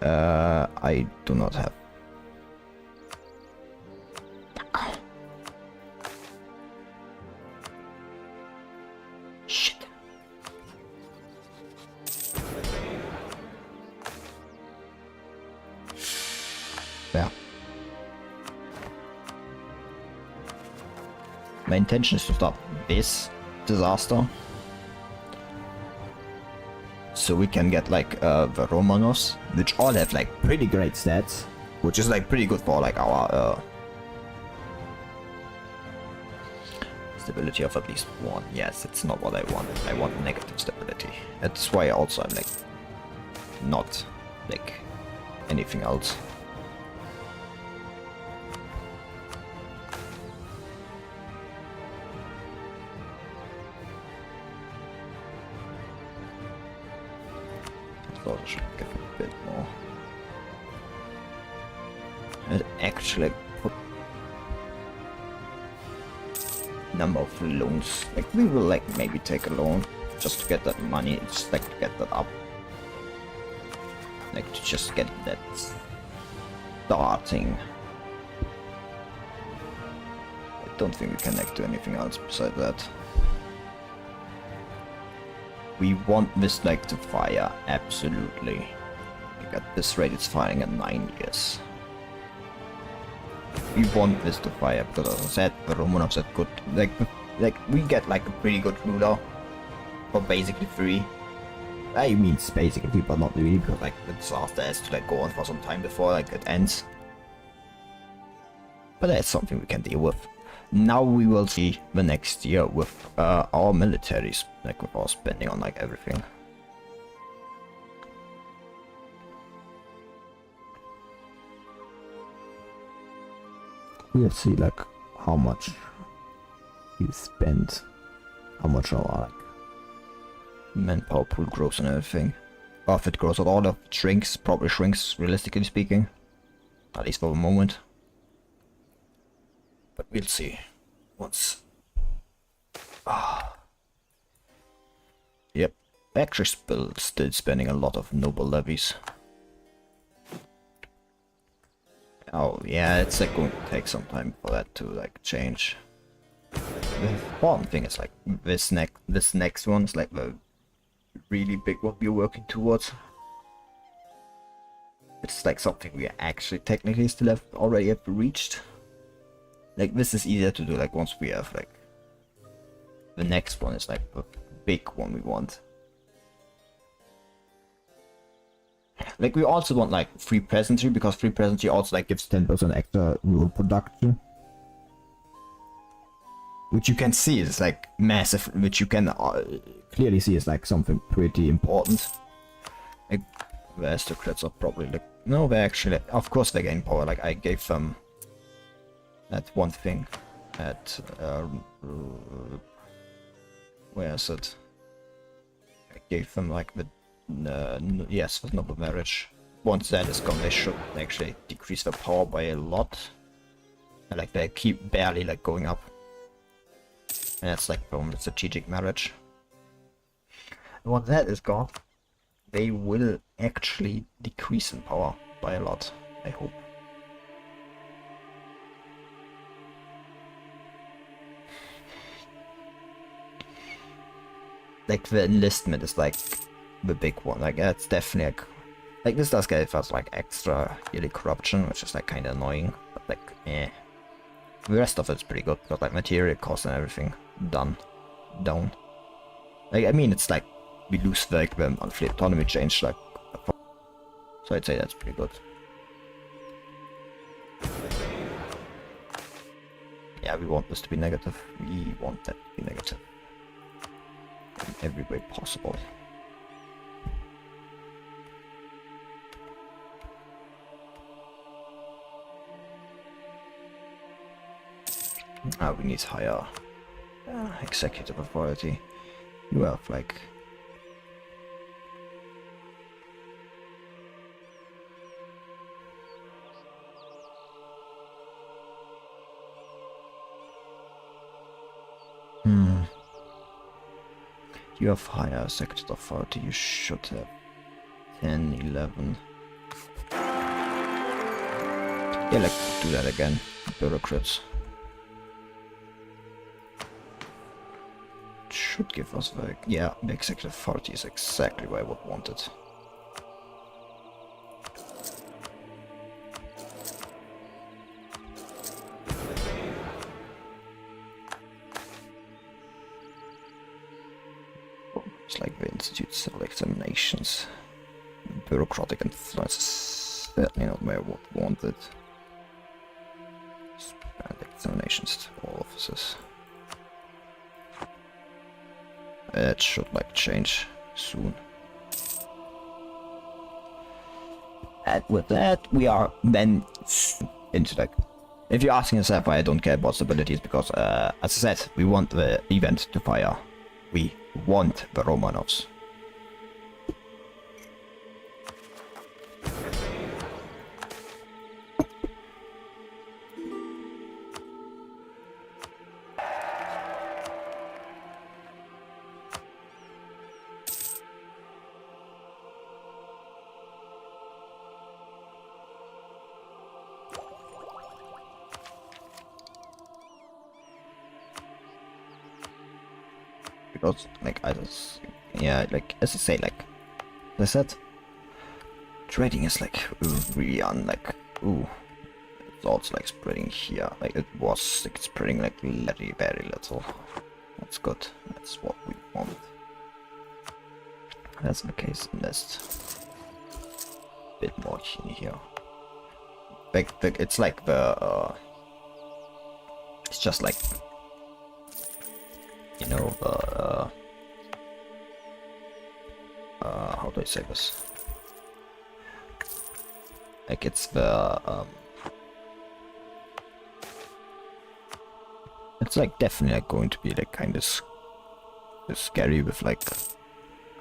I do not have. My intention is to start this disaster. So we can get like the Romanovs, which all have like pretty great stats, which is like pretty good for like our stability of at least 1. Yes, it's not what I want. I want negative stability. That's why also I'm like not like anything else. I thought I should get a bit more. And actually put number of loans. Like we will like maybe take a loan just to get that money, just like to get that up. Like to just get that starting. I don't think we can connect to anything else besides that. We want this like to fire, absolutely. Like at this rate it's firing in 9 years. We want this to fire because as I said, the Romanovs are good. Like we get like a pretty good ruler for basically free. I mean it's basically, but not really, because like the disaster has to like go on for some time before like it ends. But that's something we can deal with. Now we will see the next year with our militaries, like with our spending on like everything. We'll see like how much we spend, how much our like manpower pool grows and everything. Or if it grows at all, if it shrinks, probably shrinks realistically speaking. At least for the moment. But we'll see. Once. Yep. Actually still spending a lot of noble levies. Oh yeah, it's like going to take some time for that to like change. The important thing is like this next one is like the really big what we're working towards. It's like something we actually technically still already have reached. Like this is easier to do like once we have like the next one is like the big one we want. Like we also want like free peasantry, because free peasantry also like gives 10% extra rural production. Which you can see is like massive, which you can clearly see is like something pretty important. Like the aristocrats are probably like, no, they actually, of course they gain power. Like I gave them that one thing at where is it? I gave them like the yes, the noble marriage. Once that is gone, they should actually decrease their power by a lot. And like they keep barely like going up. And that's like from the strategic marriage. And once that is gone, they will actually decrease in power by a lot, I hope. Like the enlistment is like the big one. Like that's definitely like this does give us like extra yearly corruption, which is like kind of annoying. But like, eh. The rest of it's pretty good. Got like material costs and everything down. Like I mean, it's like we lose like the monthly autonomy change, like, so I'd say that's pretty good. Yeah, we want this to be negative. We want that to be negative in every way possible. Now we need higher executive authority. You have like you have higher executive authority. You should have 10, 11. Yeah, like do that again, bureaucrats. Should give us the, yeah, the executive authority is exactly where I would want it. It's like the institute civil examinations. Bureaucratic influence is certainly not where what wanted. Expand examinations to all offices. It should like change soon. And with that, we are then into like. If you're asking yourself why I don't care about stability, it's because, as I said, we want the event to fire. We want the Romanovs. Because, like, yeah, like, as I say, like, as I said, trading is, like, really like, it's also, like, spreading here, like, it was, like, spreading, like, very, very little. That's good, that's what we want. That's the case, invest a bit more in here. Like, it's like the, it's just like, you know, how do I say this? Like, it's the, it's like definitely like going to be like kind of scary with like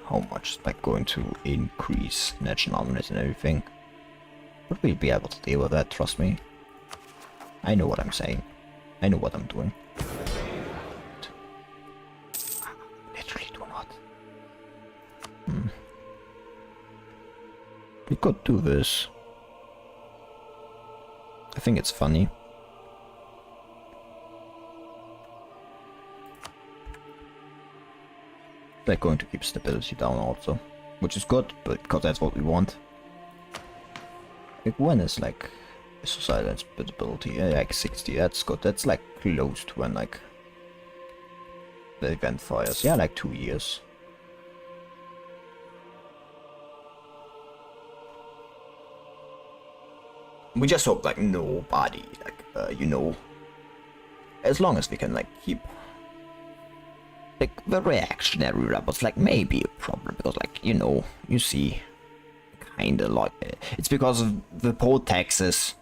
how much it's like going to increase national armament and everything. But we'll be able to deal with that, trust me. I know what I'm saying. I know what I'm doing. Literally do not. We could do this. I think it's funny. They're going to keep stability down also, which is good, but because that's what we want. Like, when is like society and stability? Yeah, like 60, that's good. That's like close to when like the event fires. Yeah, like 2 years. We just hope like nobody, like, you know, as long as we can like keep like the reactionary rebels, like maybe a problem because like, you know, you see kinda like it's because of the poll taxes.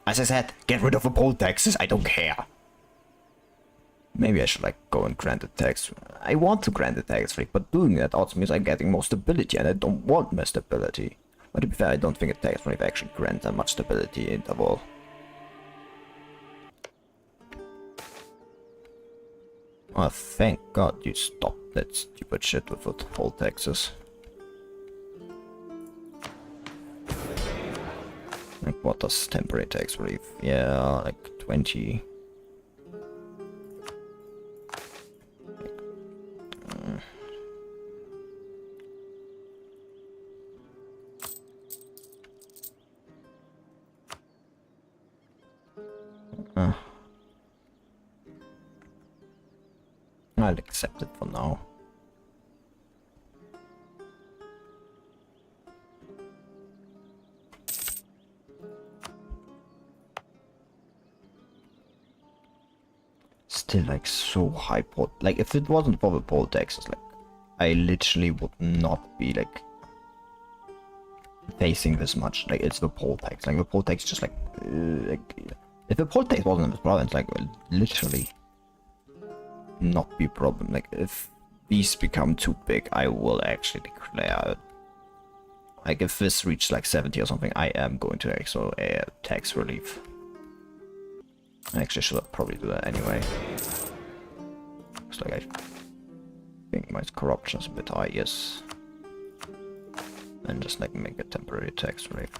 As I said, get rid of the poll taxes, I don't care. Maybe I should like go and grant a tax. I want to grant a tax free, but doing that also means I'm getting more stability and I don't want more stability. But to be fair, I don't think a tax free actually grants that much stability in the world. Oh, thank God you stopped that stupid shit with the poll taxes. Like, what does temporary tax relief? Yeah, like 20. I'll accept it for now. Still like so high poll, like if it wasn't for the poll taxes, like I literally would not be like facing this much. Like it's the poll tax, like the poll tax just like if the poll tax wasn't in this province, like literally not be a problem. Like if these become too big, I will actually declare, like if this reached like 70 or something, I am going to actually a tax relief. I actually should probably do that anyway. Looks like I think my corruption is a bit high, yes. And just like make a temporary tax relief.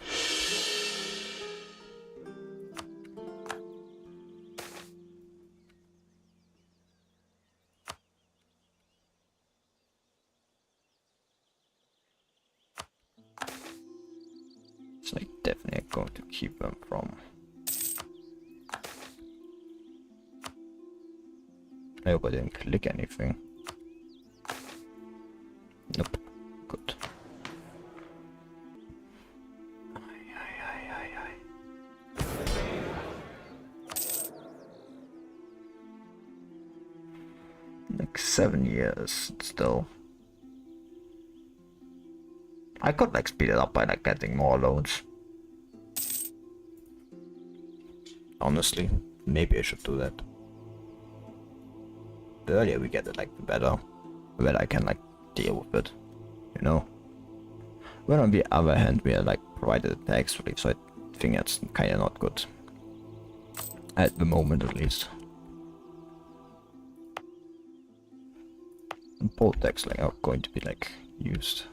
It's like definitely going to keep them from. I hope I didn't click anything. like 7 years still. I could like speed it up by like getting more loans. Honestly, maybe I should do that. The earlier we get it, like the better. The better I can like deal with it, you know. But on the other hand, we are like provided a tax relief, so I think that's kind of not good. At the moment, at least. And both tax like are going to be like used.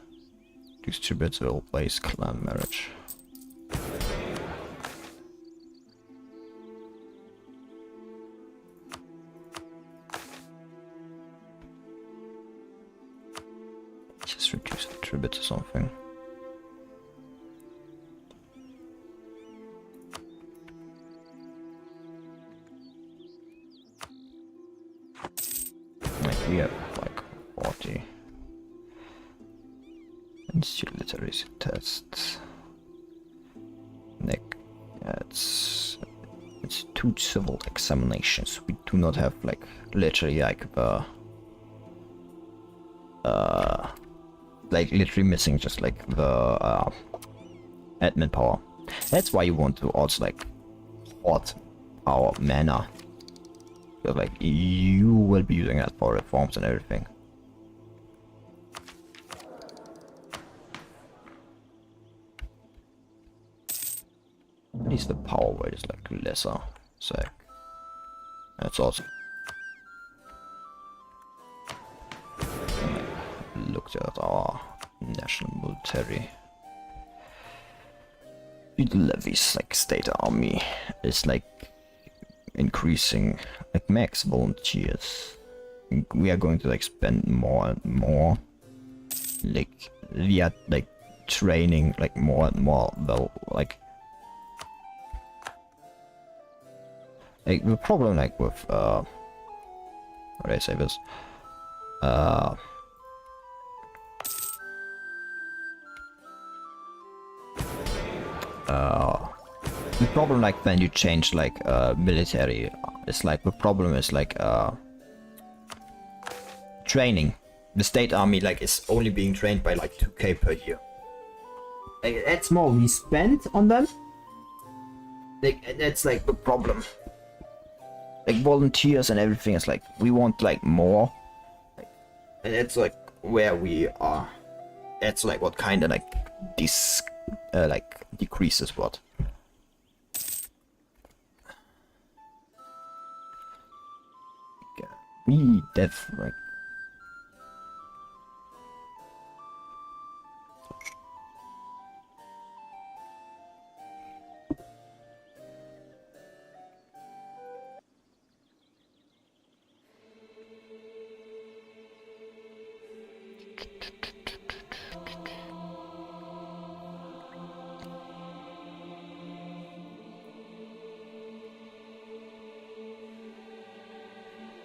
Distributes will place clan marriage. Just reduce the tribute or something. Like we have like 40. Institute literacy tests. Nick, it's 2 civil examinations. We do not have like literally like the like literally missing just like the admin power. That's why you want to also like hoard our mana. Because like you will be using that for reforms and everything. At least the power weight is like lesser. So that's awesome. Looked at our national military. The levies, like state army, is like increasing like max volunteers. We are going to like spend more and more. Like we are like training like more and more. Well, like the problem like with how do I say this? The problem like when you change like military, it's like the problem is like training. The state army like is only being trained by like 2k per year. Like, that's more we spend on them. Like that's like the problem. Like volunteers and everything is like we want like more. Like, and it's like where we are. That's like what kind of like this like decreases what. We def like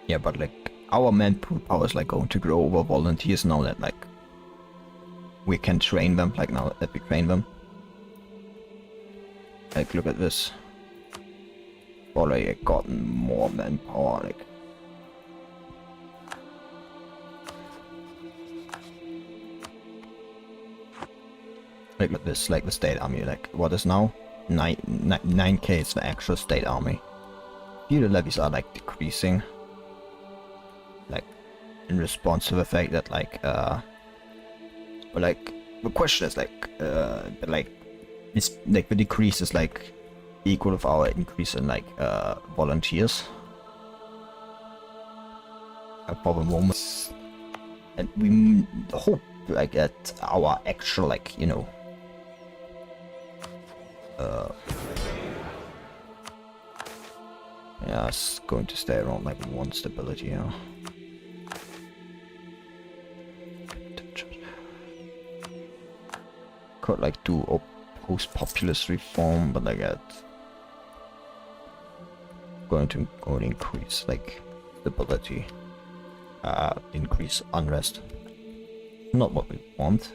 yeah, but like our manpool power is like going to grow over volunteers now that like we can train them, like now that we train them. Like look at this. Already gotten more manpower, like look at this, like the state army, like what is now 9k is the actual state army. Feudal levies are like decreasing. Like in response to the fact that like but like the question is like but like it's like the decrease is like equal of our increase in like volunteers for the moment, and we hope like that our actual like you know yeah, it's going to stay around like 1 stability, yeah. Could like do oppose populist reform, but like that going to only increase like stability, increase unrest. Not what we want.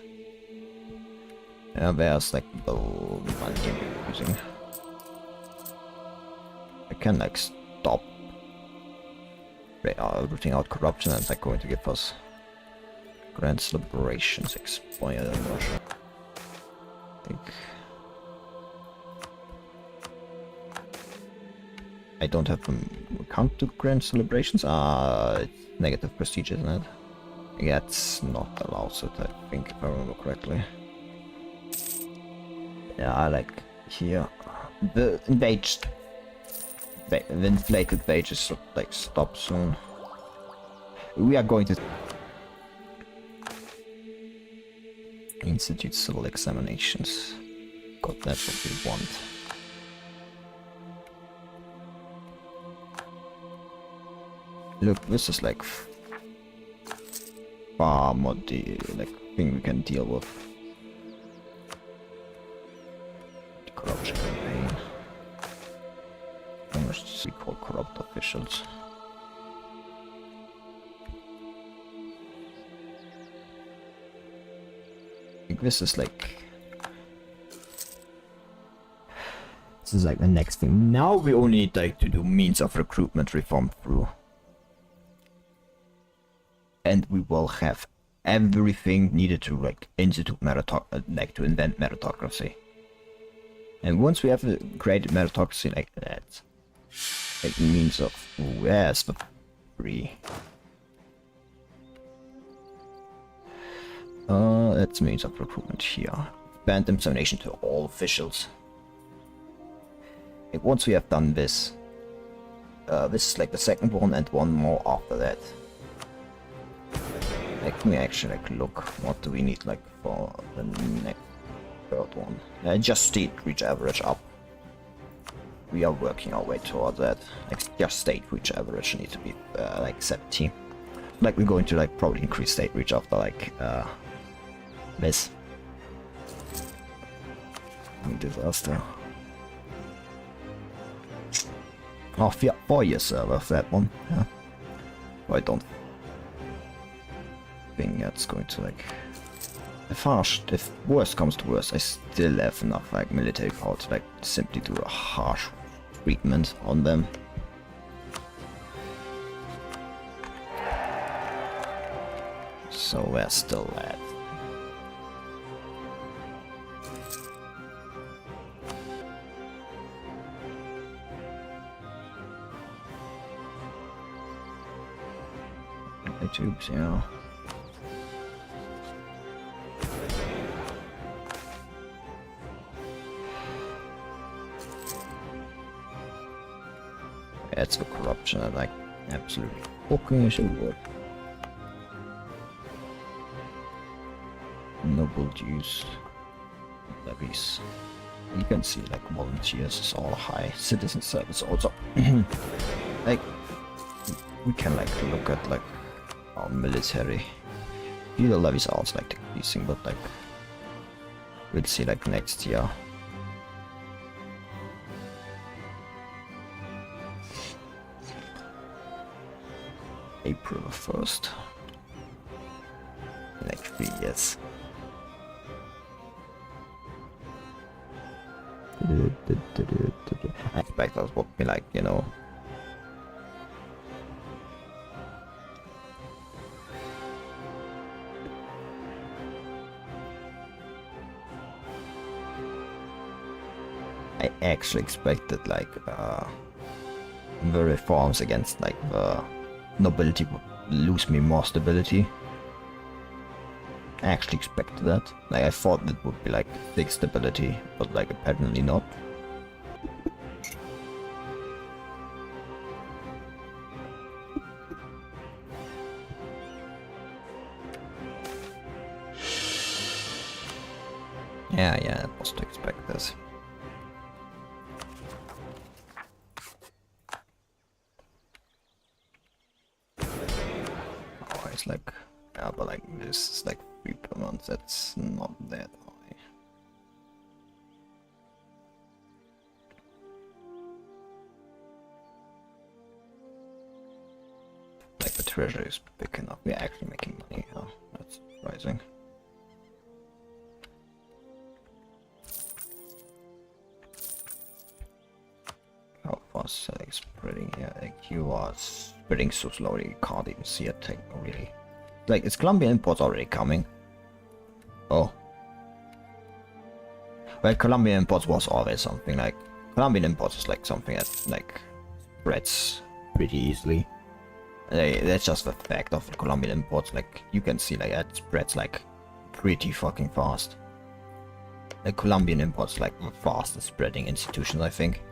Yeah, there's like the money we're using. I can like stop rooting out corruption, and they're going to give us grand celebrations expired in Russia. I think I don't have them count to grand celebrations. It's negative prestige, isn't it? Yeah, it's not allowed, so I think, if I remember correctly. Yeah, I like here the inflated wages should like stop soon. We are going to institute civil examinations. God, that's what we want. Look, this is like far more like thing we can deal with. The corruption campaign. How much does we call corrupt officials? I think this is like the next thing. Now we only need like to do means of recruitment reform through. And we will have everything needed to like institute to invent meritocracy. And once we have created meritocracy like that, like means of where's the free? That's means of recruitment here. Band examination to all officials. Like once we have done this, this is like the second one and one more after that. Let me actually like look what do we need like for the next third one. Just state reach average up. We are working our way towards that. Like just state reach average need to be like 70. Like we're going to like probably increase state reach after like this disaster. Oh, 4 years of that one. Yeah. I don't think that's going to like. If worst comes to worst, I still have enough like military power to like simply do a harsh treatment on them. So we're still at. Tubes, yeah. That's the corruption I like absolutely fucking should work. Noble dues, levies. You can see like volunteers is all high. Citizen service also. Like we can like look at like our military. The levies are also like decreasing, but like we'll see like next year. April 1st. Like 3 years. I expect that would be like, you know. I actually expected like the reforms against like the nobility would lose me more stability. I actually expected that. Like I thought it would be like big stability, but like apparently not. Yeah, it was to expect this. Oh, it's like, yeah, but like this is like 3 per month. That's not that high. Like the treasury is big enough. We're actually making money. Yeah, that's surprising. How far was like spreading here. Like you are spreading so slowly, you can't even see it. Like, really. Like, is Colombian imports already coming? Oh. Well, Colombian imports was always something. Like, Colombian imports is like something that like spreads pretty easily. That's just the fact of Colombian imports. Like, you can see like it spreads like pretty fucking fast. The Colombian imports like the fastest spreading institutions, I think.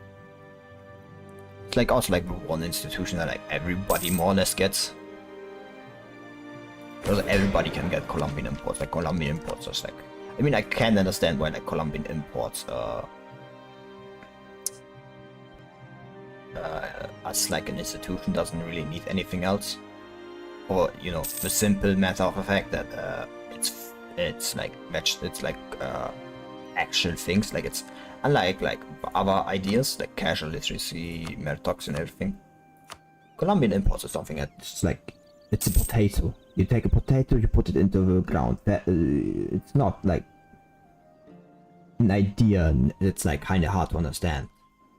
It's like also like the one institution that like everybody more or less gets. Because everybody can get Colombian imports. Like Colombian imports is like, I mean, I can understand why like Colombian imports as like an institution doesn't really need anything else, or you know, the simple matter of the fact that it's like actual things. Like, it's unlike like other ideas like casual literacy, meritocracy and everything. Colombian imports is something that's like, it's a potato. You take a potato, you put it into the ground. It's not like an idea. It's like kind of hard to understand.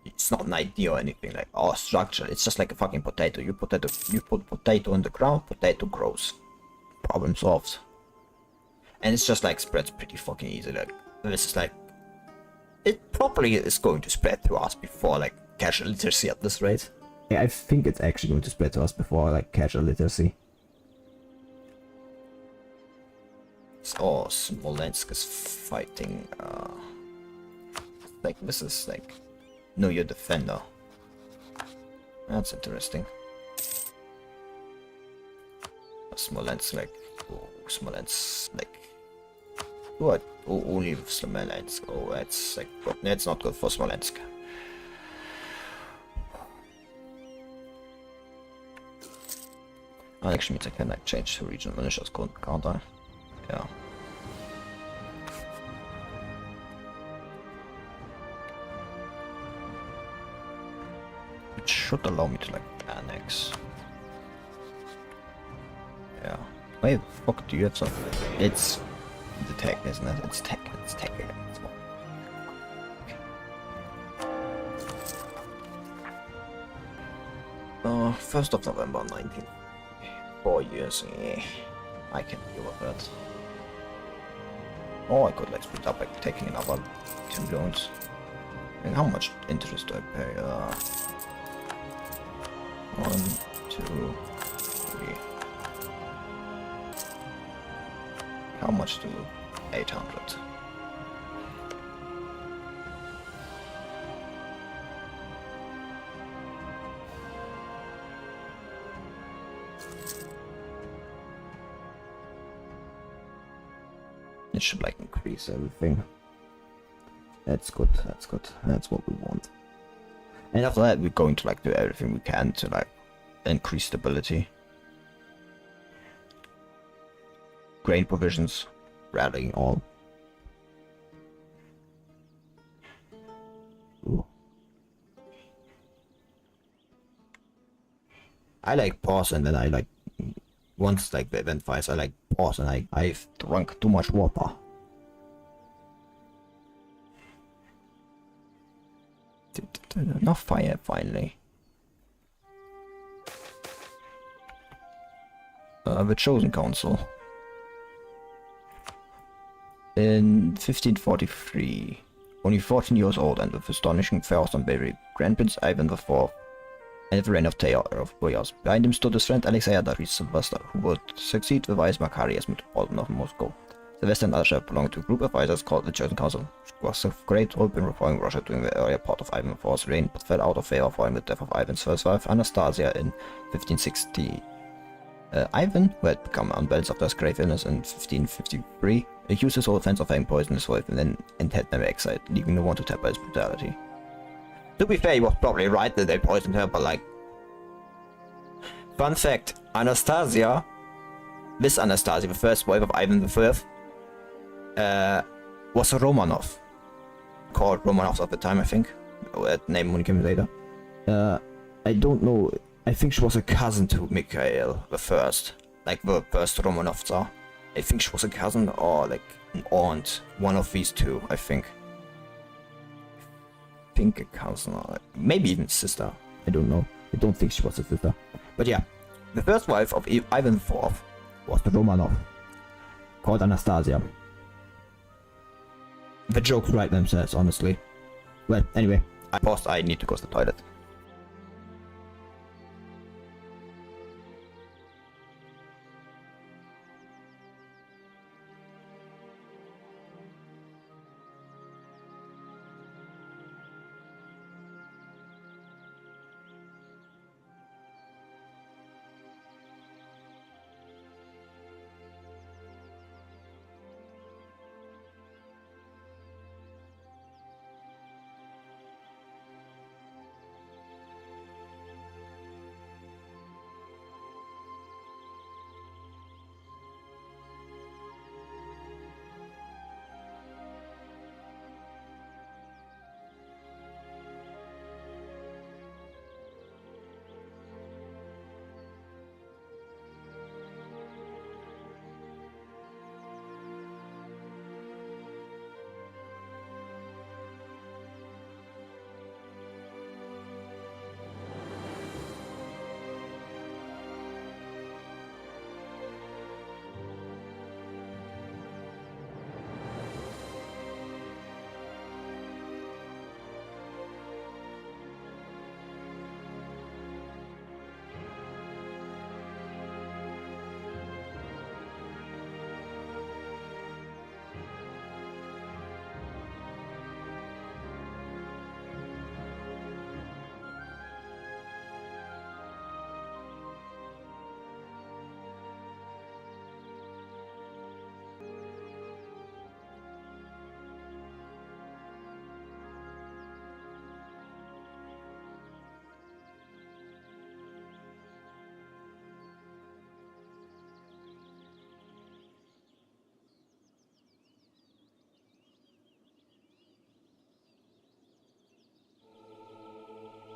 It's not an idea or anything like, oh, structure. It's just like a fucking potato. You put potato in the ground, potato grows. Problem solved. And it's just like spreads pretty fucking easy. Like, this is like, it probably is going to spread to us before like casual literacy at this rate. Yeah, I think it's actually going to spread to us before like casual literacy. Oh, Smolensk is fighting, like, this is like, know your defender. That's interesting. Smolensk, like, oh, Smolensk, like, what? Oh, only Smolensk. Oh, that's like, that's not good for Smolensk. That actually means I can like change the regional militias, can't I? Yeah. It should allow me to like annex. Yeah. Why the fuck do you have something? It's the tech, isn't it? It's tech. It's tech again. It's more. 1st of November 19. 4 years. Yeah. I can deal with that. Or I could like split up by taking another 10 loans. And how much interest do I pay? 1, 2, 3. How much do 800? It should like increase everything. That's good, that's good. That's what we want. And after that we're going to like do everything we can to like increase stability. Grain provisions, rallying all. Ooh. I like pause and then I like, once like the event fires, I like pause and I've drunk too much water. Enough fire finally. The Chosen Council. In 1543, only 14 years old and with astonishing fast and bravery, Grand Prince Ivan IV and the reign of Terror of Boyars. Behind him stood his friend Alexander Sylvester, who would succeed the wise Macari as Metropolitan of Moscow. Sylvester and Alexander belonged to a group of advisors called the Chosen Council, which was of great hope in reforming Russia during the earlier part of Ivan IV's reign, but fell out of favor following the death of Ivan's first wife, Anastasia, in 1560. Ivan, who had become unbalanced after his grave illness in 1553, used his whole offense of having poisoned his wife and had them exiled, leaving no one to tap by his brutality. To be fair, he was probably right that they poisoned her, but like... Fun fact, Anastasia, this Anastasia, the first wife of Ivan V, was a Romanov. Called Romanovs at the time, I think. That name only came later. I don't know, I think she was a cousin to Mikhail the First, like the first Romanov Tsar. I think she was a cousin or like an aunt, one of these two, I think. A cousin, or maybe even sister. I don't know. I don't think she was his sister. But yeah, the first wife of Ivan IV was the Romanov, called Anastasia. The jokes write themselves, honestly. Well, anyway, I paused. I need to go to the toilet.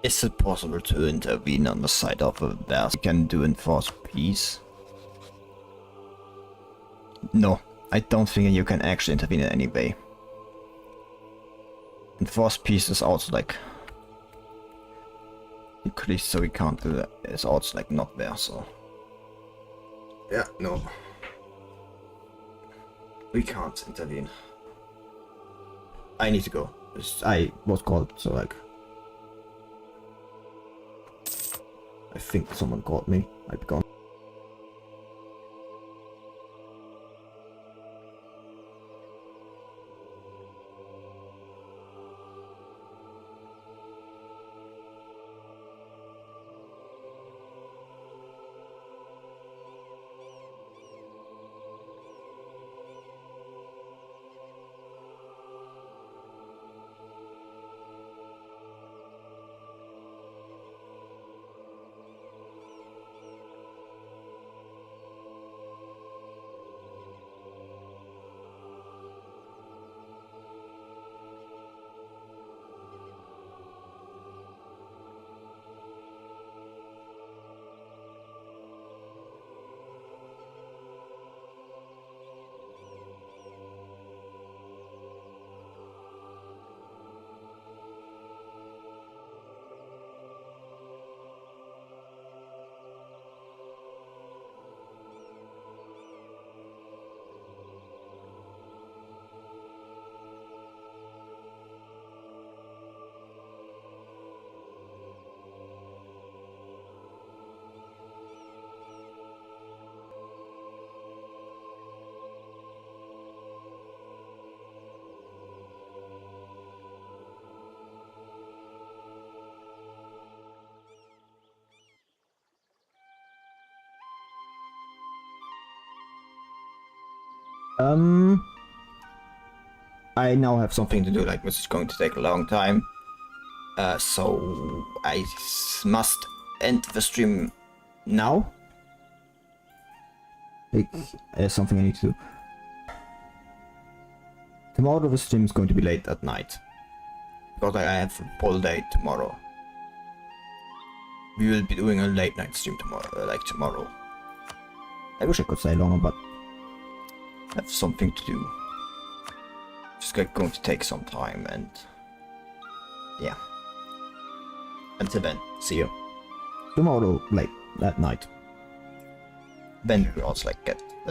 Is it possible to intervene on the side of a bear? You can do enforce peace? No, I don't think you can actually intervene in any way. Enforce peace is also like... decreased, so we can't do that. It's also like not there, so... yeah, no. We can't intervene. I need to go. I was called, so like... I think someone called me. I'd be gone. I now have something to do, like, which is going to take a long time. So I must end the stream now. Like, there's something I need to do. Tomorrow the stream is going to be late at night. Because I have a full day tomorrow. We will be doing a late night stream tomorrow, tomorrow. I wish I could stay longer, but I have something to do. It's going to take some time, and yeah. Until then, see you tomorrow late at night. Then we also like get the